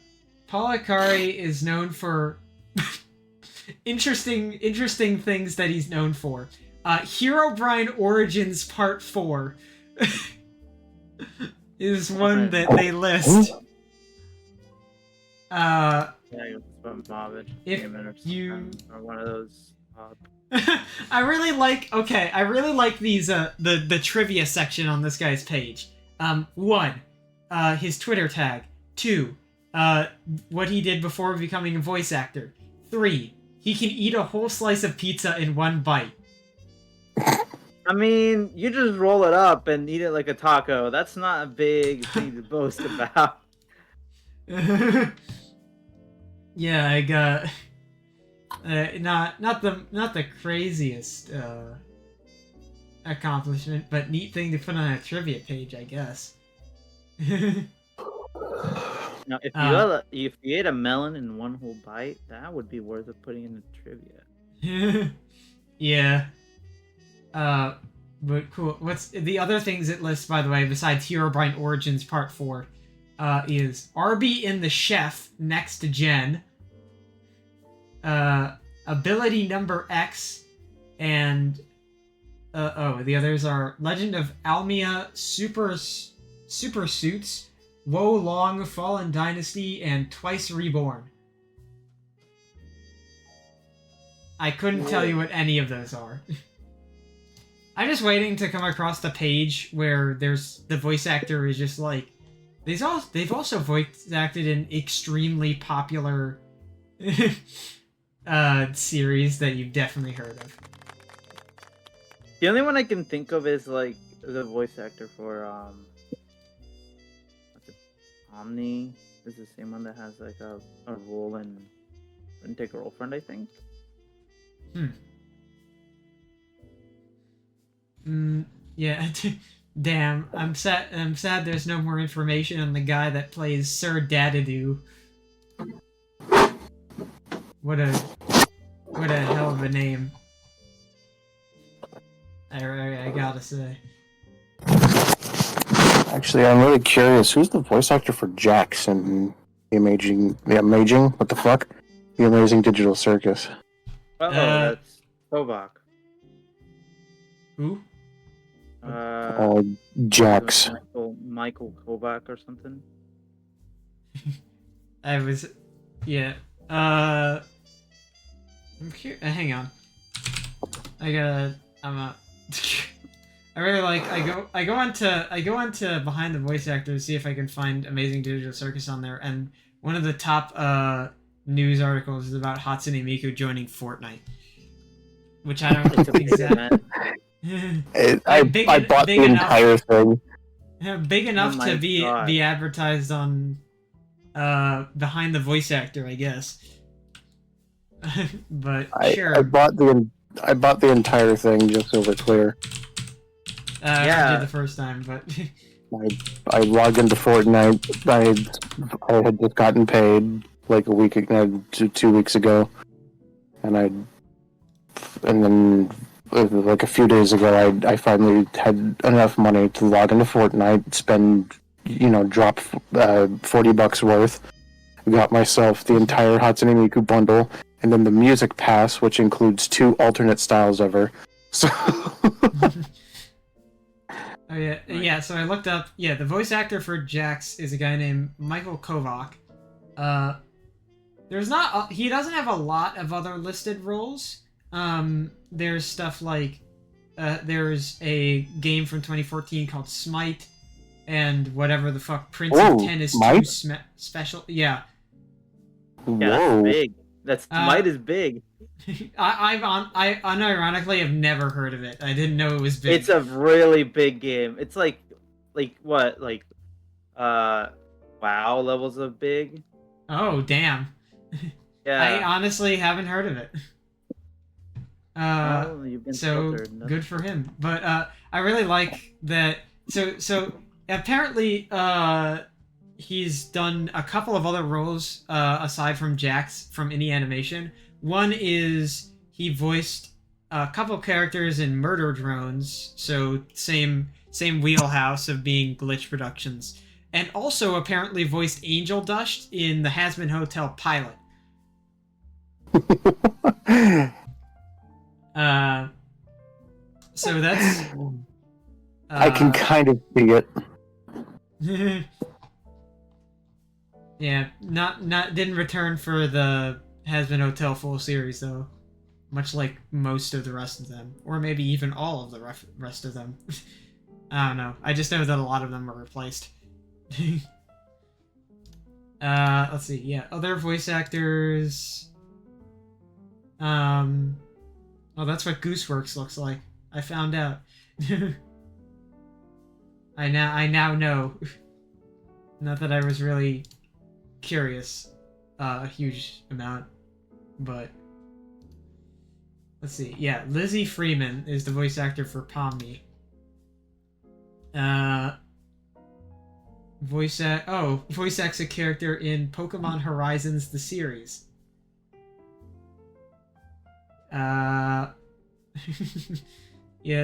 Hikari is known for interesting things that he's known for. Herobrine Origins Part 4 is one that they list. Yeah, it's from Mobbage. If Gaming or you- something, or one of those. I really like these the trivia section on this guy's page. 1, his Twitter tag. 2, what he did before becoming a voice actor. 3, he can eat a whole slice of pizza in one bite. I mean, you just roll it up and eat it like a taco. That's not a big thing to boast about. Yeah, I got not the craziest accomplishment, but neat thing to put on a trivia page, I guess. Now, if you ate a melon in one whole bite, that would be worth it putting in the trivia. Yeah. But cool. What's the other things it lists, by the way, besides Herobrine Origins Part 4, is Arby in the Chef next to Jen, Ability Number X, and the others are Legend of Almia, Super Suits, Wo Long, Fallen Dynasty, and Twice Reborn. I couldn't tell you what any of those are. I'm just waiting to come across the page where there's the voice actor is just like they've also voice acted in extremely popular series that you've definitely heard of. The only one I can think of is like the voice actor for what's it? Omni. Is the same one that has like a role in Rent a Girlfriend, I think. Yeah. Damn. I'm sad. There's no more information on the guy that plays Sir Dadadoo. What a hell of a name. I gotta say. Actually, I'm really curious. Who's the voice actor for Jax in the Amazing? What the fuck? The Amazing Digital Circus. Oh, that's Kovac. Who? Jax. Michael Kovac or something. Yeah. I'm curious. Hang on. I really like. I go onto Behind the Voice Actor to see if I can find Amazing Digital Circus on there, and one of the top news articles is about Hatsune Miku joining Fortnite, which I don't think exactly. I bought the entire thing. Big enough Oh to my be God. advertised on Behind the Voice Actor, I guess. But sure. I bought the entire thing, just so we're clear. I did the first time, but I logged into Fortnite. I had just gotten paid like a week ago, 2 weeks ago, and then like a few days ago, I finally had enough money to log into Fortnite, spend drop $40 worth. Got myself the entire Hatsune Miku bundle, and then the music pass, which includes 2 alternate styles of her. So. Oh yeah, yeah. So I looked up. Yeah, the voice actor for Jax is a guy named Michael Kovac. He doesn't have a lot of other listed roles. There's stuff like, there's a game from 2014 called Smite, and whatever the fuck Prince of Tennis 2 special. Yeah. Yeah, that's big. Smite is big. I unironically have never heard of it. I didn't know it was big. It's a really big game. It's like what? WoW levels of big. Oh, damn. Yeah. I honestly haven't heard of it. You've been So filtered. good for him. But I really like that. So apparently, he's done a couple of other roles aside from Jax from Indie Animation. One is he voiced a couple characters in Murder Drones, so same wheelhouse of being Glitch Productions, and also apparently voiced Angel Dust in the Hazbin Hotel pilot. So that's. I can kind of see it. Yeah, not didn't return for the Hazbin Hotel full series though, much like most of the rest of them, or maybe even all of the rest of them. I don't know. I just know that a lot of them were replaced. Let's see. Yeah, other voice actors. Oh, that's what Gooseworks looks like. I found out. I now know. Not that I was really curious a huge amount, but let's see. Yeah, Lizzie Freeman is the voice actor for Pomni. Voice acts a character in Pokemon Horizons the series. Yeah,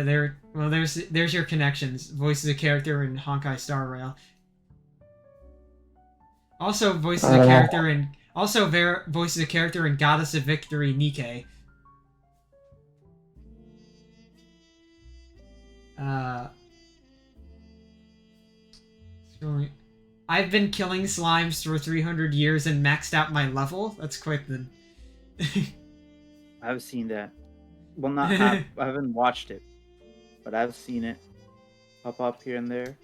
there's your connections. Voices a character in Honkai Star Rail. Also voices a character in voices a character in Goddess of Victory Nikke. I've been killing slimes for 300 years and maxed out my level. That's quite the. I've seen that. Well, not I haven't watched it, but I've seen it pop up here and there.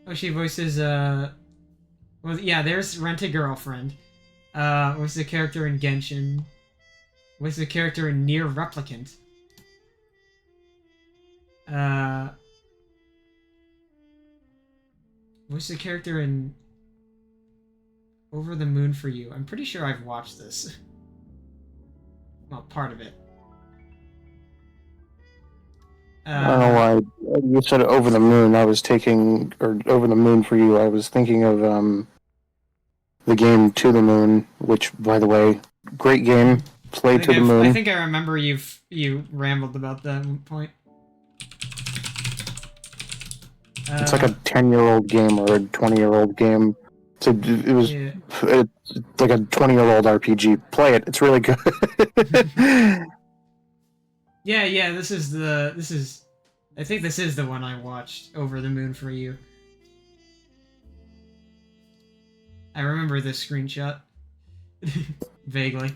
Oh, she voices well, yeah, there's Rent a Girlfriend. Voices a character in Genshin. Voices a character in Nier Replicant. Voices a character in Over the Moon for You. I'm pretty sure I've watched this. Well, part of it. I don't know why you said Over the Moon. I was taking, or Over the Moon for You. I was thinking of the game To the Moon, which, by the way, great game. Play To the Moon. I think I remember you rambled about that point. It's like a 10-year-old game or a 20-year-old game. So it was it's like a 20-year-old RPG. Play it. It's really good. Yeah, this is I think this is the one I watched, Over the Moon for You. I remember this screenshot. Vaguely.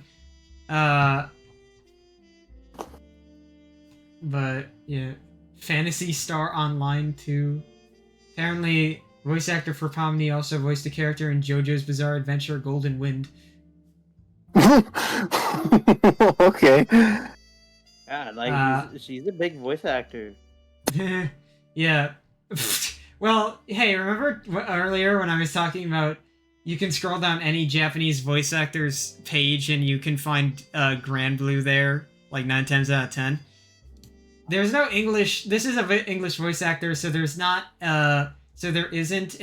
But yeah, Phantasy Star Online 2. Apparently, voice actor for Pomni also voiced a character in JoJo's Bizarre Adventure Golden Wind. Okay. Yeah, like she's a big voice actor. Yeah. Well, hey, remember earlier when I was talking about you can scroll down any Japanese voice actor's page and you can find Grand Blue there, like 9 times out of 10? There's no English. This is a English voice actor, so there's not. So there isn't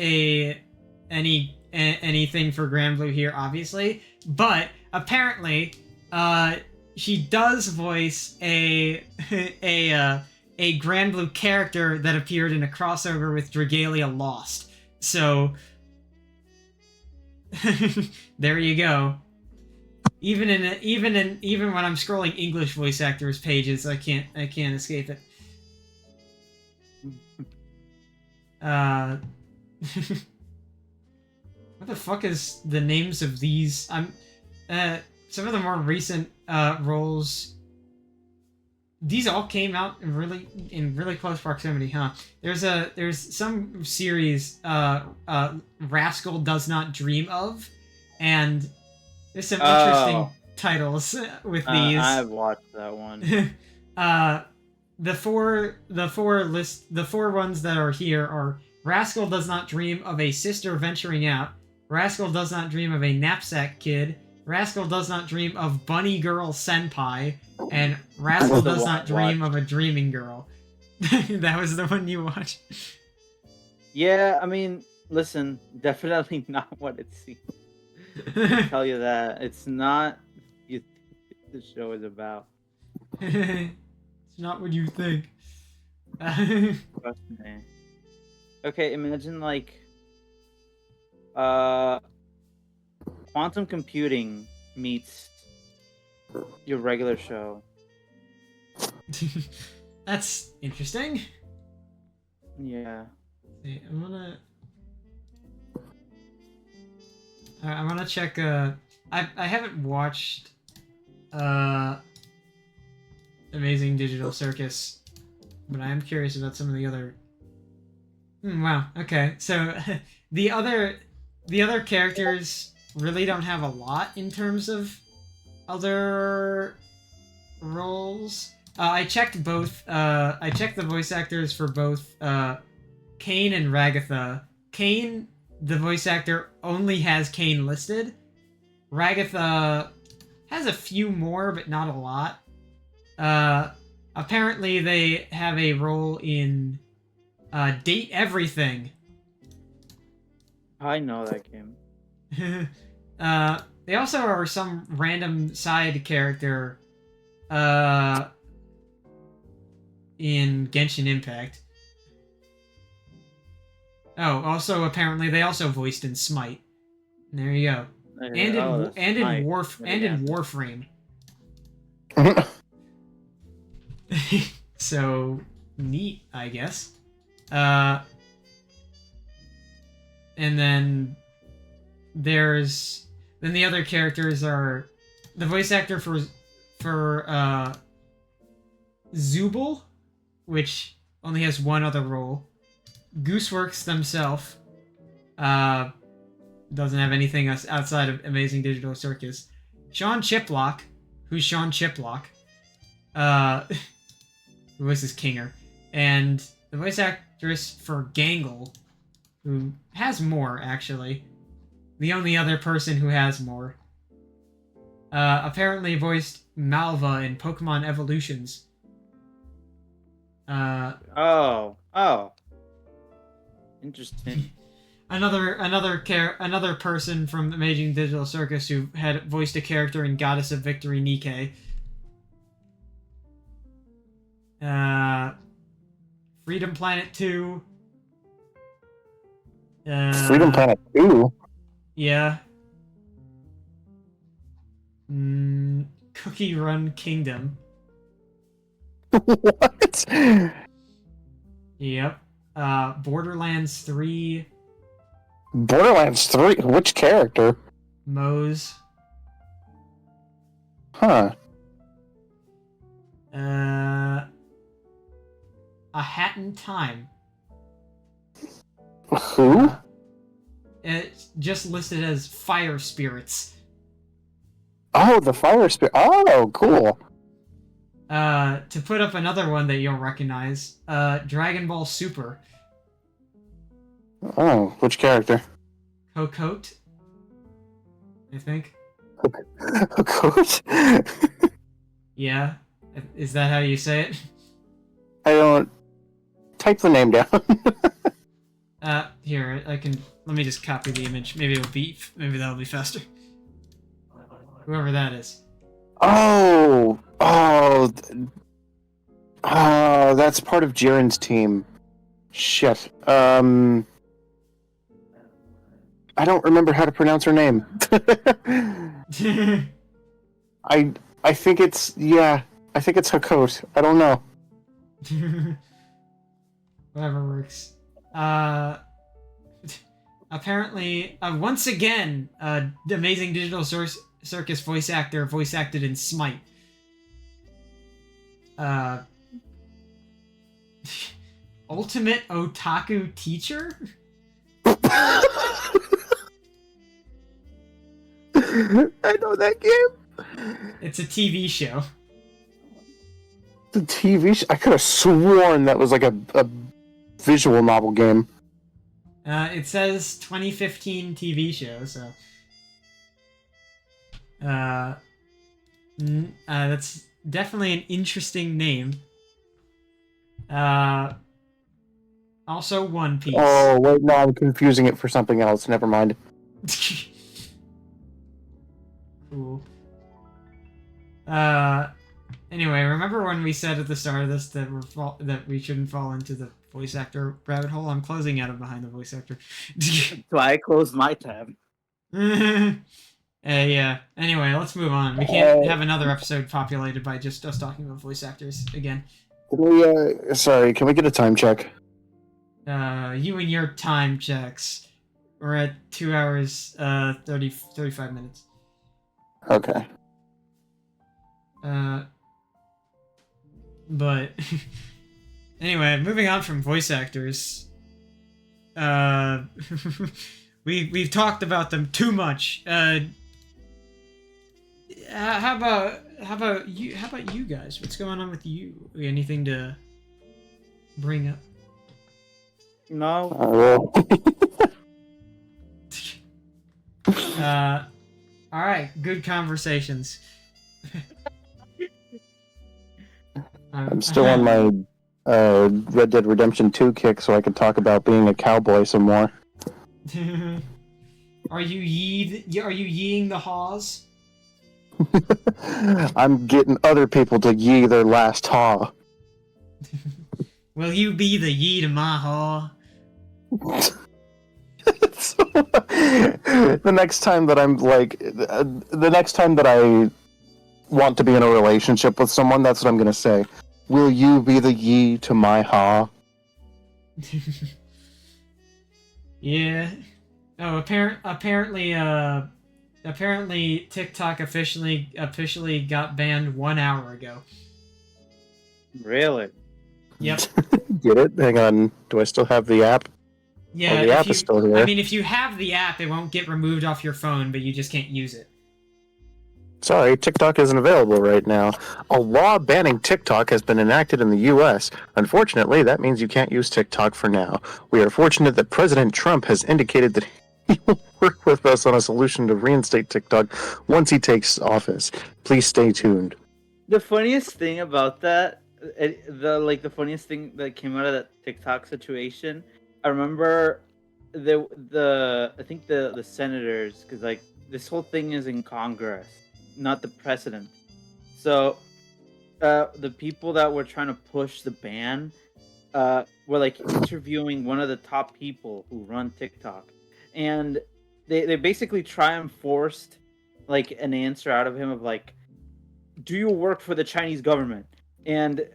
anything for Grand Blue here, obviously. But apparently, she does voice a Grand Blue character that appeared in a crossover with Dragalia Lost. So there you go. Even when I'm scrolling English voice actors pages, I can't escape it. What the fuck is the names of these? Some of the more recent roles. These all came out in really close proximity, huh? There's some series Rascal Does Not Dream Of, and there's some interesting titles with these. I've watched that one. The four ones that are here are Rascal Does Not Dream of a Sister Venturing Out, Rascal Does Not Dream of a Knapsack Kid, Rascal Does Not Dream of Bunny Girl Senpai, and Rascal Does Not Dream of a Dreaming Girl. That was the one you watched. Yeah, I mean, Listen, definitely not what it seems. I'll tell you that. It's not you think the show is about. It's not what you think. Trust me. Okay, imagine like uh quantum computing meets your regular show. That's interesting. Yeah. See, I'm gonna check. I haven't watched Amazing Digital Circus, but I am curious about some of the other. Wow. Okay. So the other characters really don't have a lot in terms of other roles. I checked both. I checked the voice actors for both Kane and Ragatha. Kane, the voice actor, only has Kane listed. Ragatha has a few more, but not a lot. Apparently they have a role in Date Everything. I know that game. They also are some random side character in Genshin Impact. Oh, also apparently they also voiced in Smite. There you go. And in Warframe. So neat, I guess. And then the other characters are the voice actor for Zubul, which only has one other role. Gooseworks themselves doesn't have anything outside of Amazing Digital Circus. Sean Chiplock, who's Sean Chiplock, who voices Kinger, and the voice actress for Gangle, who has more, actually. The only other person who has more. Apparently voiced Malva in Pokemon Evolutions. Oh. Interesting. Another person from Amazing Digital Circus who had voiced a character in Goddess of Victory Nikke. Freedom Planet 2. Freedom Planet 2? Yeah. Cookie Run Kingdom. What? Yep. Borderlands 3. Borderlands 3? Which character? Moe's. Huh. A Hat in Time. Who? It's just listed as Fire Spirits. Oh, the Fire Spirit. Oh, cool. To put up another one that you'll recognize, Dragon Ball Super. Oh, which character? Cocotte, I think. Cocotte? Yeah. Is that how you say it? I don't... Type the name down. Here, I can... Let me just copy the image. Maybe that'll be faster. Whoever that is. Oh, that's part of Jiren's team. Shit. I don't remember how to pronounce her name. I think it's Hakote. I don't know. Whatever works. Apparently, once again, the Amazing Digital Circus voice actor voice acted in Smite. Ultimate Otaku Teacher? I know that game. It's a TV show. The TV show? I could have sworn that was like a visual novel game. It says 2015 TV show, so... that's definitely an interesting name. On Also One Piece. Oh, wait, no, I'm confusing it for something else. Never mind. Cool. Anyway, remember when we said at the start of this that we shouldn't fall into the voice actor rabbit hole? I'm closing out of behind the voice actor. So I closed my tab. Yeah. Anyway, let's move on. We can't have another episode populated by just us talking about voice actors again. Can we, sorry, can we get a time check? You and your time checks. We're at 2 hours, 35 minutes. Okay. But anyway, moving on from voice actors. We've talked about them too much. How about you guys? What's going on with you? Anything to bring up? No. All right, good conversations. I'm still on my Red Dead Redemption 2 kick, so I can talk about being a cowboy some more. Are you yeeing the haws? I'm getting other people to yee their last haw. Will you be the yee to my haw? The next time that I'm like, the next time that I want to be in a relationship with someone, that's what I'm gonna say. Will you be the yee to my haw? Yeah. Oh, apparently TikTok officially got banned 1 hour ago. Really? Yep. Get it? Hang on. Do I still have the app? Yeah. Oh, the app is still here. I mean, if you have the app, it won't get removed off your phone, but you just can't use it. Sorry, TikTok isn't available right now. A law banning TikTok has been enacted in the U.S. Unfortunately, that means you can't use TikTok for now. We are fortunate that President Trump has indicated that he will work with us on a solution to reinstate TikTok once he takes office. Please stay tuned. The funniest thing about that, the funniest thing that came out of that TikTok situation, I remember I think the senators, because like this whole thing is in Congress, not the president. So the people that were trying to push the ban were like interviewing one of the top people who run TikTok, and they basically try and forced like an answer out of him of like, do you work for the Chinese government? And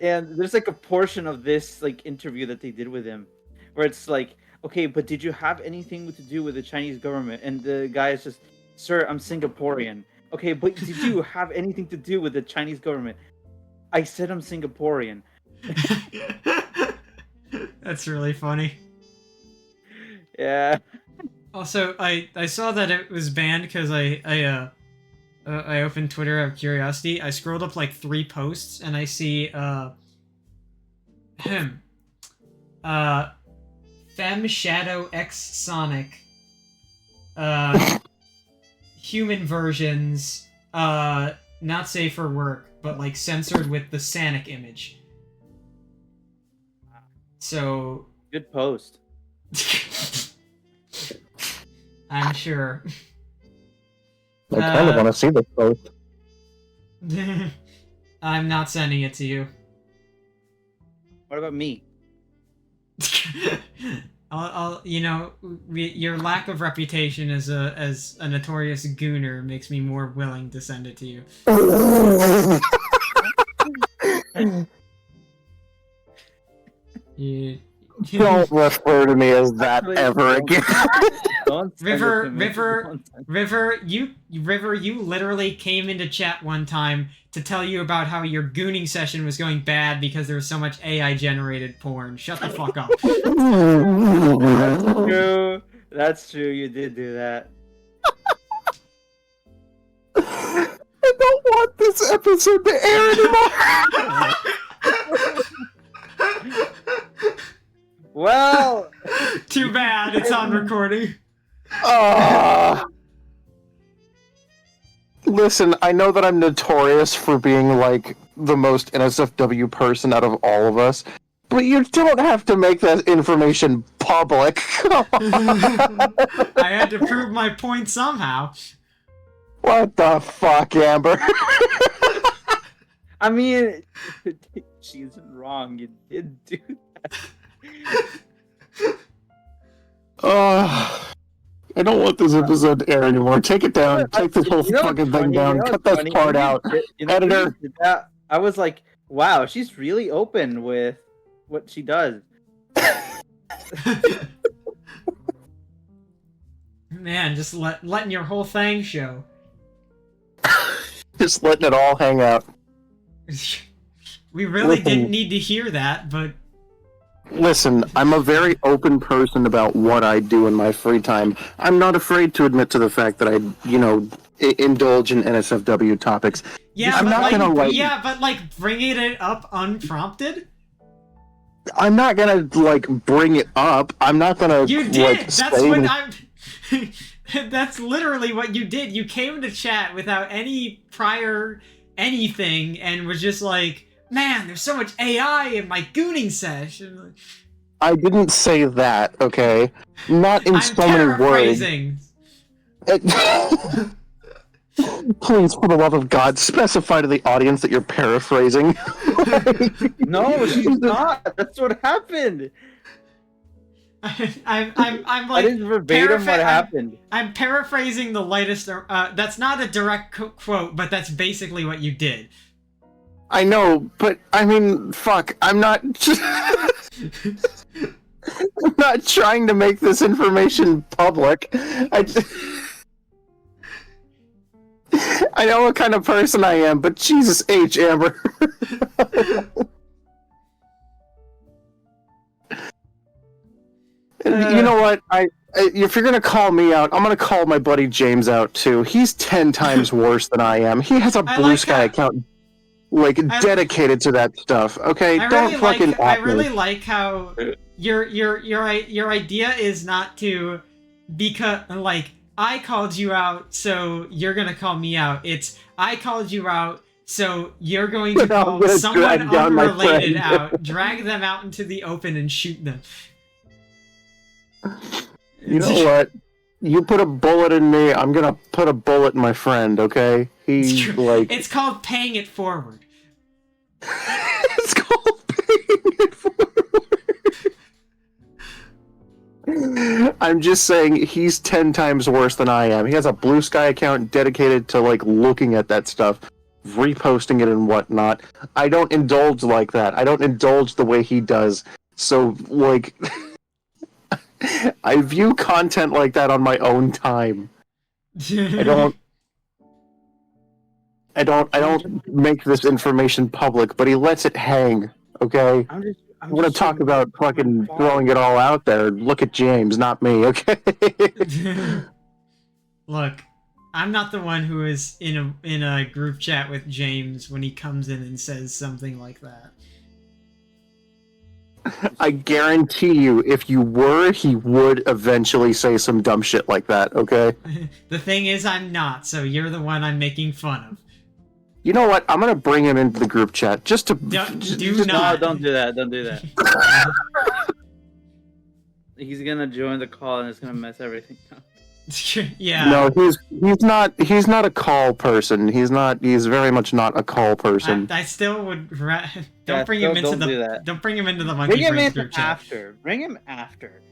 and there's like a portion of this like interview that they did with him where it's like, okay, but did you have anything to do with the Chinese government? And the guy is just, sir, I'm Singaporean. Okay, but did you have anything to do with the Chinese government? I said I'm Singaporean. That's really funny. Yeah. Also, I saw that it was banned because I opened Twitter out of curiosity. I scrolled up like 3 posts and I see Fem Shadow X Sonic human versions not safe for work, but like censored with the Sanic image. So Good post. I'm sure. I kind of want to see this post. I'm not sending it to you. What about me? I'll your lack of reputation as a notorious gooner makes me more willing to send it to you. Don't refer to me as that Actually, ever again. Don't send it to me. River, you literally came into chat one time to tell you about how your gooning session was going bad because there was so much AI generated porn. Shut the fuck up. That's true. That's true. You did do that. I don't want this episode to air anymore. Well, Too bad, it's on recording. Listen, I know that I'm notorious for being like the most NSFW person out of all of us, But you don't have to make that information public. I had to prove my point somehow. What the fuck, Amber? I mean, she isn't wrong. You did do that. I don't want this episode to air anymore. Take it down. Take this whole fucking thing down. Cut this part out. Editor. I was like, wow, she's really open with what she does. Man, just letting your whole thing show. Just letting it all hang out. We really Listen. didn't need to hear that, but Listen, I'm a very open person about what I do in my free time. I'm not afraid to admit to the fact that I, indulge in NSFW topics. yeah, I'm but not gonna bringing it up unprompted. I'm not gonna bring it up. I'm not gonna. You did. That's say what that- I'm. That's literally what you did. You came into chat without any prior anything and was just like, "Man, there's so much AI in my gooning session." I didn't say that. Okay, not in I'm so many words. paraphrasing. Please, for the love of God, specify to the audience that you're paraphrasing. No, she's not. That's what happened. I'm That is verbatim what happened. I'm paraphrasing the lightest. That's not a direct quote, but that's basically what you did. I know, but I mean, fuck. I'm not. I'm not trying to make this information public. I know what kind of person I am, but Jesus H, Amber. You know what? If you're gonna call me out, I'm gonna call my buddy James out too. He's 10 times worse than I am. He has a Blue Sky account, dedicated to that stuff. Okay, I really like how your idea is not to because I called you out, so you're gonna call me out. It's I called you out, so you're going to call someone unrelated out, drag them out into the open, and shoot them. You know what? You put a bullet in me, I'm gonna put a bullet in my friend, okay? It's called paying it forward. It's called paying it forward. I'm just saying he's 10 times worse than I am. He has a Blue Sky account dedicated to looking at that stuff, reposting it and whatnot. I don't indulge like that. I don't indulge the way he does. So I view content like that on my own time. I don't make this information public, but he lets it hang, okay? I'm going to talk about fucking throwing it all out there. Look at James, not me, okay? Look, I'm not the one who is in a group chat with James when he comes in and says something like that. I guarantee you, if you were, he would eventually say some dumb shit like that, okay? The thing is, I'm not, so you're the one I'm making fun of. You know what? I'm gonna bring him into the group chat, just to... No, don't do that, don't do that. He's gonna join the call and it's gonna mess everything up. Yeah. No, he's not a call person. He's very much not a call person. I still would don't bring him into the monkey brains group chat. Bring him after.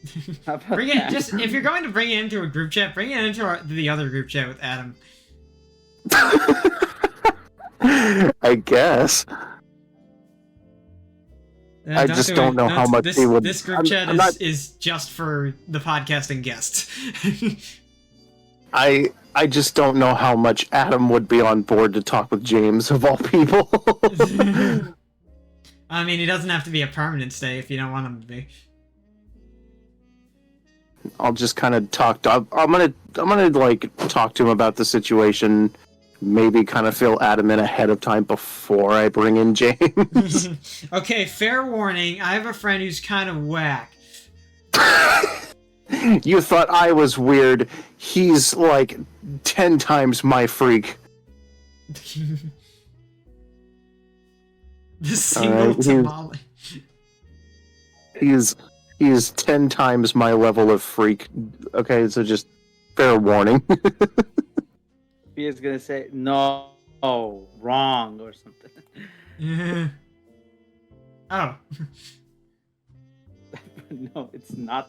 If you're going to bring it into a group chat, bring it into the other group chat with Adam. I guess. I just don't know how much he would. This group chat is just for the podcasting guests. I just don't know how much Adam would be on board to talk with James, of all people. I mean, he doesn't have to be a permanent stay if you don't want him to be. I'll just kind of talk to... I'm gonna talk to him about the situation. Maybe kind of fill Adam in ahead of time before I bring in James. Okay, fair warning. I have a friend who's kind of whack. You thought I was weird. He's 10 times my freak. The single tamale. He is 10 times my level of freak. Okay, so just fair warning. He is gonna say no, wrong or something. Oh. No, it's not.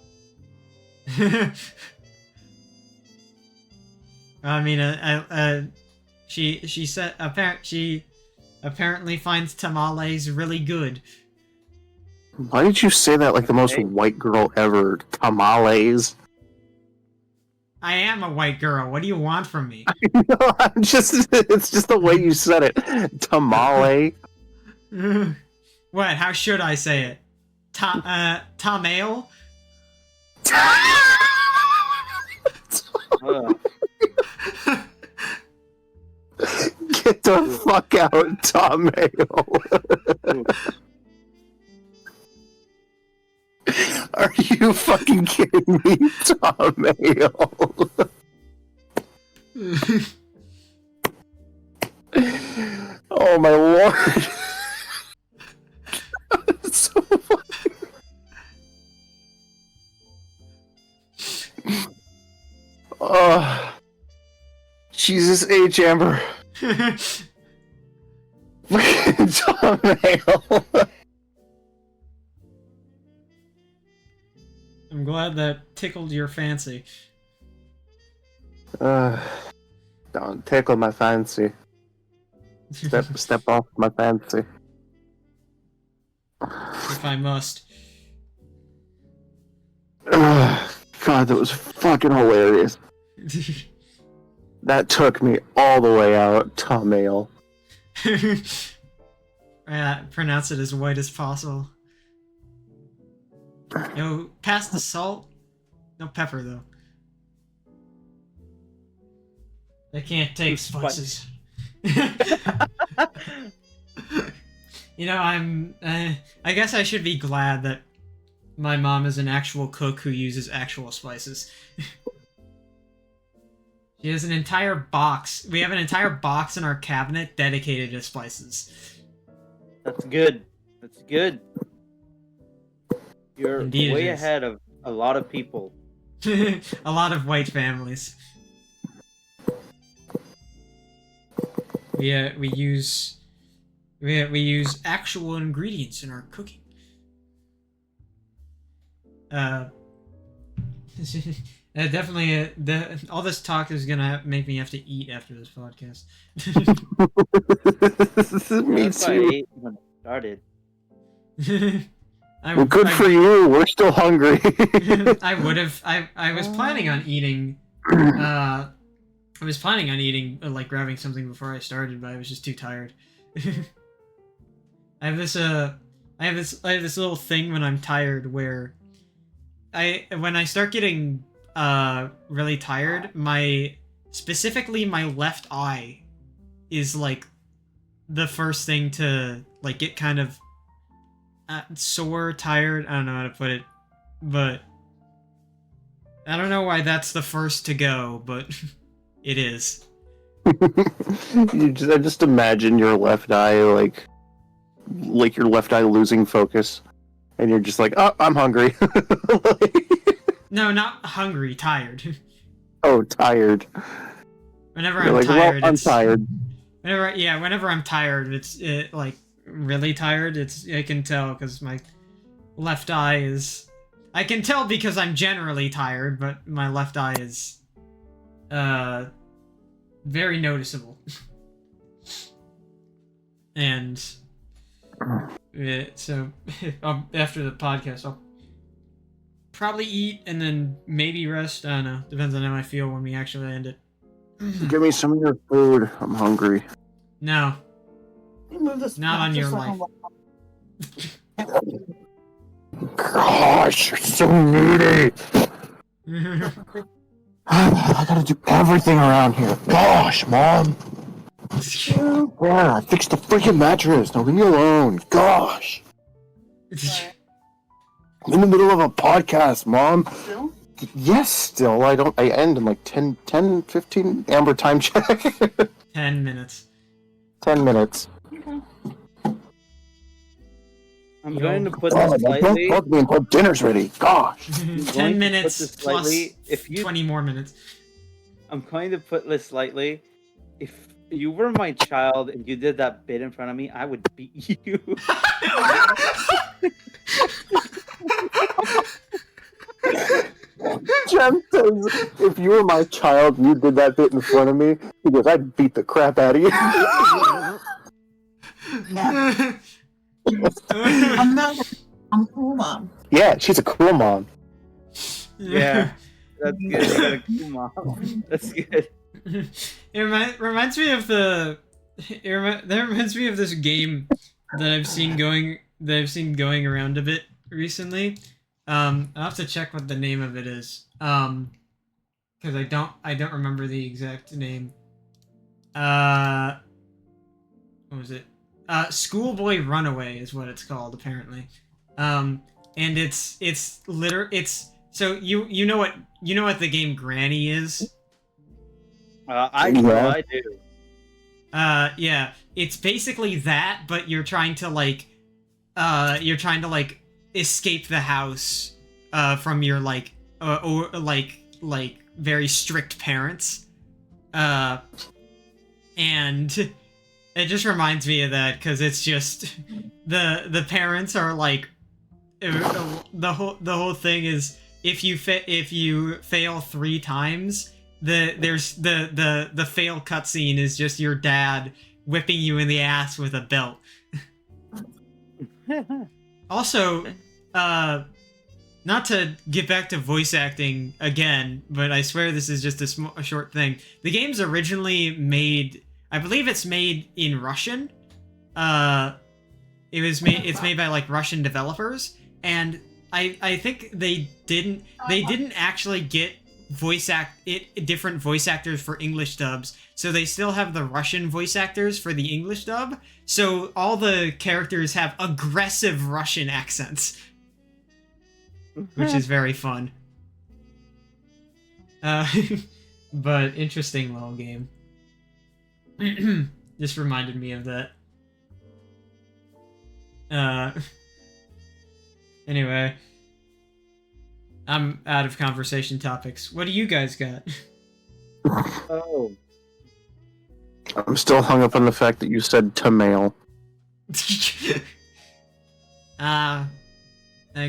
I mean, she said she apparently finds tamales really good. Why did you say that like the most Okay. white girl ever? Tamales. I am a white girl. What do you want from me? No, it's just the way you said it. Tamale. What? How should I say it? Tamale? Ugh. Get the fuck out, Tamale. Are you fucking kidding me, Tamale? Oh my lord. It's so funny. Oh, Jesus H. Amber. Tamale. I'm glad that tickled your fancy. Don't tickle my fancy. Step off my fancy. If I must. God, that was fucking hilarious. That took me all the way out, Tamale. Pronounce it as white as possible. Yo, pass the salt. No pepper though. I can't take spices. You know, I guess I should be glad that my mom is an actual cook who uses actual spices. She has an entire box. We have an entire box in our cabinet dedicated to spices. That's good. That's good. You're Indeed way it is. ahead of a lot of people. A lot of white families. We use actual ingredients in our cooking. Definitely. All this talk is gonna make me have to eat after this podcast. Me That's why I too. ate when it started. Well, good for you. We're still hungry. I would have. I was planning on eating. I was planning on eating, like grabbing something before I started, but I was just too tired. I have this little thing when I'm tired where when I start getting really tired, specifically my left eye is like the first thing to like get kind of sore, tired. I don't know how to put it, but I don't know why that's the first to go, but it is. I just imagine your left eye, like your left eye losing focus, and you're just like, oh, I'm hungry. No, not hungry, tired. Oh, tired. Whenever You're I'm like, tired, well, I'm it's tired. whenever I'm tired, it's like really tired. I can tell because my left eye is. I can tell because I'm generally tired, but my left eye is very noticeable. And so after the podcast, I'll probably eat and then maybe rest. I don't know. Depends on how I feel when we actually end it. Give me some of your food. I'm hungry. No, You move this not back on your just so I life. can- Gosh, you're so needy. I gotta do everything around here. Gosh, Mom. Yeah, I fixed the freaking mattress. Now leave me alone. Gosh. I'm in the middle of a podcast, Mom. Still? Yes, still. I end in like 10, 15. Amber, time check. 10 minutes. 10 minutes. Okay. I'm Yo. going to put Oh, this don't slightly. bug me until dinner's ready. Gosh. 10 put minutes this plus slightly, if you- 20 more minutes. I'm going to put this slightly. If you were my child and you did that bit in front of me, I would beat you. Jen says, if you were my child and you did that bit in front of me, he goes, I'd beat the crap out of you. Yeah. I'm not. I'm cool, mom. Yeah, she's a cool mom. Yeah. That's good. You got a cool mom. That's good. It reminds me of that reminds me of this game that I've seen going around a bit recently. I'll have to check what the name of it is. Because I don't remember the exact name. What was it? Schoolboy Runaway is what it's called apparently. And it's so you know what the game Granny is? I do. Yeah, it's basically that, but you're trying to escape the house from your or very strict parents. And it just reminds me of that because it's just the parents are like the whole thing is if you fail 3 times, the fail cutscene is just your dad whipping you in the ass with a belt. Also, not to get back to voice acting again, but I swear this is just a short thing. The game's originally made, I believe it's made in Russian. It's made by like Russian developers, and I think they didn't actually get different voice actors for English dubs, so they still have the Russian voice actors for the English dub, so all the characters have aggressive Russian accents, which is very fun. But interesting little game. Just reminded me of that. Anyway, I'm out of conversation topics. What do you guys got? Oh. I'm still hung up on the fact that you said Tamail. I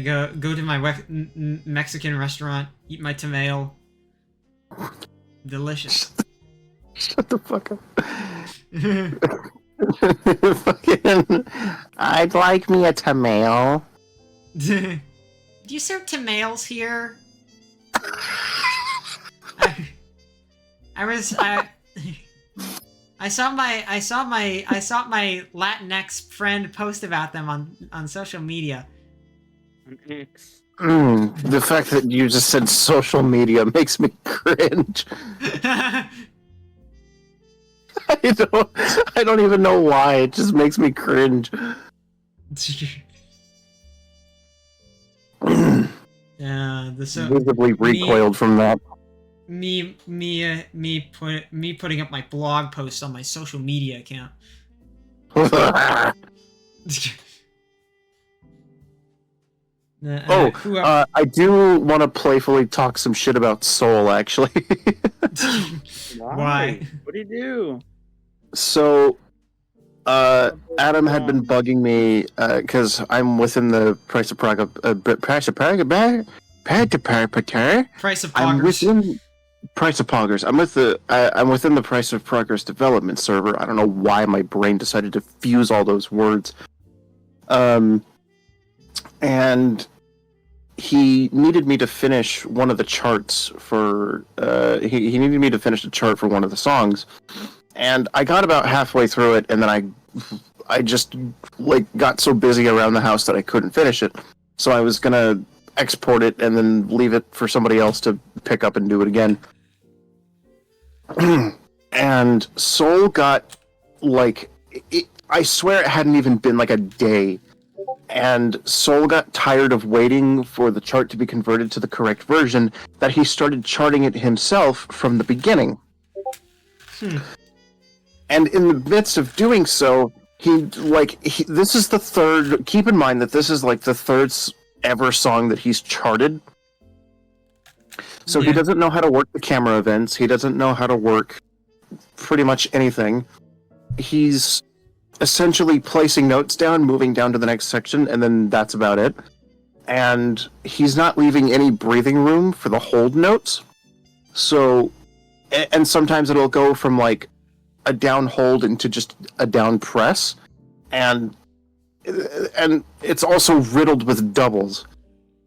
go to my Mexican restaurant, eat my tamal. Delicious. Shut the fuck up. Fucking, I'd like me a Tamail. Do you serve tamales here? I saw my Latinx friend post about them on social media. The fact that you just said social media makes me cringe. I don't even know why. It just makes me cringe. Visibly recoiled from that. Me putting up my blog posts on my social media account. I do want to playfully talk some shit about Soul, actually. Why? What do you do? So, Adam had been bugging me because I'm within the price of Price of I'm within Price of Poggers. I'm within the Price of Progress development server. I don't know why my brain decided to fuse all those words. And he needed me to finish one of the charts for he needed me to finish the chart for one of the songs, and I got about halfway through it, and then I just got so busy around the house that I couldn't finish it. So I was gonna export it and then leave it for somebody else to pick up and do it again. And Soul got I swear it hadn't even been a day. And Soul got tired of waiting for the chart to be converted to the correct version that he started charting it himself from the beginning. And in the midst of doing so, this is the third. Keep in mind that this is like the third ever song that he's charted. So he doesn't know how to work the camera events. He doesn't know how to work pretty much anything. He's essentially placing notes down, moving down to the next section, and then that's about it. And he's not leaving any breathing room for the hold notes. So, and sometimes it'll go from like a down hold into just a down press, and it's also riddled with doubles.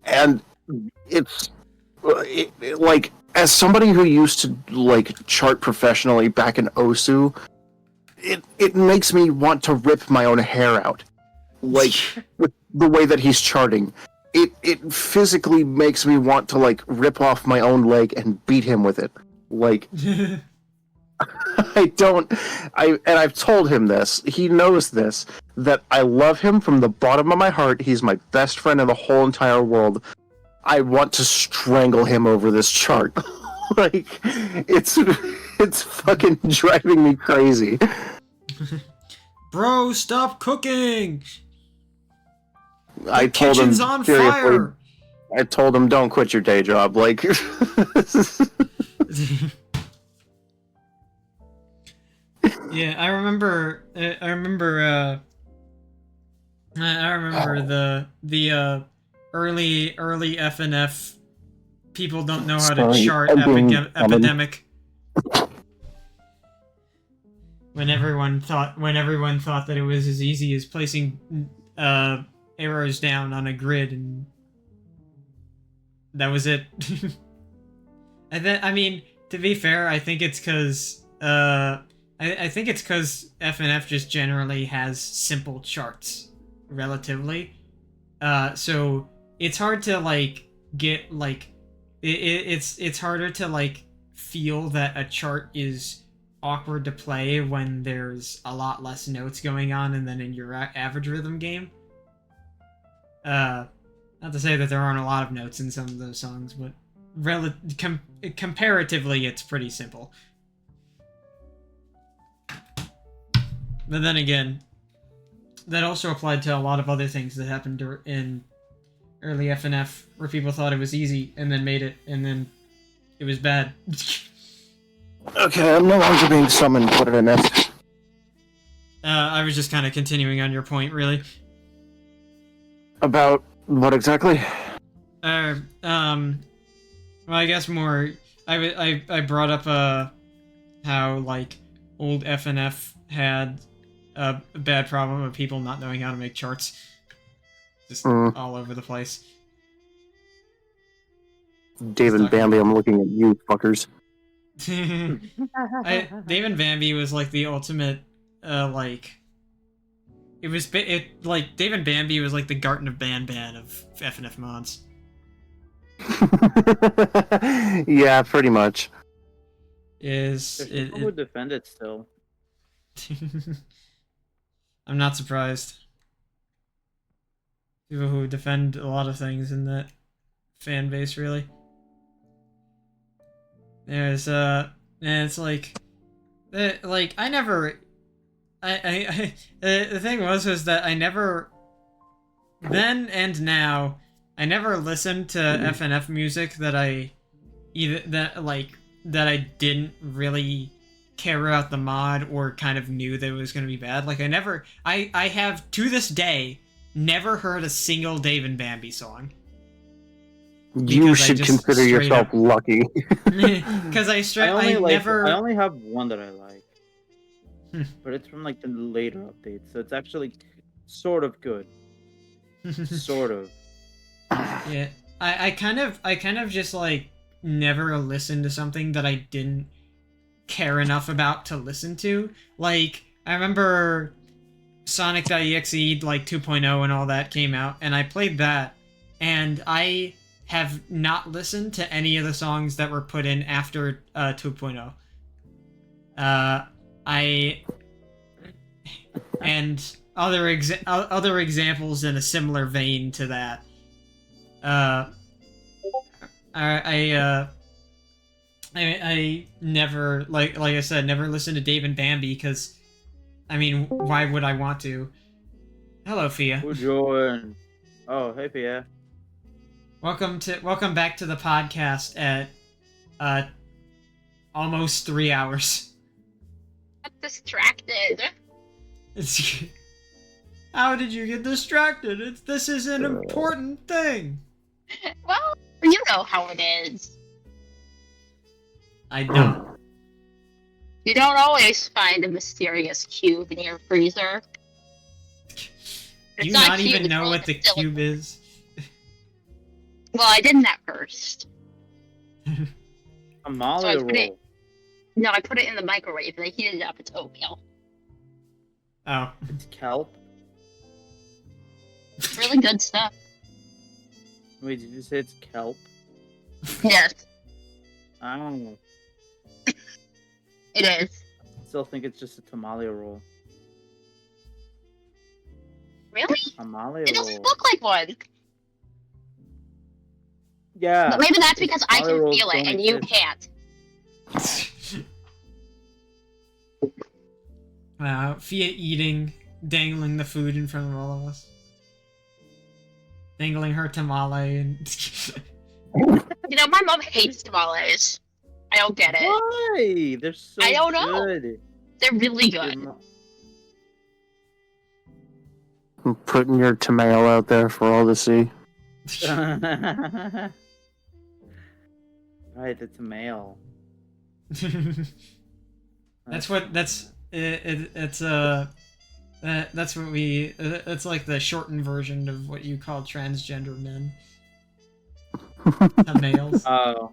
And it's like, as somebody who used to like chart professionally back in Osu, it makes me want to rip my own hair out. Like, with the way that he's charting, it physically makes me want to like rip off my own leg and beat him with it. Like, I've told him this. He knows this, that I love him from the bottom of my heart. He's my best friend in the whole entire world. I want to strangle him over this chart. Like, it's fucking driving me crazy. Bro, stop cooking! I told him, Kitchen's on seriously, fire! I told him, don't quit your day job. Like, Yeah, I remember the early FNF people don't know how to Sorry, chart I'm being epidemic. When everyone thought that it was as easy as placing arrows down on a grid, and that was it. I mean, to be fair, I think it's because I think it's because FNF just generally has simple charts, relatively. So it's hard to like get like it's harder to like feel that a chart is awkward to play when there's a lot less notes going on than in your average rhythm game. Not to say that there aren't a lot of notes in some of those songs, but comparatively, it's pretty simple. But then again, that also applied to a lot of other things that happened in early FNF, where people thought it was easy and then made it, and then it was bad. okay, I'm no longer being summoned. What did I miss? I was just kind of continuing on your point, really. About what exactly? Well, I guess more. I brought up how like old FNF had a bad problem of people not knowing how to make charts, just all over the place. David Bambi, I'm looking at you, fuckers. David Bambi was like the ultimate, like. Like David Bambi was like the Garten of Banban of FNF mods. Yeah, pretty much. There's people who defend it still. I'm not surprised. People who defend a lot of things in that fan base, really. There's and it's like I never. The thing was that I never, then and now, I never listened to FNF music that I didn't really care about the mod or kind of knew that it was going to be bad. Like I have to this day never heard a single David Bambi song. You should consider yourself lucky. Because I only have one that I like. But it's from like the later updates, so it's actually sort of good. Sort of. Yeah, I kind of just like never listened to something that I didn't care enough about to listen to. Like I remember Sonic.exe like 2.0 and all that came out, and I played that, and I have not listened to any of the songs that were put in after 2.0. And other examples in a similar vein to that. I never, like I said, never listened to Dave and Bambi because I mean, why would I want to? Hello, Fia. Who joined? Oh, hey, Pierre. Welcome back to the podcast at almost 3 hours. I'm distracted. It's how did you get distracted? This is an important thing. Well, you know how it is. I don't. You don't always find a mysterious cube in your freezer. Do you It's not a cube, even it's know really what the just cube is? Well, I didn't at first. A Molly So I put it- roll. No, I put it in the microwave and I heated it up. It's oatmeal. Oh. It's kelp. It's really good stuff. Wait, did you say it's kelp? Yes, I don't know. it is. I still think it's just a tamale roll. Really? Tamale It doesn't roll. look like one. Yeah. But maybe that's because I Tamale can rolls feel it don't and you exist. can't. Wow, Fia eating, dangling the food in front of all of us. Dangling her tamale and... You know, my mom hates tamales. I don't get it. Why? They're so I don't know. good. They're really Your good. mo- I'm putting your tomato out there for all to see. Right, it's a male. That's what that's it's that's what we it's like the shortened version of what you call transgender men. Males. Oh.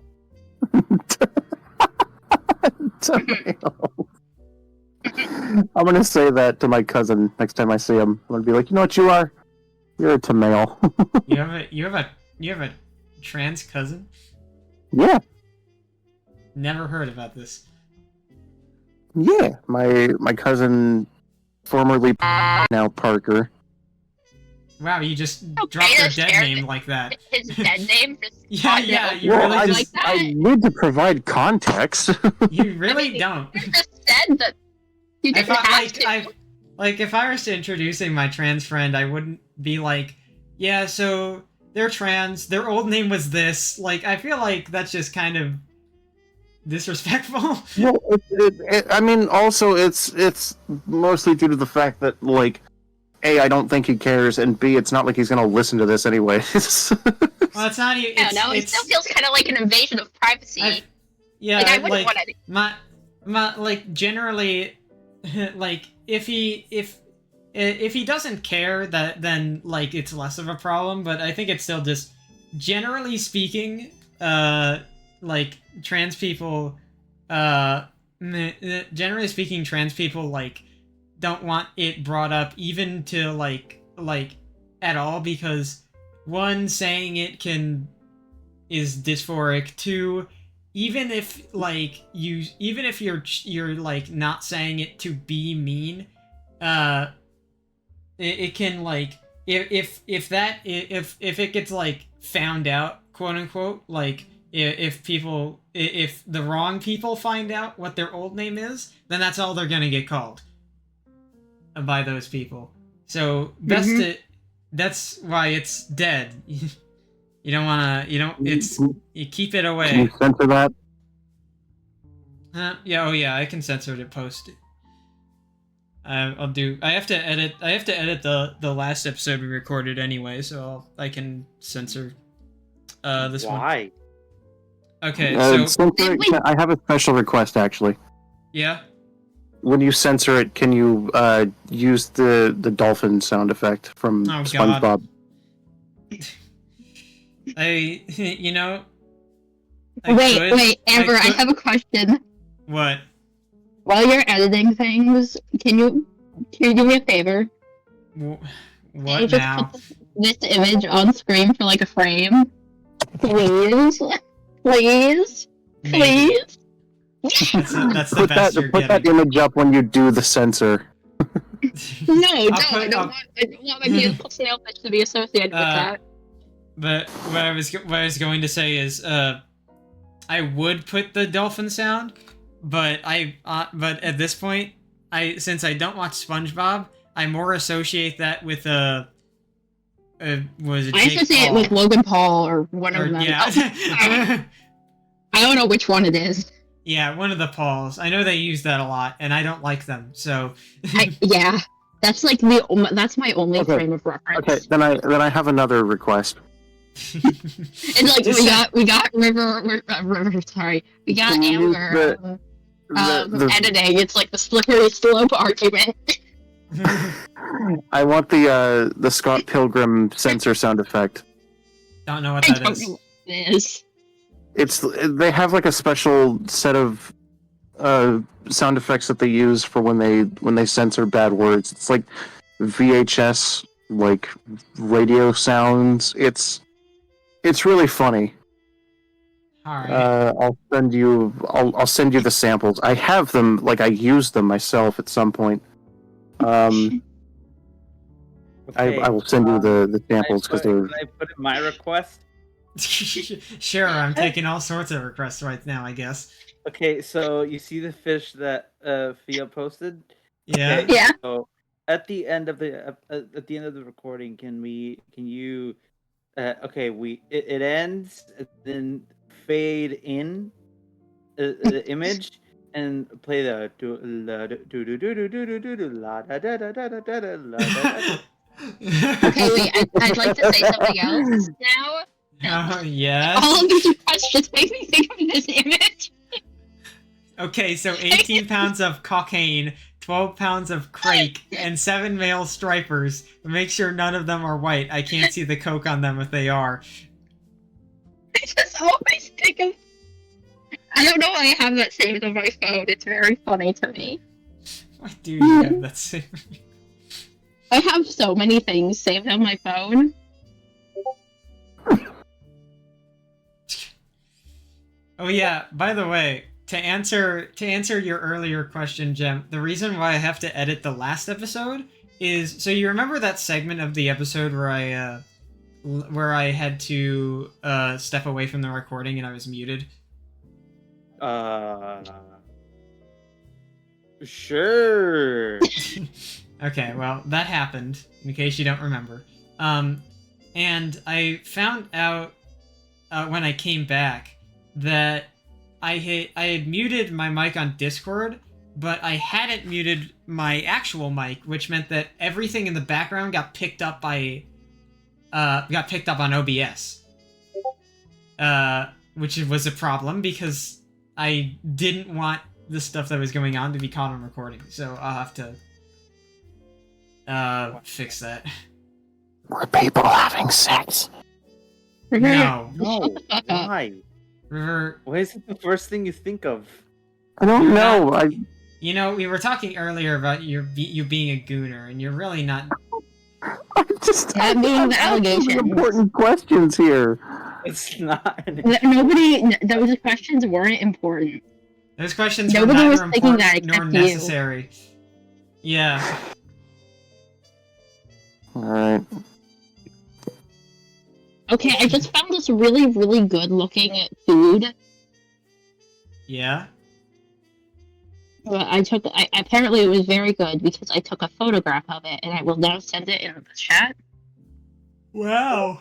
Tomato. I'm gonna say that to my cousin next time I see him. I'm gonna be like, you know what you are? You're a tomato. You have a trans cousin? Yeah, Never heard about this. yeah. My cousin, formerly now Parker. Wow, you just Okay, dropped their that's dead fair. name like that. His dead name just Yeah, popped yeah, out. you Well, really I, just that. I need to provide context. you really I mean, don't. You just said that you If didn't I have to. like if I was introducing my trans friend, I wouldn't be like, yeah, so they're trans, their old name was this. Like, I feel like that's just kind of disrespectful. Well, I mean, also it's mostly due to the fact that, like, A, I don't think he cares, and B, it's not like he's gonna listen to this anyways. Well, it's not even. I don't know. It It's, still feels kind of like an invasion of privacy. yeah, like I wouldn't like want to. my like generally, like if he doesn't care, that then like it's less of a problem. But I think it's still just generally speaking, like trans people, generally speaking, trans people like don't want it brought up even to like at all, because one, saying it is dysphoric. Two, even if you're like not saying it to be mean, it can like if it gets like found out, quote unquote, like if the wrong people find out what their old name is, then that's all they're gonna get called by those people. So best to, that's why it's dead. You don't wanna, you keep it Can away. you censor that? Yeah, oh yeah, I can censor it and post it. I'll do. I have to edit the last episode we recorded anyway, so I can censor this one. Why? Okay, so Censor it, I have a special request, actually. yeah. When you censor it, can you use the dolphin sound effect from Oh, God. SpongeBob? I you know. Wait, Amber, I have a question. What? While you're editing things, can you do me a favor? Can you What just now? put this image on screen for like a frame? Please? Please? Maybe. Please? That's the best you're Put that getting. image up when you do the censor. No, don't. put- I don't want my beautiful snailfish to be associated with that. But what I was going to say is, I would put the dolphin sound, but but at this point, since I don't watch SpongeBob, I more associate that with was it I Jake associate it Paul? with Logan Paul or one Or, of them. yeah. Oh, I don't know which one it is. Yeah, one of the Pauls. I know they use that a lot, and I don't like them. So Yeah, that's like that's my only Okay. frame of reference. Okay, then I have another request. It's like we got River. Sorry, we got Can you use Amber. the- Editing. It's like the slippery slope argument. I want the Scott Pilgrim censor sound effect. don't know what I that don't is. know what it is. They have like a special set of sound effects that they use for when they censor bad words. It's like VHS like radio sounds. It's really funny. All right. I'll send you the samples. I have them, like I used them myself at some point. I will send you the samples because they're. Can I put in my request? Sure, I'm taking all sorts of requests right now, I guess. Okay, so you see the fish that Fia posted? Yeah. Okay, Yeah. So at the end of the recording, can you okay, it ends, then fade in the image and play the do la do do do do do do do do la da da da da da da da la da da. Okay, wait. I'd like to say something else now. Yes. All of these questions make me think of this image. Okay, so 18 pounds of cocaine, 12 pounds of crake, and 7 male stripers. Make sure none of them are white. I can't see the coke on them if they are. I just always think of. I don't know why I have that saved on my phone. It's very funny to me. Why do you have that saved? I have so many things saved on my phone. Oh yeah, by the way, to answer your earlier question, Jem, the reason why I have to edit the last episode is so you remember that segment of the episode where I had to step away from the recording and I was muted? Sure. Okay, well, that happened, in case you don't remember. And I found out when I came back that I had muted my mic on Discord, but I hadn't muted my actual mic, which meant that everything in the background got picked up on OBS. Which was a problem because I didn't want the stuff that was going on to be caught on recording, so I'll have to fix that. Were people having sex? No. No. Why? River, Why is it the first thing you think of? I don't know. you know, we were talking earlier about you being a gooner, and you're really not. I'm just That being the asking allegation. important questions here. It's not. Those questions weren't important. Those questions Nobody were was neither thinking important that nor except you. necessary. Yeah. Alright. Okay, I just found this really, really good looking food. Yeah. But apparently it was very good because I took a photograph of it and I will now send it in the chat. Wow.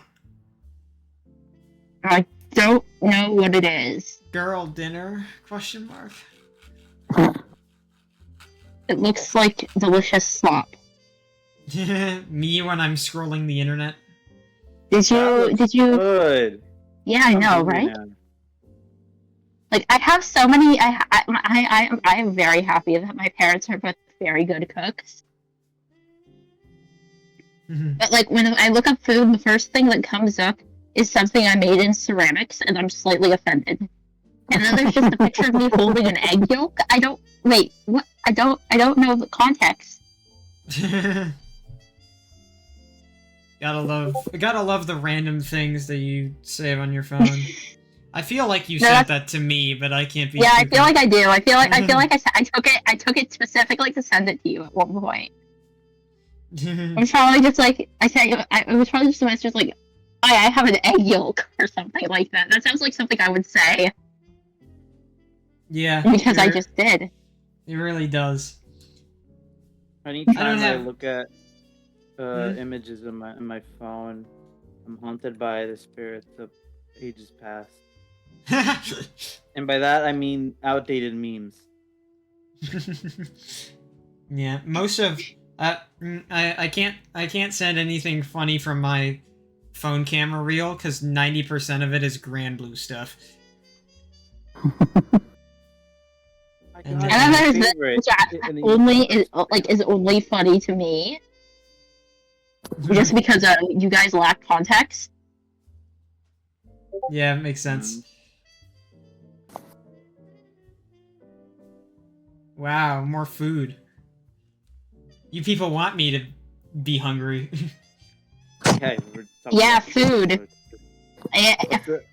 I don't know what it is. Girl dinner? Question mark. It looks like delicious slop. Me when I'm scrolling the internet. Did you? Good. Yeah, I know, right? Like I have so many. I am very happy that my parents are both very good cooks. But like when I look up food, the first thing that comes up is something I made in ceramics, and I'm slightly offended. And then there's just a picture of me holding an egg yolk. Wait, what? I don't know the context. Gotta love the random things that you save on your phone. I feel like you No, sent that to me, but I can't be. Yeah, I stupid. feel like I do. I feel like I took it specifically to send it to you at one point. It was probably just like it was probably just a message like, I have an egg yolk or something like that. That sounds like something I would say. Yeah. Because I just did. It really does. Anytime I have- look at Hmm? images in my phone, I'm haunted by the spirits of ages past. And by that I mean outdated memes. Yeah, most of I can't send anything funny from my phone camera reel because 90% of it is Grand Blue stuff. My And God, then- And then my there's this, favorite. which And then only you- is is only funny to me, just because you guys lack context. Yeah, it makes sense. Wow, more food. You people want me to be hungry. Okay, we're talking Yeah, about food. What's it?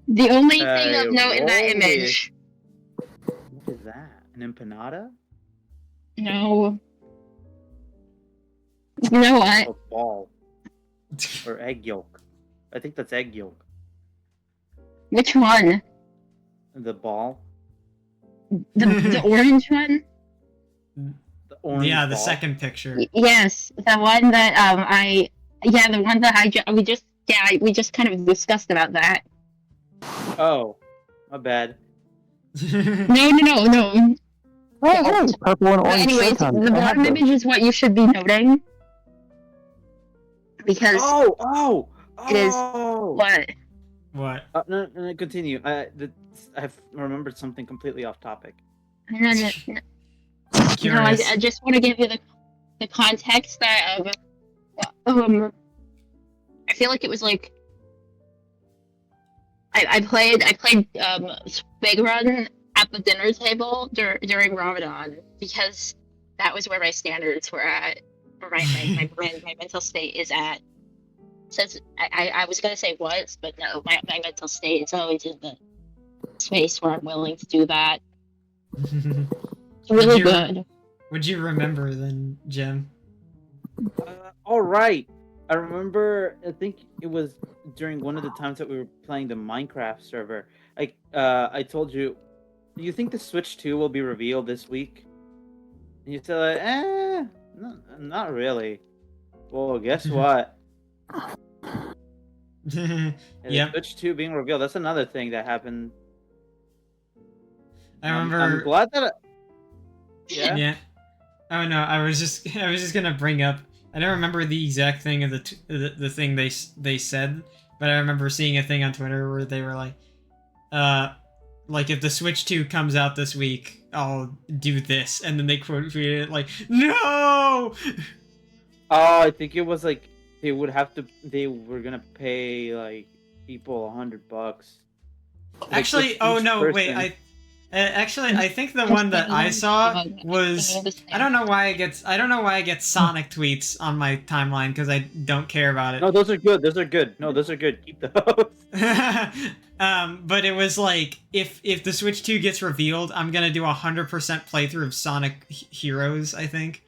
The only thing of note in that Rolly. image. What is that? An empanada? No. You know what? A ball or egg yolk? I think that's egg yolk. Which one? The ball. The orange one? The orange. Yeah, the ball. second picture. Yes, the one that the one that we just kind of discussed about that. Oh, my bad. No. Oh, hey, purple and But orange anyways, photons. the I have bottom those. image is what you should be noting. Because Oh. It is- what? What? No, continue. I've remembered something completely off topic. No, I Curious. just want to give you the context that I feel like it was like I played Big Run at the dinner table during Ramadan because that was where my standards were at, or my mental state is at. Since I was gonna say was, but no, my mental state is always in the space where I'm willing to do that. It's really good. Would you remember then, Jim? All right. I remember. I think it was during one of the times that we were playing the Minecraft server. I told you, do you think the Switch 2 will be revealed this week? And you said, no, not really. Well, guess what? Yep. The Switch 2 being revealed. That's another thing that happened. I remember. I'm glad that. Yeah. Oh no, I was just gonna bring up. I don't remember the exact thing of the thing they said, but I remember seeing a thing on Twitter where they were like if the Switch 2 comes out this week, I'll do this, and then they quoted it like, no. Oh, I think it was like they were gonna pay like people $100. Like, Actually, oh no, wait, I think the one that I saw was I don't know why I get Sonic tweets on my timeline because I don't care about it. No, those are good. No, those are good. Keep those. But it was like if the Switch 2 gets revealed, I'm gonna do 100% playthrough of Sonic Heroes, I think.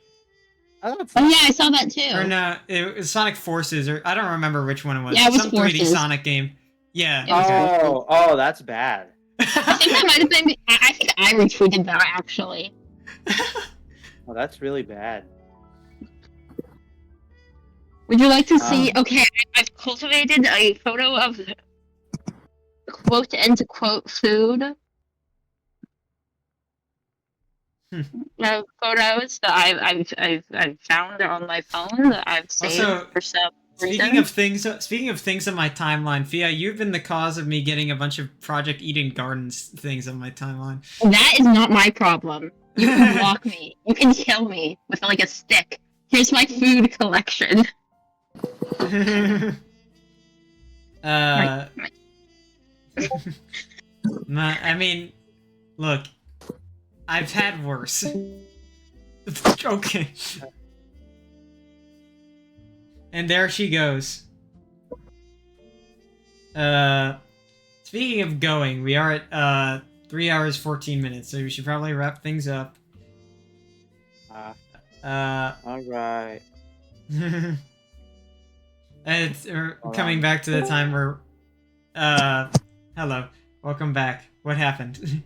Oh yeah, I saw that too. Or no, it was Sonic Forces, or I don't remember which one it was. Yeah, it was some 3D Forces. Sonic game. Yeah. Oh, that's bad. I think that might have been. I think I retweeted that actually. Oh, that's really bad. Would you like to see? Okay, I've cultivated a photo of quote end quote food. Photos that I've found on my phone that I've saved Also, for some Speaking of things on my timeline, Fia, you've been the cause of me getting a bunch of Project Eden Gardens things on my timeline. That is not my problem. You can block me. You can kill me with like a stick. Here's my food collection. I mean, look, I've had worse. Okay. And there she goes. Speaking of going, we are at 3 hours 14 minutes, so we should probably wrap things up. All right. It's coming back to the time where hello, welcome back. What happened?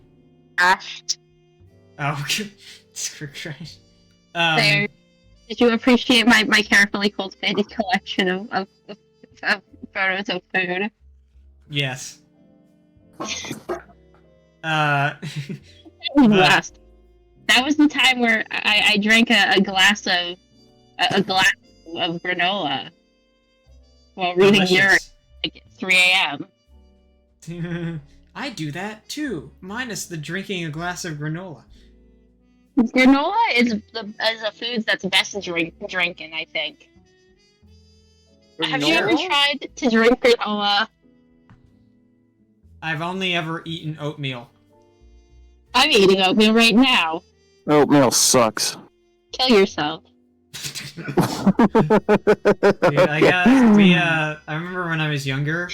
Ashed. Oh, screw Christ. There. Did you appreciate my carefully cultivated collection of photos of food? Yes. Last. That was the time where I drank a glass of granola while reading your like at 3 a.m. I do that too, minus the drinking a glass of granola. Granola is a food that's best drinking, I think. Have you ever tried to drink granola? I've only ever eaten oatmeal. I'm eating oatmeal right now. Oatmeal sucks. Kill yourself. Dude, I remember when I was younger,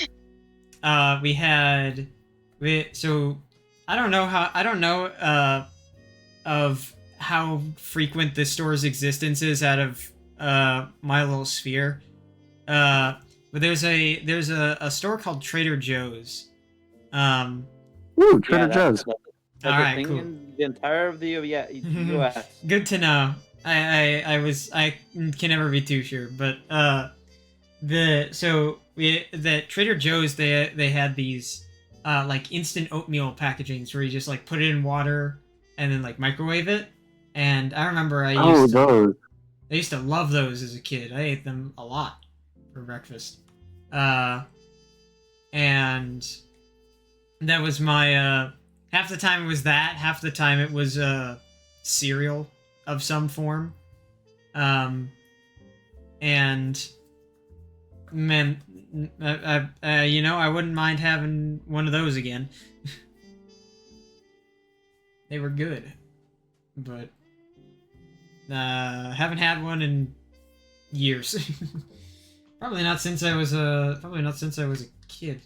I don't know of how frequent this store's existence is out of my little sphere. But there's a store called Trader Joe's. Ooh, Trader Joe's. That's All a right, thing cool. in the entire of the U.S. Good to know. I can never be too sure, but the Trader Joe's they had these like instant oatmeal packagings where you just like put it in water and then like microwave it. And I remember I used to love those as a kid. I ate them a lot for breakfast. And that was my half the time it was that, half the time it was cereal of some form. And man, I wouldn't mind having one of those again. They were good, but haven't had one in years. Probably not since I was a kid,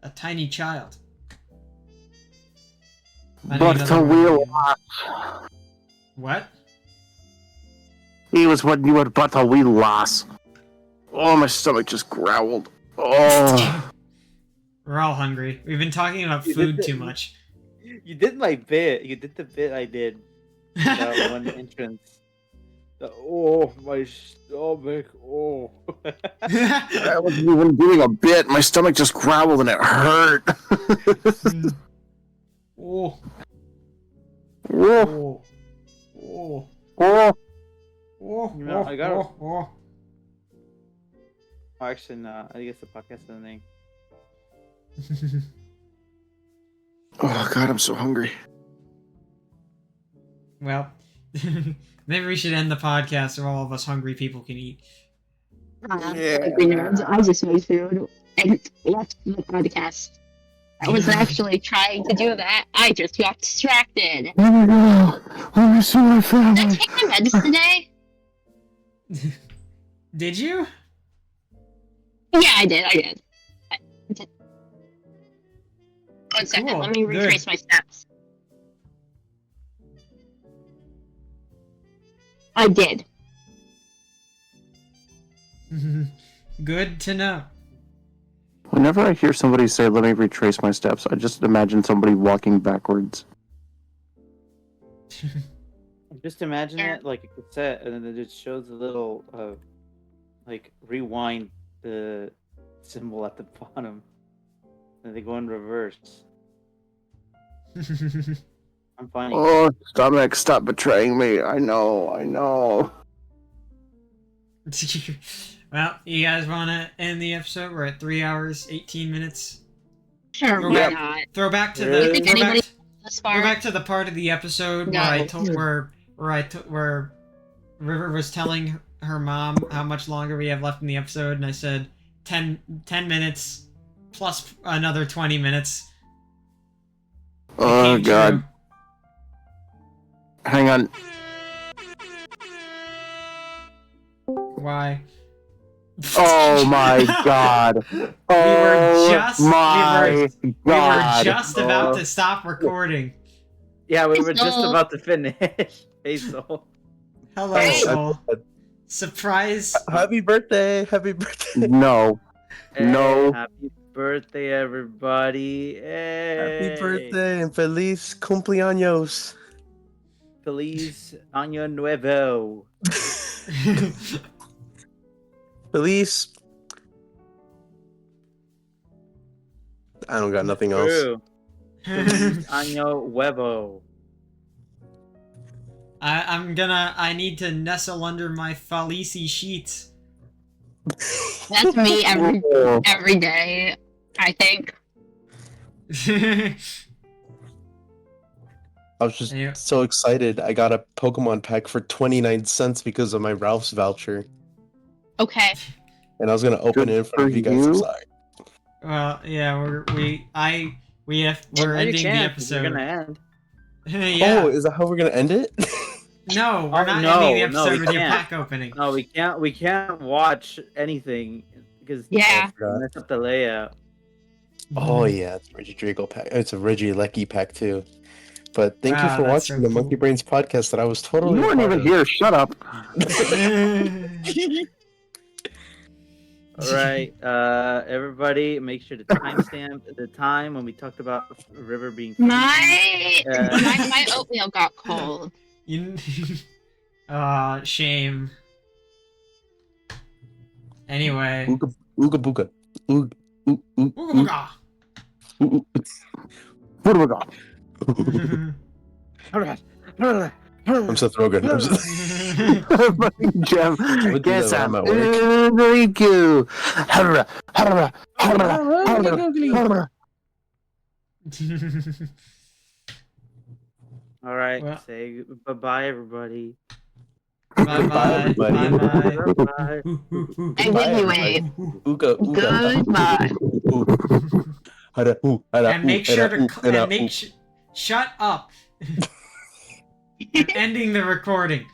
a tiny child. But we lost. What? He was when you were but a wee lass. Oh, my stomach just growled. Oh. We're all hungry. We've been talking about food too much. You did my bit. You did the bit I did. That one entrance. Oh, my stomach. Oh. I wasn't even doing a bit. My stomach just growled and it hurt. Oh. Oh. Oh. Oh. You know, I got actually, no. I guess the podcast is ending. Oh, God, I'm so hungry. Well, maybe we should end the podcast so all of us hungry people can eat. I just made food and left the podcast. I was actually trying to do that. I just got distracted. Let me go. Let me see my Did I family. take my meds today? Did you? Yeah, I did. One second, Cool, let me good. retrace my steps. I did. Good to know. Whenever I hear somebody say, let me retrace my steps, I just imagine somebody walking backwards. Just imagine it like a cassette, and then it just shows a little, like, rewind the symbol at the bottom. And they go in reverse. I'm funny. Oh, stomach, stop betraying me. I know. Well, you guys want to end the episode? We're at 3 hours, 18 minutes. Sure, Go why back- not? Throw back to Really? the Think go anybody back, this go far? back to the part of the episode No. where River was telling her mom how much longer we have left in the episode, and I said 10 minutes plus another 20 minutes. It Oh, came God. true. Hang on. Why? Oh, my God. Oh, my we were God. just about to stop recording. Yeah, we were just Soul. about to finish. Hey, Soul. Hello, Hey. Soul. Surprise. Happy birthday! Happy birthday! No. No. Hey, happy birthday, everybody. Hey. Happy birthday and feliz cumpleaños! Feliz Año Nuevo. Feliz. I don't got nothing else. True. Feliz Año Huevo. I need to nestle under my Felici sheets. That's me every day, I think. I was just Yeah. so excited. I got a Pokemon pack for 29 cents because of my Ralph's voucher. Okay. And I was gonna open Good it in front of for you guys. I'm you. sorry. Well, yeah, we're Yeah, ending the We're episode. gonna end. Yeah. Oh, is that how we're gonna end it? No, we're Oh, not no, ending the no, episode we with your can't. pack opening. No, we can't. We can't watch anything because Yeah. we mess up the layout. Oh yeah, it's a Reggie Drago pack. It's a Reggie Lecky pack too. But thank you Wow, for that's watching so the Monkey cool. Brains podcast that I was totally You a weren't part even of. here. Shut up. All right, everybody, make sure to timestamp the time when we talked about River being. My Uh, my oatmeal got cold. Shame. Anyway. Ooga ooga booga. Oog oog oog Ooga oog. What do we got? I'm Seth Rogen. I'm Seth- Fucking Jim. would do Guess that I'm when I'm at work. very good. Hurrah, hurrah, hurrah, hurrah, hurrah. all right, Well- say bye, everybody. Bye everybody. Bye. I give you a Ooga ooga. goodbye. Hada ooh, hada And make ooh, sure hada ooh, to hada and make ooh. shut up. I'm ending the recording.